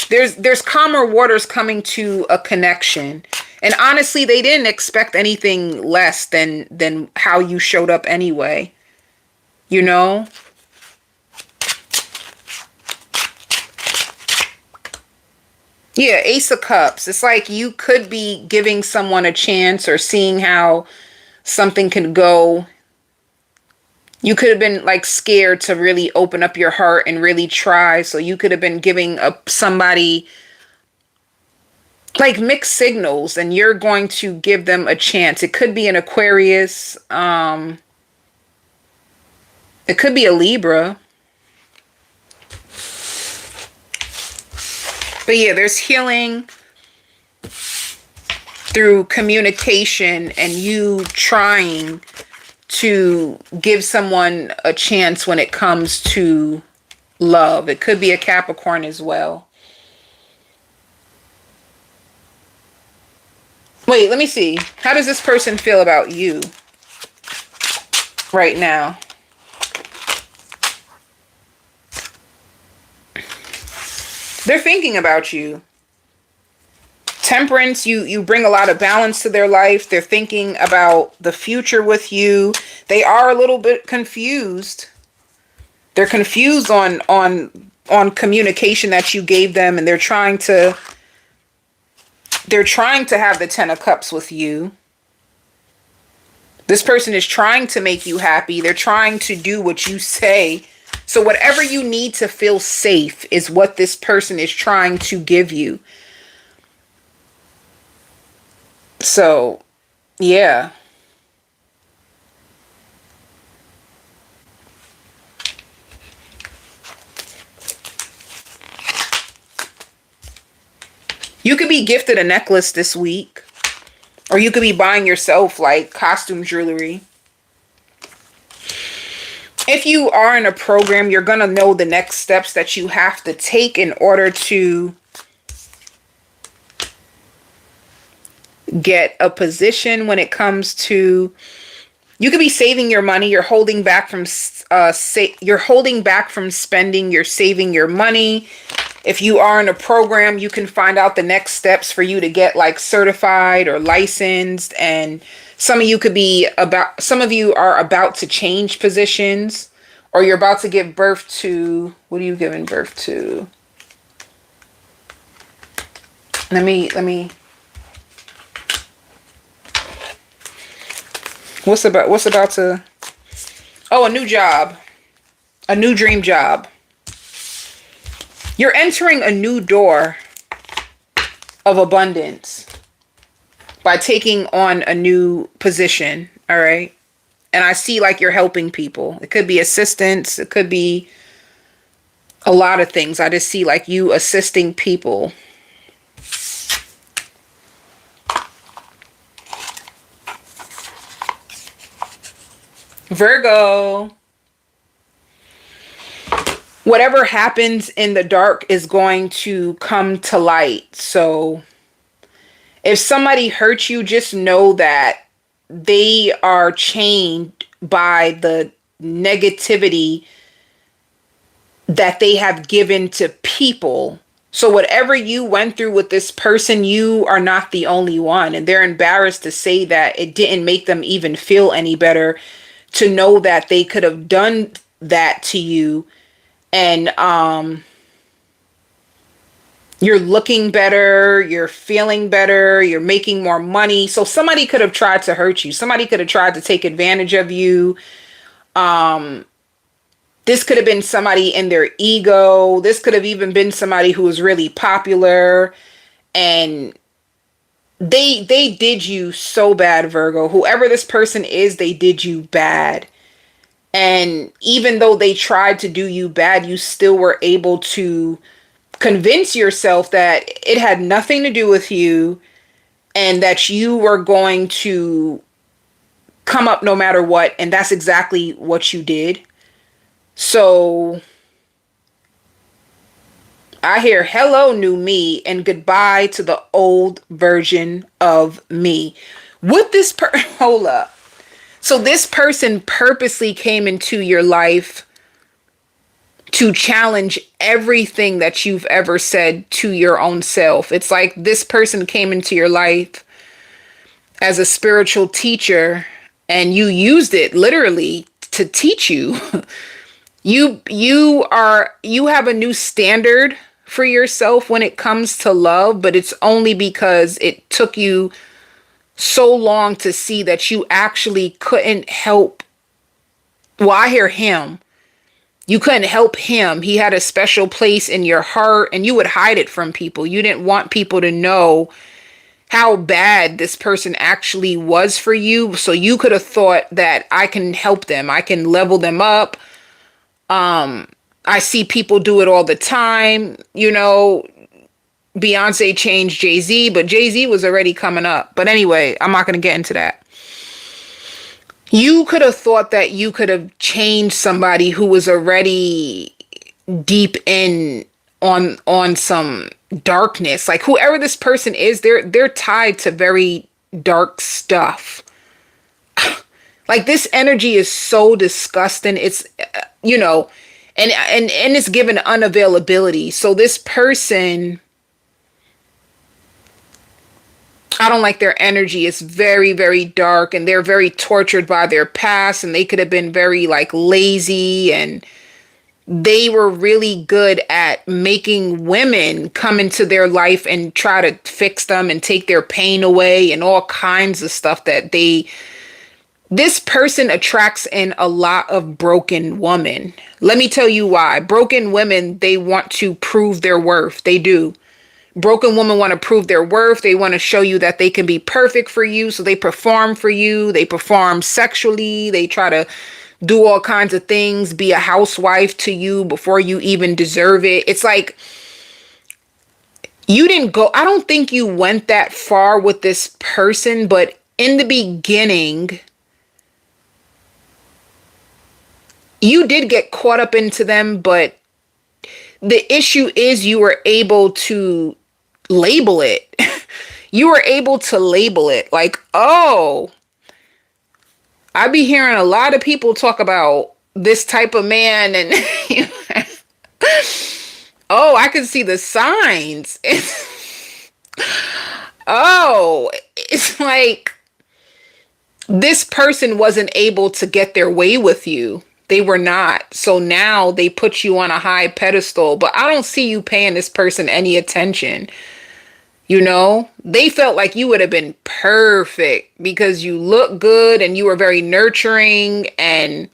There's calmer waters coming to a connection. And honestly, they didn't expect anything less than how you showed up anyway. You know? Yeah, Ace of Cups. It's like you could be giving someone a chance or seeing how something can go. You could have been like scared to really open up your heart and really try. So you could have been giving up somebody like mixed signals, and you're going to give them a chance. It could be an Aquarius. It could be a Libra. But yeah, there's healing through communication and you trying to give someone a chance when it comes to love. It could be a Capricorn as well. Wait, let me see. How does this person feel about you right now? They're thinking about you. Temperance, you bring a lot of balance to their life. They're thinking about the future with you. They are a little bit confused. They're confused on communication that you gave them, and they're trying to have the 10 of Cups with you. This person is trying to make you happy. They're trying to do what you say. So whatever you need to feel safe is what this person is trying to give you. So, yeah. You could be gifted a necklace this week. Or you could be buying yourself like costume jewelry. If you are in a program, you're going to know the next steps that you have to take in order to get a position when it comes to, you could be saving your money. You're holding back from spending. You're saving your money. If you are in a program, you can find out the next steps for you to get like certified or licensed. And some of you are about to change positions, or you're about to give birth to, what are you giving birth to? Let me, what's about to, oh, a new job, a new dream job. You're entering a new door of abundance by taking on a new position, all right? And I see like you're helping people. It could be assistance. It could be a lot of things. I just see like you assisting people. Virgo. Whatever happens in the dark is going to come to light. So if somebody hurts you, just know that they are chained by the negativity that they have given to people. So whatever you went through with this person, you are not the only one. And they're embarrassed to say that it didn't make them even feel any better to know that they could have done that to you. And you're looking better, you're feeling better, you're making more money. So somebody could have tried to hurt you. Somebody could have tried to take advantage of you. This could have been somebody in their ego. This could have even been somebody who was really popular. And they did you so bad, Virgo. Whoever this person is, they did you bad. And even though they tried to do you bad, you still were able to convince yourself that it had nothing to do with you and that you were going to come up no matter what. And that's exactly what you did. So I hear hello, new me, and goodbye to the old version of me. With this hold up. So this person purposely came into your life to challenge everything that you've ever said to your own self. It's like this person came into your life as a spiritual teacher and you used it literally to teach you. You have a new standard for yourself when it comes to love, but it's only because it took you so long to see that you actually couldn't help. Well, I hear him. You couldn't help him. He had a special place in your heart, and you would hide it from people. You didn't want people to know how bad this person actually was for you. So you could have thought that I can help them. I can level them up. I see people do it all the time. You know, Beyonce changed Jay-Z, but Jay-Z was already coming up. But anyway, I'm not going to get into that. You could have thought that you could have changed somebody who was already deep in on some darkness. Like whoever this person is, they're tied to very dark stuff. Like this energy is so disgusting. It's and it's given unavailability. So this person, I don't like their energy. It's very, very dark, and they're very tortured by their past, and they could have been very like lazy, and they were really good at making women come into their life and try to fix them and take their pain away and all kinds of stuff this person attracts in a lot of broken women. Let me tell you why. Broken women, they want to prove their worth. They do. Broken women want to prove their worth. They want to show you that they can be perfect for you. So they perform for you. They perform sexually. They try to do all kinds of things, be a housewife to you before you even deserve it. It's like you didn't go, I don't think you went that far with this person, but in the beginning, you did get caught up into them, but the issue is you were able to label it. You were able to label it like, oh, I be hearing a lot of people talk about this type of man, and oh, I can see the signs. It's like this person wasn't able to get their way with you. They were not. So now they put you on a high pedestal, but I don't see you paying this person any attention. You know, they felt like you would have been perfect because you look good and you were very nurturing, and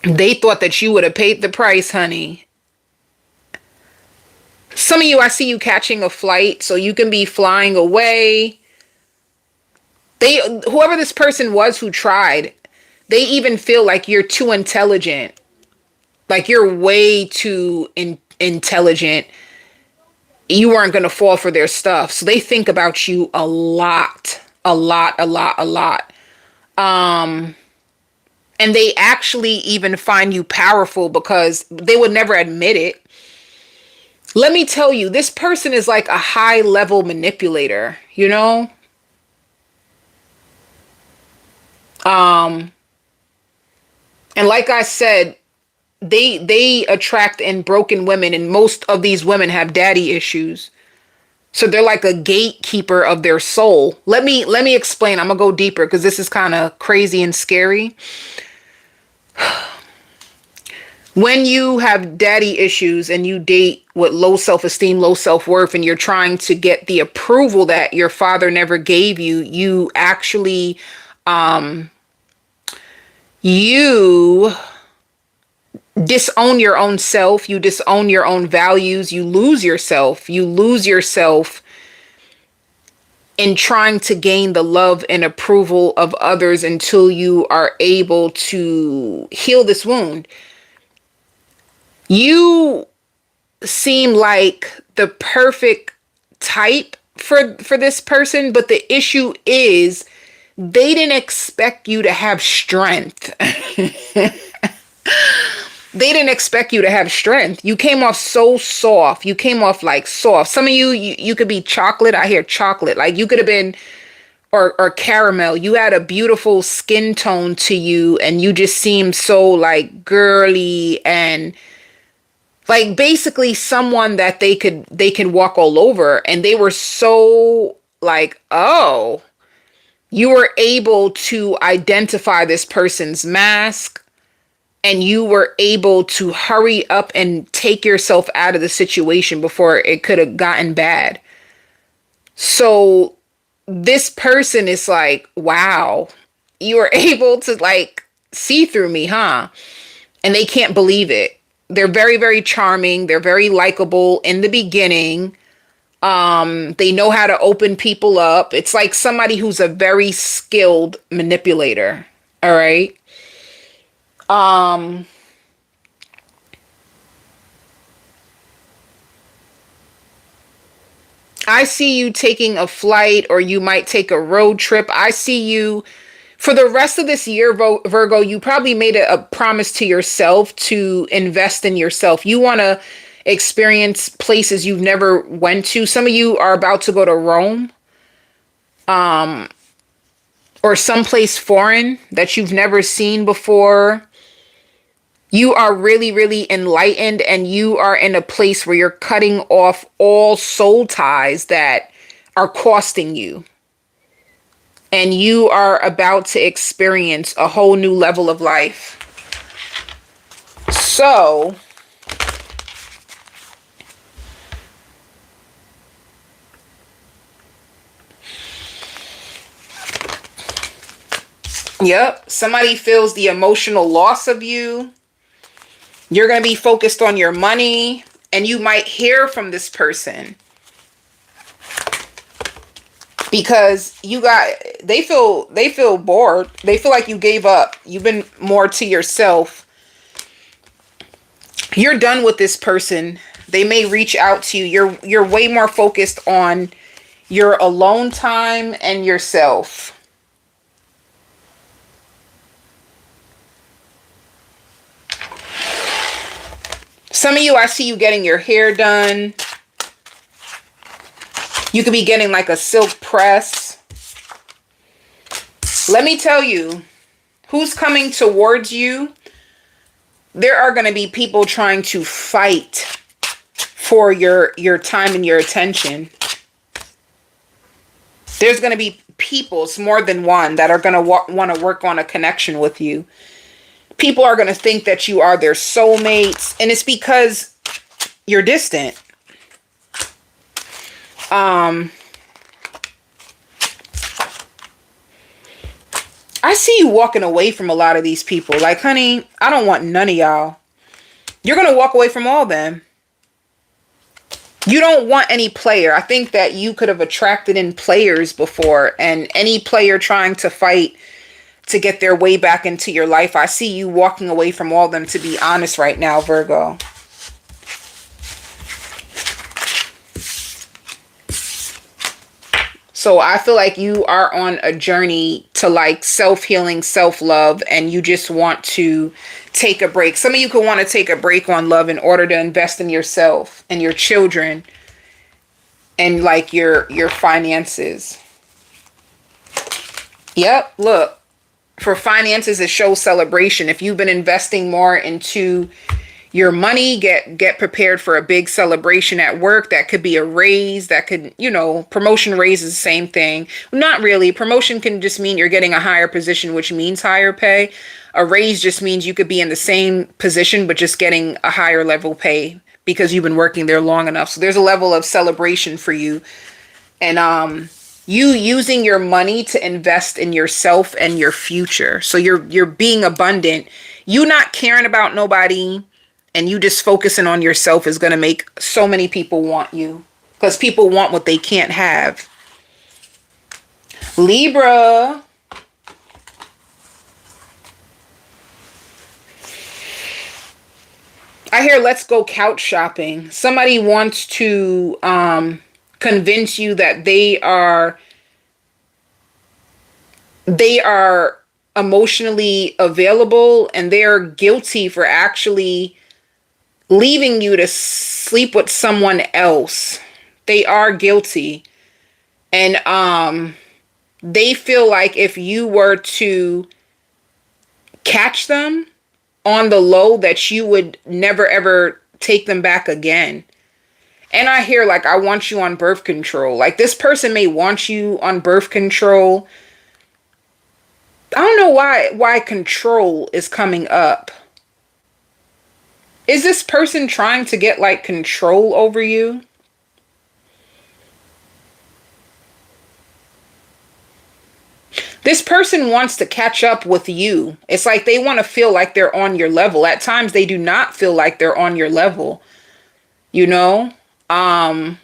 they thought that you would have paid the price, honey. Some of you, I see you catching a flight so you can be flying away. Whoever this person was who tried, they even feel like you're too intelligent. Like you're way too intelligent. You weren't going to fall for their stuff. So they think about you a lot. And they actually even find you powerful because they would never admit it. Let me tell you, this person is like a high level manipulator, you know? And like I said, they attract in broken women, and most of these women have daddy issues. So they're like a gatekeeper of their soul. Let me explain. I'm gonna go deeper because this is kind of crazy and scary. When you have daddy issues and you date with low self-esteem, low self-worth, and you're trying to get the approval that your father never gave you, you actually you disown your own self, you disown your own values, you lose yourself in trying to gain the love and approval of others until you are able to heal this wound. You seem like the perfect type for this person, but the issue is they didn't expect you to have strength. They didn't expect you to have strength. You came off so soft. You came off like soft. Some of you could be chocolate. I hear chocolate. Like you could have been, or caramel. You had a beautiful skin tone to you, and you just seemed so like girly and like basically someone that they can walk all over. And they were so like, oh, you were able to identify this person's mask. and you were able to hurry up and take yourself out of the situation before it could have gotten bad. So this person is like, wow, you were able to like see through me, huh? And they can't believe it. They're very, very charming. They're very likable in the beginning. They know how to open people up. It's like somebody who's a very skilled manipulator. All right. I see you taking a flight, or you might take a road trip. I see you for the rest of this year, Virgo. You probably made a promise to yourself to invest in yourself. You want to experience places you've never went to. Some of you are about to go to Rome, or someplace foreign that you've never seen before. You are really, really enlightened, and you are in a place where you're cutting off all soul ties that are costing you. And you are about to experience a whole new level of life. So, yep, somebody feels the emotional loss of you. You're going to be focused on your money, and you might hear from this person because they feel bored. They feel like you gave up. You've been more to yourself. You're done with this person. They may reach out to you. You're way more focused on your alone time and yourself. Some of you, I see you getting your hair done. You could be getting like a silk press. Let me tell you, who's coming towards you? There are going to be people trying to fight for your time and your attention. There's going to be people, it's more than one, that are going to want to work on a connection with you. People are going to think that you are their soulmates, and it's because you're distant. I see you walking away from a lot of these people. Like, honey, I don't want none of y'all. You're going to walk away from all of them. You don't want any player. I think that you could have attracted in players before, and any player trying to fight to get their way back into your life. I see you walking away from all of them, to be honest right now, Virgo. So I feel like you are on a journey to like self-healing, self-love, and you just want to take a break. Some of you could want to take a break on love in order to invest in yourself and your children and like your finances. Yep, look. For finances, it shows celebration. If you've been investing more into your money, get prepared for a big celebration at work. That could be a raise. That could, promotion, raise is the same thing. Not really. Promotion can just mean you're getting a higher position, which means higher pay. A raise just means you could be in the same position, but just getting a higher level pay because you've been working there long enough. So there's a level of celebration for you. And, you using your money to invest in yourself and your future. So you're being abundant. You not caring about nobody and you just focusing on yourself is going to make so many people want you, because people want what they can't have. Libra. I hear let's go couch shopping. Somebody wants to convince you that they are emotionally available, and they are guilty for actually leaving you to sleep with someone else. They are guilty. And they feel like if you were to catch them on the low, that you would never ever take them back again. And I hear like, I want you on birth control. Like, this person may want you on birth control. I don't know why control is coming up. Is this person trying to get like control over you? This person wants to catch up with you. It's like they want to feel like they're on your level. At times they do not feel like they're on your level, you know? And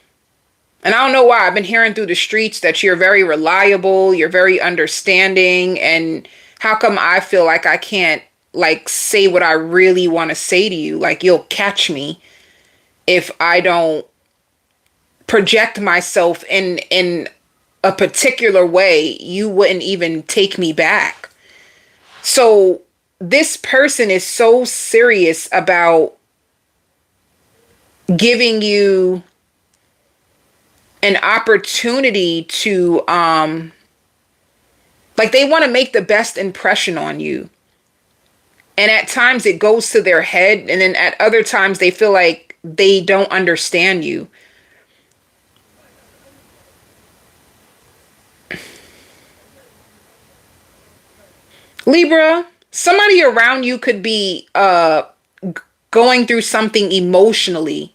I don't know why I've been hearing through the streets that you're very reliable, you're very understanding, and how come I feel like I can't like say what I really want to say to you? Like you'll catch me if I don't project myself in a particular way, you wouldn't even take me back. So this person is so serious about giving you an opportunity to like they want to make the best impression on you. And at times it goes to their head, and then at other times they feel like they don't understand you. Libra, somebody around you could be going through something emotionally.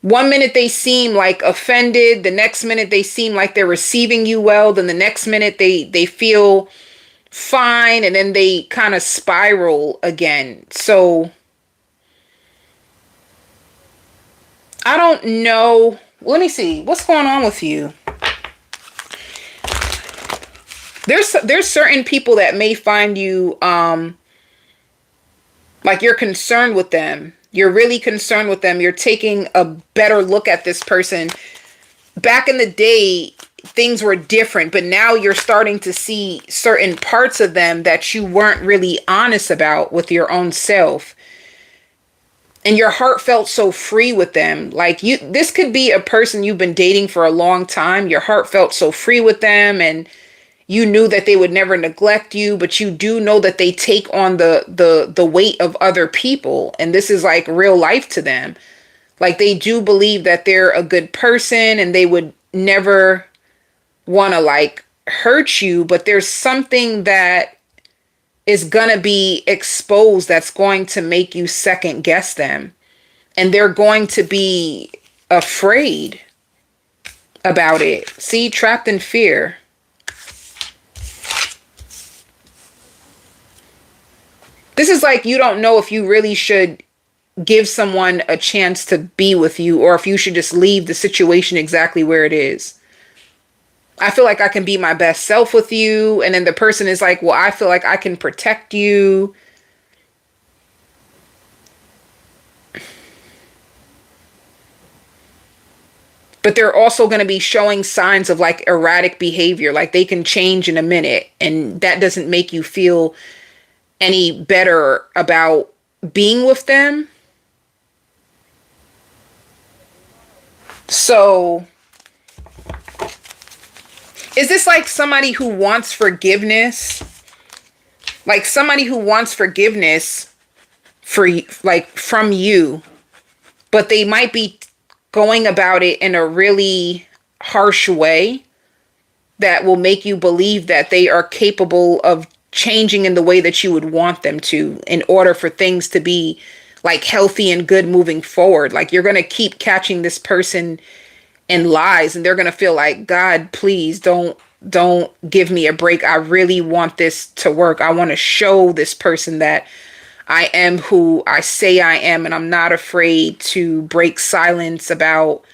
One minute they seem like offended, the next minute they seem like they're receiving you well, then the next minute they feel fine, and then they kind of spiral again. So I don't know. Let me see. What's going on with you? There's certain people that may find you like you're concerned with them. You're really concerned with them. You're taking a better look at this person. Back in the day, things were different, but now you're starting to see certain parts of them that you weren't really honest about with your own self. And your heart felt so free with them. Like this could be a person you've been dating for a long time. Your heart felt so free with them, and you knew that they would never neglect you, but you do know that they take on the weight of other people, and this is like real life to them. Like they do believe that they're a good person and they would never want to like hurt you, but there's something that is going to be exposed that's going to make you second guess them, and they're going to be afraid about it. See, trapped in fear. This is like you don't know if you really should give someone a chance to be with you, or if you should just leave the situation exactly where it is. I feel like I can be my best self with you. And then the person is like, well, I feel like I can protect you. But they're also going to be showing signs of like erratic behavior. Like they can change in a minute. And that doesn't make you feel any better about being with them. So is this like somebody who wants forgiveness? Like somebody who wants forgiveness for like from you, but they might be going about it in a really harsh way that will make you believe that they are capable of changing in the way that you would want them to in order for things to be like healthy and good moving forward. Like you're going to keep catching this person in lies, and they're going to feel like, God, please don't give me a break. I really want this to work. I want to show this person that I am who I say I am, and I'm not afraid to break silence about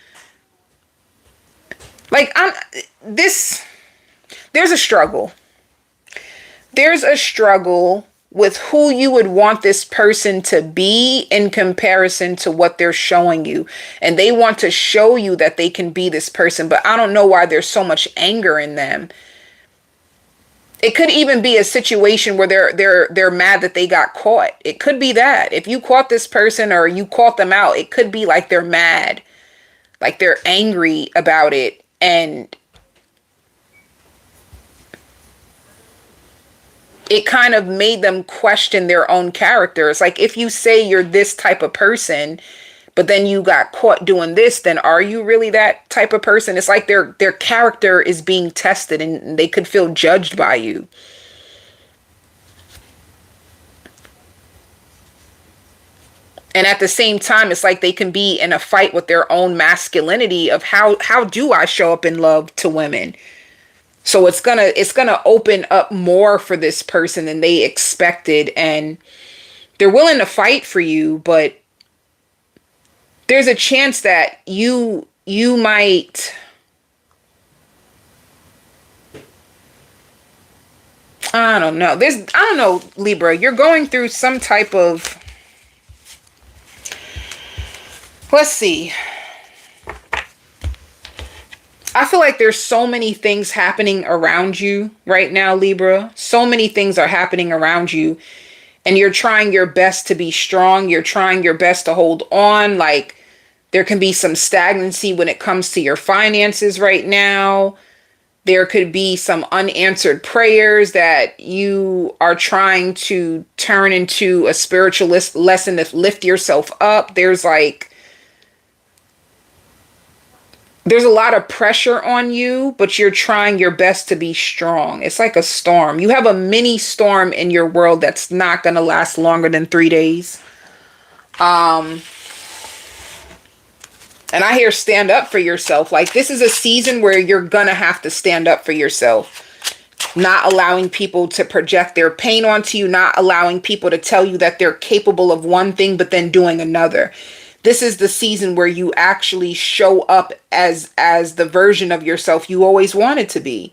like there's a struggle. There's a struggle with who you would want this person to be in comparison to what they're showing you. And they want to show you that they can be this person, but I don't know why there's so much anger in them. It could even be a situation where they're mad that they got caught. It could be that. If you caught this person or you caught them out, it could be like they're mad. Like they're angry about it, and it kind of made them question their own character. It's like, if you say you're this type of person, but then you got caught doing this, then are you really that type of person? It's like their character is being tested, and they could feel judged by you. And at the same time, it's like they can be in a fight with their own masculinity of how do I show up in love to women? So it's gonna open up more for this person than they expected, and they're willing to fight for you, but there's a chance that you might, I don't know. I don't know, Libra, you're going through some type of, let's see. I feel like there's so many things happening around you right now, Libra. So many things are happening around you, and you're trying your best to be strong. You're trying your best to hold on. Like, there can be some stagnancy when it comes to your finances right now. There could be some unanswered prayers that you are trying to turn into a spiritualist lesson to lift yourself up. There's a lot of pressure on you, but you're trying your best to be strong. It's like a storm. You have a mini storm in your world that's not going to last longer than 3 days. And I hear stand up for yourself. Like, this is a season where you're going to have to stand up for yourself. Not allowing people to project their pain onto you. Not allowing people to tell you that they're capable of one thing, but then doing another. This is the season where you actually show up as the version of yourself you always wanted to be.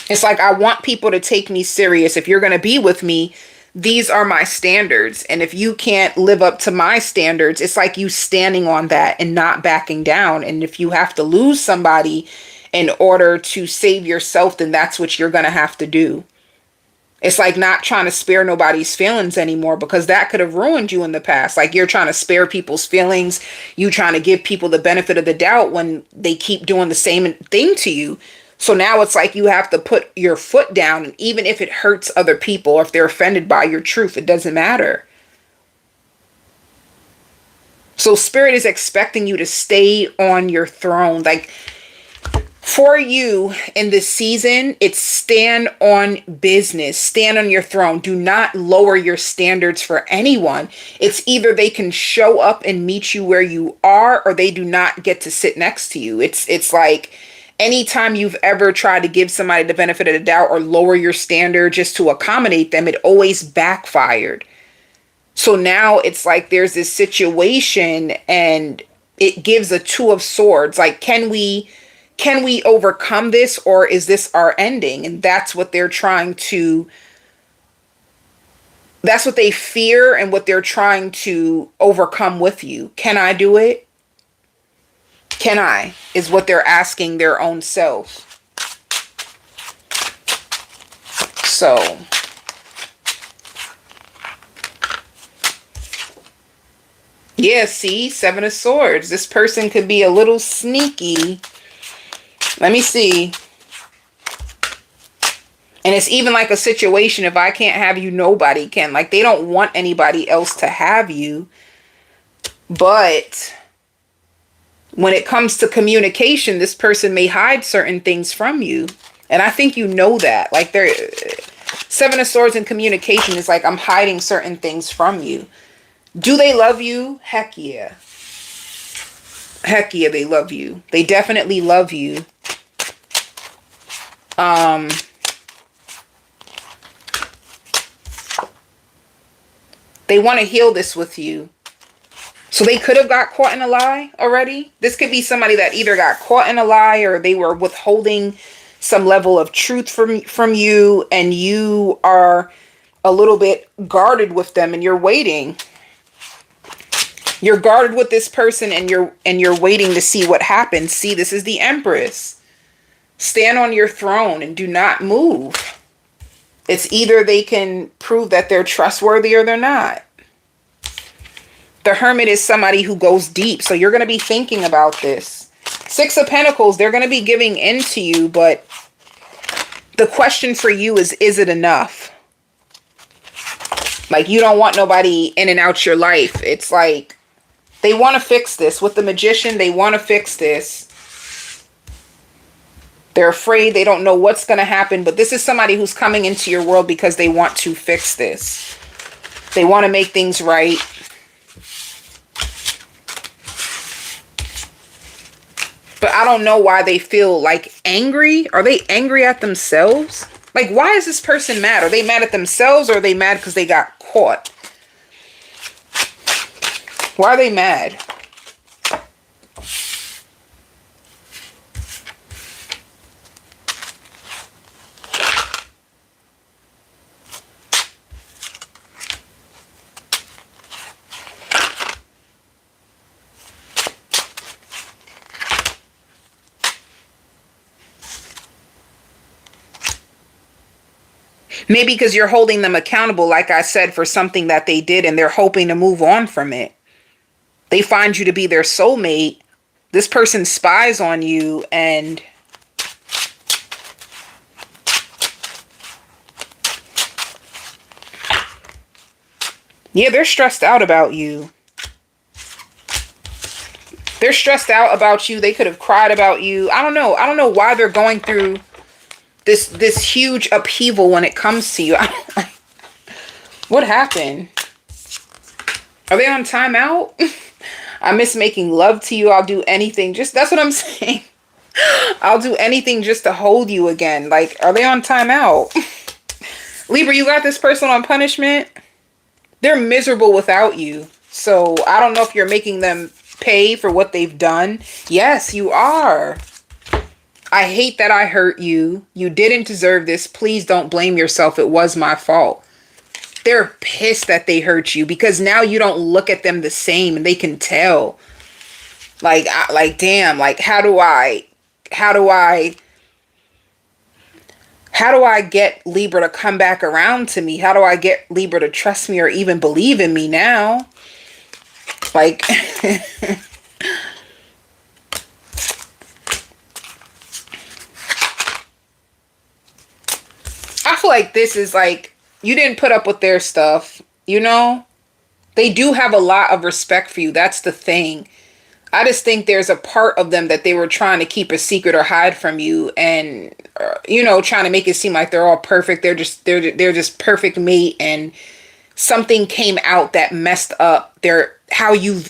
It's like, I want people to take me serious. If you're going to be with me, these are my standards. And if you can't live up to my standards, it's like you standing on that and not backing down. And if you have to lose somebody in order to save yourself, then that's what you're going to have to do. It's like not trying to spare nobody's feelings anymore, because that could have ruined you in the past. Like, you're trying to spare people's feelings. You trying to give people the benefit of the doubt when they keep doing the same thing to you. So now it's like you have to put your foot down, and even if it hurts other people, or if they're offended by your truth, it doesn't matter. So Spirit is expecting you to stay on your throne. Like, for you in this season, it's stand on business, stand on your throne. Do not lower your standards for anyone. It's either they can show up and meet you where you are, or they do not get to sit next to you. It's like, anytime you've ever tried to give somebody the benefit of the doubt or lower your standard just to accommodate them, it always backfired. So now it's like there's this situation, and it gives a 2 of swords. Like, can we overcome this, or is this our ending? And that's what they're trying to, that's what they fear and what they're trying to overcome with you. Can I do it? Can I? Is what they're asking their own self. So, yeah, see, 7 of Swords. This person could be a little sneaky. Let me see. And it's even like a situation, if I can't have you, nobody can. Like, they don't want anybody else to have you. But when it comes to communication, this person may hide certain things from you. And I think you know that. Like, 7 of Swords in communication is like, I'm hiding certain things from you. Do they love you? Heck yeah. Heck yeah, they love you. They definitely love you. They want to heal this with you. So they could have got caught in a lie already. This could be somebody that either got caught in a lie, or they were withholding some level of truth from you, and you are a little bit guarded with them, and you're waiting. You're guarded with this person, and you're waiting to see what happens. See, this is the Empress. Stand on your throne and do not move. It's either they can prove that they're trustworthy or they're not. The Hermit is somebody who goes deep. So you're going to be thinking about this. 6 of Pentacles, they're going to be giving in to you. But the question for you is it enough? Like, you don't want nobody in and out your life. It's like they want to fix this. With the Magician, they want to fix this. They're afraid. They don't know what's going to happen. But this is somebody who's coming into your world because they want to fix this. They want to make things right. But I don't know why they feel like angry. Are they angry at themselves? Like, why is this person mad? Are they mad at themselves, or are they mad because they got caught? Why are they mad? Maybe because you're holding them accountable, like I said, for something that they did, and they're hoping to move on from it. They find you to be their soulmate. This person spies on you, and yeah, they're stressed out about you. They're stressed out about you. They could have cried about you. I don't know. I don't know why they're going through this huge upheaval when it comes to you. What happened? Are they on timeout? I miss making love to you. I'll do anything. Just, that's what I'm saying. I'll do anything just to hold you again. Like, are they on timeout? Libra, you got this person on punishment. They're miserable without you. So I don't know if you're making them pay for what they've done. Yes, you are. I hate that I hurt you. You didn't deserve this. Please don't blame yourself. It was my fault. They're pissed that they hurt you because now you don't look at them the same, and they can tell. Like damn, like how do I get Libra to come back around to me? How do I get Libra to trust me or even believe in me now? Like I feel like this is like, you didn't put up with their stuff, you know? They do have a lot of respect for you. That's the thing. I just think there's a part of them that they were trying to keep a secret or hide from you, and you know, trying to make it seem like they're all perfect. They're just perfect mate, and something came out that messed up their how you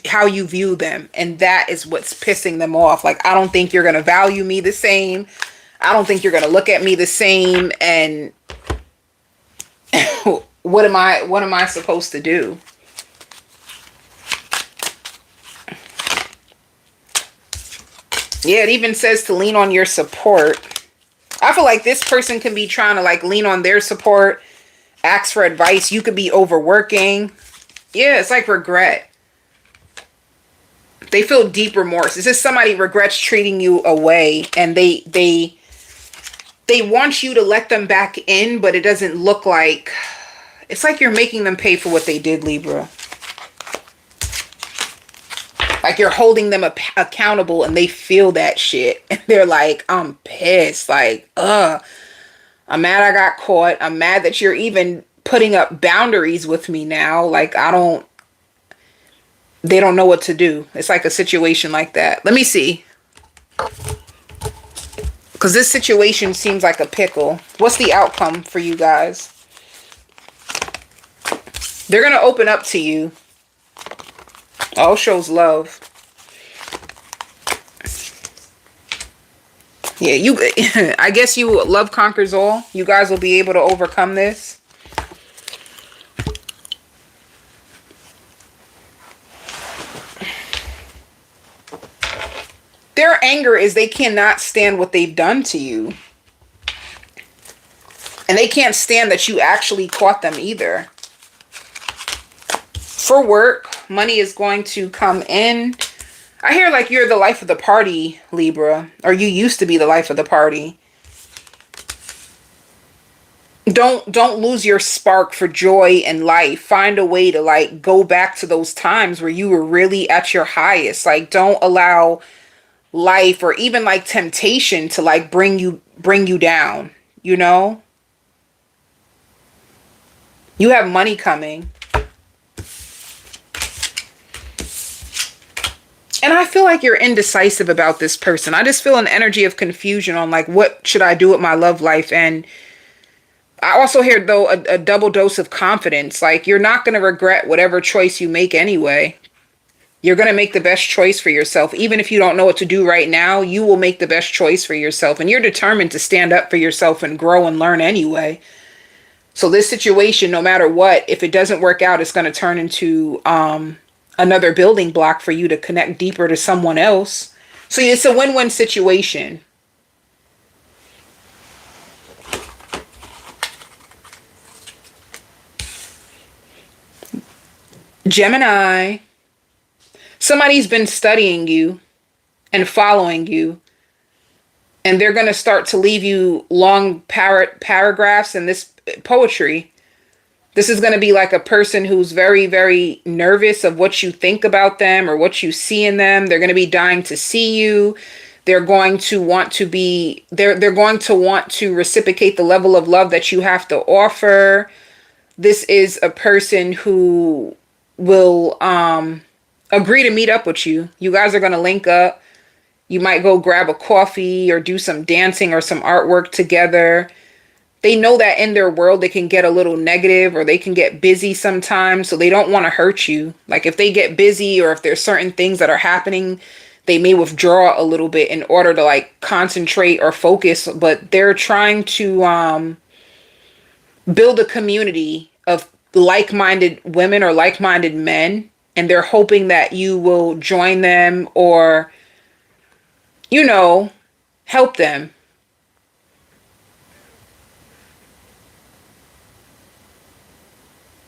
view them, and that is what's pissing them off. Like, I don't think you're going to value me the same. I don't think you're going to look at me the same, and what am I supposed to do? Yeah, it even says to lean on your support. I feel like this person can be trying to like lean on their support, ask for advice. You could be overworking. Yeah, it's like regret. They feel deep remorse. It's just somebody regrets treating you away, and they want you to let them back in, but it doesn't look like, it's like you're making them pay for what they did, Libra. Like you're holding them accountable, and they feel that shit. And they're like, I'm pissed. Like, I'm mad I got caught. I'm mad that you're even putting up boundaries with me now. Like, they don't know what to do. It's like a situation like that. Let me see. Because this situation seems like a pickle. What's the outcome for you guys? They're going to open up to you. All shows love. Yeah, I guess love conquers all. You guys will be able to overcome this. Their anger is they cannot stand what they've done to you. And they can't stand that you actually caught them either. For work, money is going to come in. I hear like you're the life of the party, Libra. Or you used to be the life of the party. Don't lose your spark for joy in life. Find a way to like go back to those times where you were really at your highest. Like, don't allow life or even like temptation to like bring you down, you know? You have money coming. And I feel like you're indecisive about this person. I just feel an energy of confusion on like, what should I do with my love life? And I also hear, though, a double dose of confidence. Like, you're not going to regret whatever choice you make anyway. You're going to make the best choice for yourself. Even if you don't know what to do right now, you will make the best choice for yourself. And you're determined to stand up for yourself and grow and learn anyway. So this situation, no matter what, if it doesn't work out, it's going to turn into another building block for you to connect deeper to someone else. So it's a win-win situation. Gemini, somebody's been studying you and following you, and they're going to start to leave you long paragraphs in this poetry. This is going to be like a person who's very, very nervous of what you think about them or what you see in them. They're going to be dying to see you. They're going to want to be, they're going to want to reciprocate the level of love that you have to offer. This is a person who will agree to meet up with you. You guys are going to link up. You might go grab a coffee or do some dancing or some artwork together. They know that in their world they can get a little negative or they can get busy sometimes, so they don't want to hurt you. Like if they get busy or if there's certain things that are happening, they may withdraw a little bit in order to like concentrate or focus, but they're trying to build a community of like-minded women or like-minded men, and they're hoping that you will join them or, you know, help them.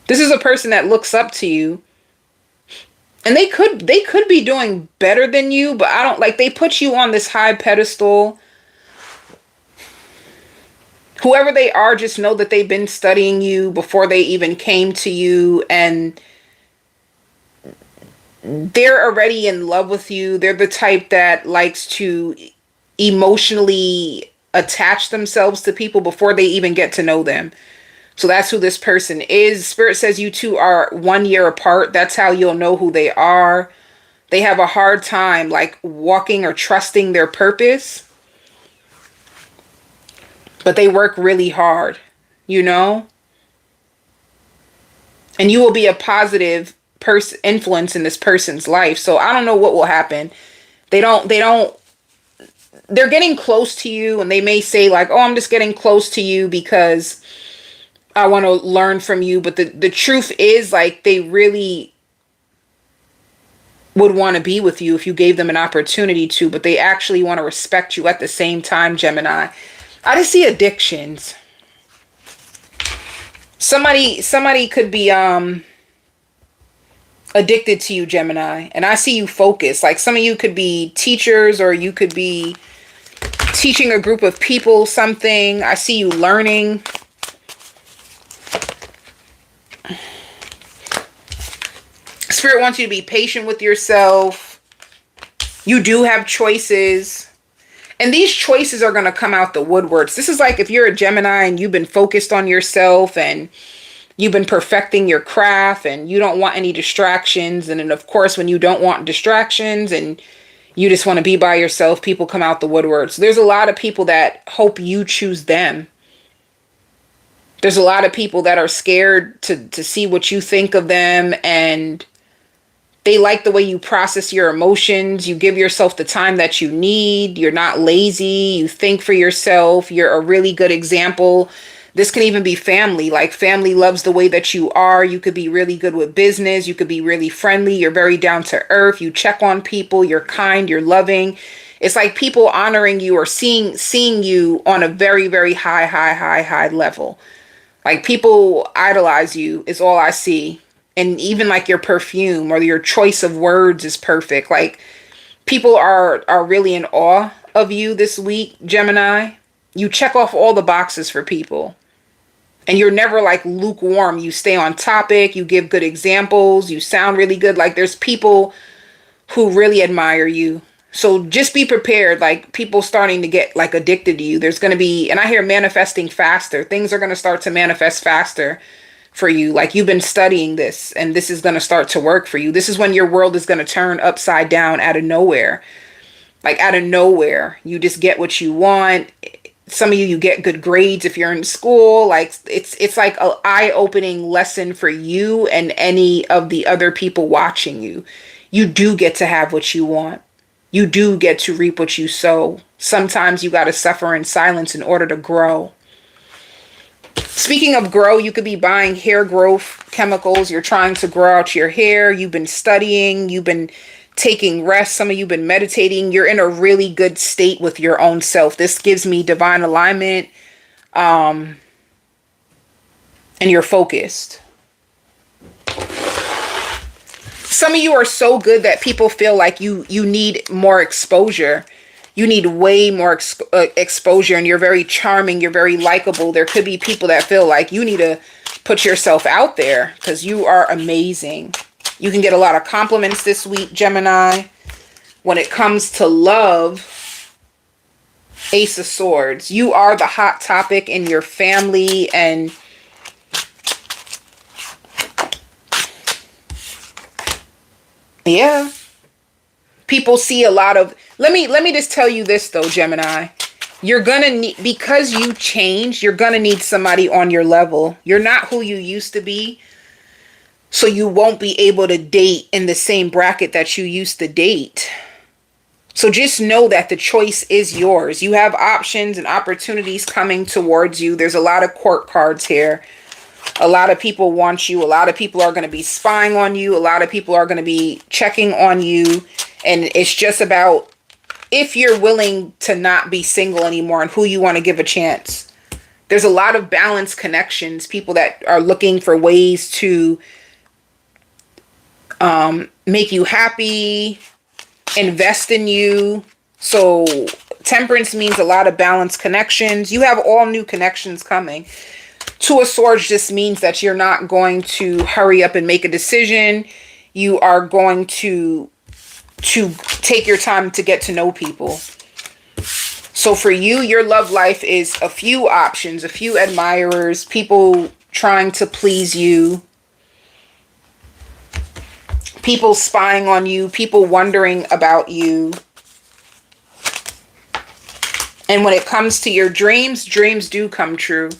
This is a person that looks up to you, and they could be doing better than you, but I don't like, they put you on this high pedestal. Whoever they are, just know that they've been studying you before they even came to you, and they're already in love with you. They're the type that likes to emotionally attach themselves to people before they even get to know them. So that's who this person is. Spirit says you two are 1 year apart. That's how you'll know who they are. They have a hard time like walking or trusting their purpose, but they work really hard, you know? And you will be a positive influence in this person's life. So I don't know what will happen. They're getting close to you, and they may say like, oh, I'm just getting close to you because I want to learn from you. But the truth is, like, they really would want to be with you if you gave them an opportunity to, but they actually want to respect you at the same time, Gemini. I just see addictions. Somebody could be addicted to you, Gemini, and I see you focus. Like some of you could be teachers, or you could be teaching a group of people something. I see you learning. Spirit wants you to be patient with yourself. You do have choices. And these choices are going to come out the woodworks. This is like if you're a Gemini and you've been focused on yourself and you've been perfecting your craft and you don't want any distractions. And then, of course, when you don't want distractions and you just want to be by yourself, people come out the woodworks. There's a lot of people that hope you choose them. There's a lot of people that are scared to see what you think of them, and they like the way you process your emotions. You give yourself the time that you need. You're not lazy. You think for yourself. You're a really good example. This can even be family. Like family loves the way that you are. You could be really good with business. You could be really friendly. You're very down to earth. You check on people. You're kind. You're loving. It's like people honoring you or seeing you on a very, very high level. Like people idolize you is all I see. And even like your perfume or your choice of words is perfect. Like people are really in awe of you this week, Gemini. You check off all the boxes for people. And you're never like lukewarm. You stay on topic. You give good examples. You sound really good. Like there's people who really admire you. So just be prepared. Like people starting to get like addicted to you. There's going to be, and I hear manifesting faster. Things are going to start to manifest faster for you. Like you've been studying this and this is going to start to work for you. This is when your world is going to turn upside down out of nowhere. Like out of nowhere, you just get what you want. Some of you get good grades if you're in school. Like it's like an eye-opening lesson for you and any of the other people watching you. You do get to have what you want. You do get to reap what you sow. Sometimes you got to suffer in silence in order to grow. Speaking of grow, you could be buying hair growth chemicals. You're trying to grow out your hair. You've been studying. You've been taking rest. Some of you have been meditating. You're in a really good state with your own self. This gives me divine alignment. And you're focused. Some of you are so good that people feel like you need more exposure. You need way more exposure, and you're very charming. You're very likable. There could be people that feel like you need to put yourself out there because you are amazing. You can get a lot of compliments this week, Gemini. When it comes to love, Ace of Swords. You are the hot topic in your family, and yeah. People see a lot of, let me just tell you this though, Gemini. You're gonna need, because you change, you're gonna need somebody on your level. You're not who you used to be. So you won't be able to date in the same bracket that you used to date. So just know that the choice is yours. You have options and opportunities coming towards you. There's a lot of court cards here. A lot of people want you. A lot of people are going to be spying on you. A lot of people are going to be checking on you. And it's just about if you're willing to not be single anymore and who you want to give a chance. There's a lot of balanced connections. People that are looking for ways to make you happy, invest in you. So temperance means a lot of balanced connections. You have all new connections coming. Two of Swords just means that you're not going to hurry up and make a decision. You are going to take your time to get to know people. So for you, your love life is a few options, a few admirers, people trying to please you, people spying on you, people wondering about you. And when it comes to your dreams, dreams do come true.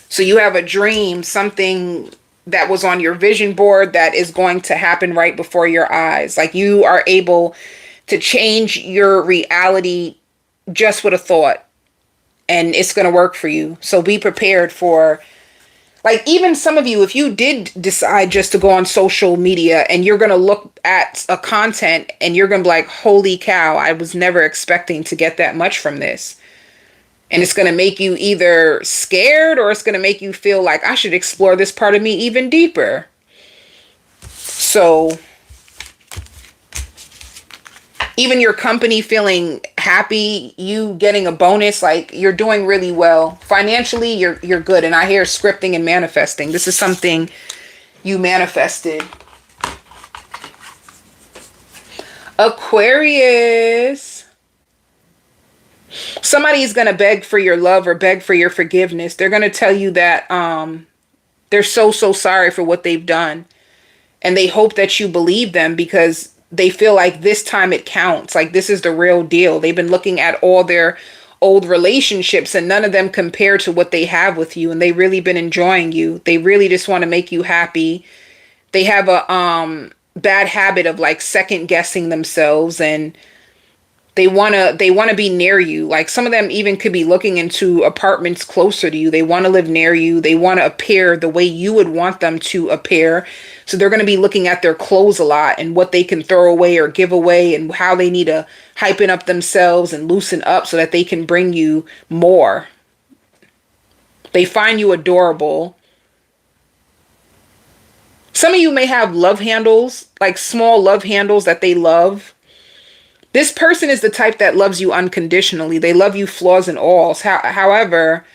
So you have a dream, something that was on your vision board that is going to happen right before your eyes. Like you are able to change your reality just with a thought, and it's going to work for you. So be prepared for, like, even some of you, if you did decide just to go on social media and you're going to look at a content and you're going to be like, holy cow, I was never expecting to get that much from this. And it's going to make you either scared or it's going to make you feel like I should explore this part of me even deeper. So even your company feeling happy, you getting a bonus, like you're doing really well. Financially, you're good. And I hear scripting and manifesting. This is something you manifested. Aquarius. Somebody is going to beg for your love or beg for your forgiveness. They're going to tell you that they're so sorry for what they've done. And they hope that you believe them because they feel like this time it counts. Like this is the real deal. They've been looking at all their old relationships and none of them compare to what they have with you. And they've really been enjoying you. They really just want to make you happy. They have a bad habit of like second guessing themselves, and they want to be near you. Like some of them even could be looking into apartments closer to you. They want to live near you. They want to appear the way you would want them to appear. So they're going to be looking at their clothes a lot and what they can throw away or give away and how they need to hypen up themselves and loosen up so that they can bring you more. They find you adorable. Some of you may have love handles, like small love handles that they love. This person is the type that loves you unconditionally. They love you flaws and alls. However,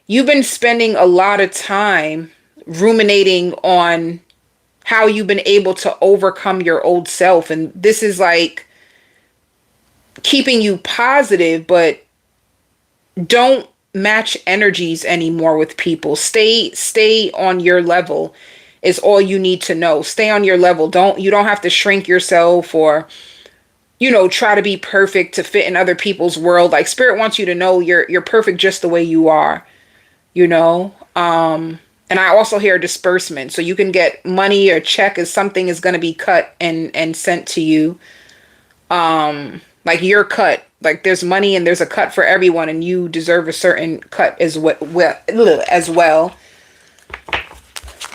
you've been spending a lot of time ruminating on how you've been able to overcome your old self. And this is like keeping you positive, but don't match energies anymore with people. Stay on your level is all you need to know. Stay on your level. You don't have to shrink yourself or, try to be perfect to fit in other people's world. Like spirit wants you to know you're perfect just the way you are, you know? And I also hear disbursement. So you can get money or check as something is going to be cut and sent to you. Like your cut, like there's money and there's a cut for everyone and you deserve a certain cut as well.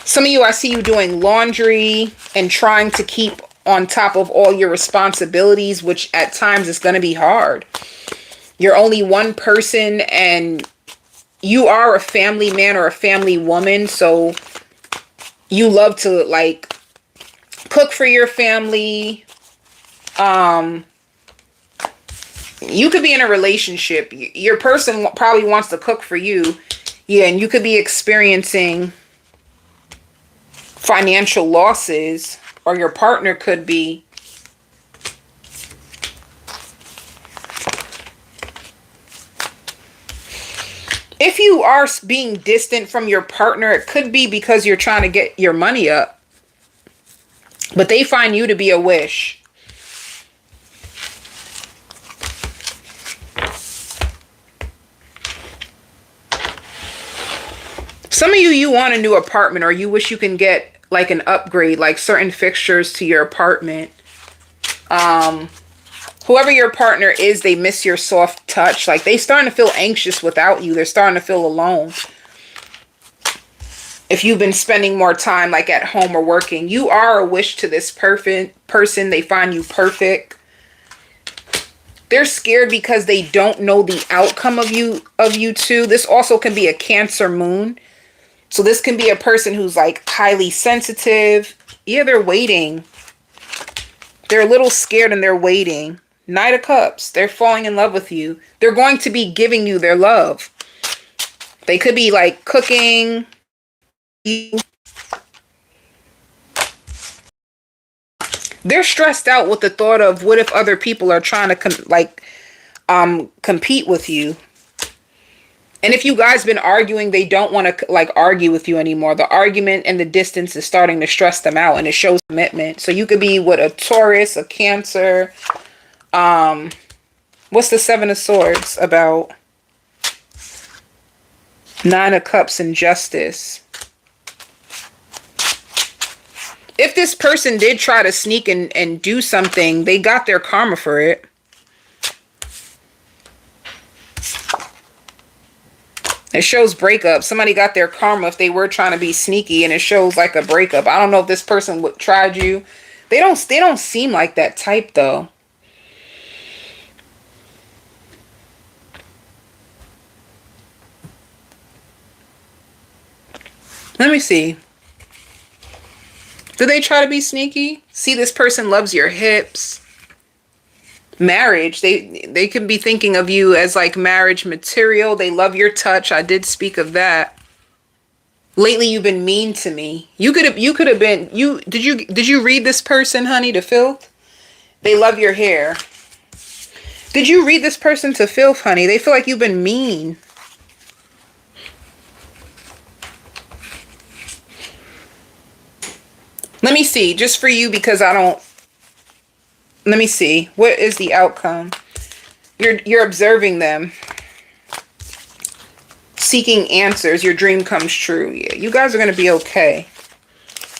Some of you, I see you doing laundry and trying to keep on top of all your responsibilities, which at times is going to be hard. You're only one person and you are a family man or a family woman. So you love to like cook for your family. You could be in a relationship. Your person probably wants to cook for you. Yeah, and you could be experiencing financial losses, or your partner could be. If you are being distant from your partner, it could be because you're trying to get your money up. But they find you to be a wish. Some of you want a new apartment, or you wish you can get like an upgrade, like certain fixtures to your apartment. Whoever your partner is, they miss your soft touch. Like they starting to feel anxious without you. They're starting to feel alone. If you've been spending more time like at home or working, you are a wish to this person. They find you perfect. They're scared because they don't know the outcome of you two. This also can be a Cancer moon. So this can be a person who's like highly sensitive. Yeah, they're waiting. They're a little scared and they're waiting. Knight of Cups. They're falling in love with you. They're going to be giving you their love. They could be like cooking. They're stressed out with the thought of what if other people are trying to compete with you. And if you guys been arguing, they don't want to like argue with you anymore. The argument and the distance is starting to stress them out, and it shows commitment. So you could be with a Taurus, a Cancer. What's the Seven of Swords about? Nine of Cups and Justice. If this person did try to sneak and do something, they got their karma for it. It shows breakup. Somebody got their karma if they were trying to be sneaky, and it shows like a breakup. I don't know if this person tried you. They don't seem like that type though. Let me see. Do they try to be sneaky? See, this person loves your hips. Marriage, they can be thinking of you as like marriage material. They love your touch. I did speak of that. Lately you've been mean to me. You could have been did you read this person, honey, to filth? They love your hair. Did you read this person to filth, honey? They feel like you've been mean. Let me see, just for you, because let me see. What is the outcome? You're observing them. Seeking answers. Your dream comes true. Yeah, you guys are going to be okay.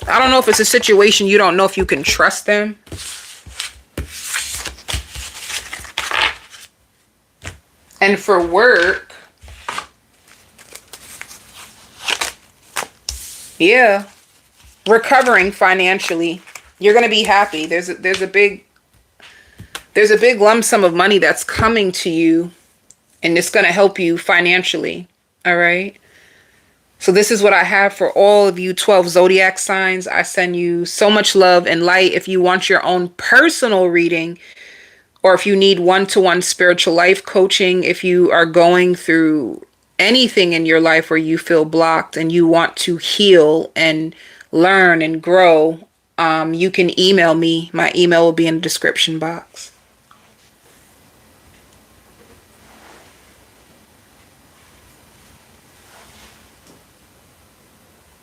I don't know if it's a situation you don't know if you can trust them. And for work, yeah, recovering financially. You're going to be happy. There's a big lump sum of money that's coming to you, and it's going to help you financially. All right. So this is what I have for all of you 12 zodiac signs. I send you so much love and light. If you want your own personal reading, or if you need one-to-one spiritual life coaching, if you are going through anything in your life where you feel blocked and you want to heal and learn and grow, you can email me. My email will be in the description box.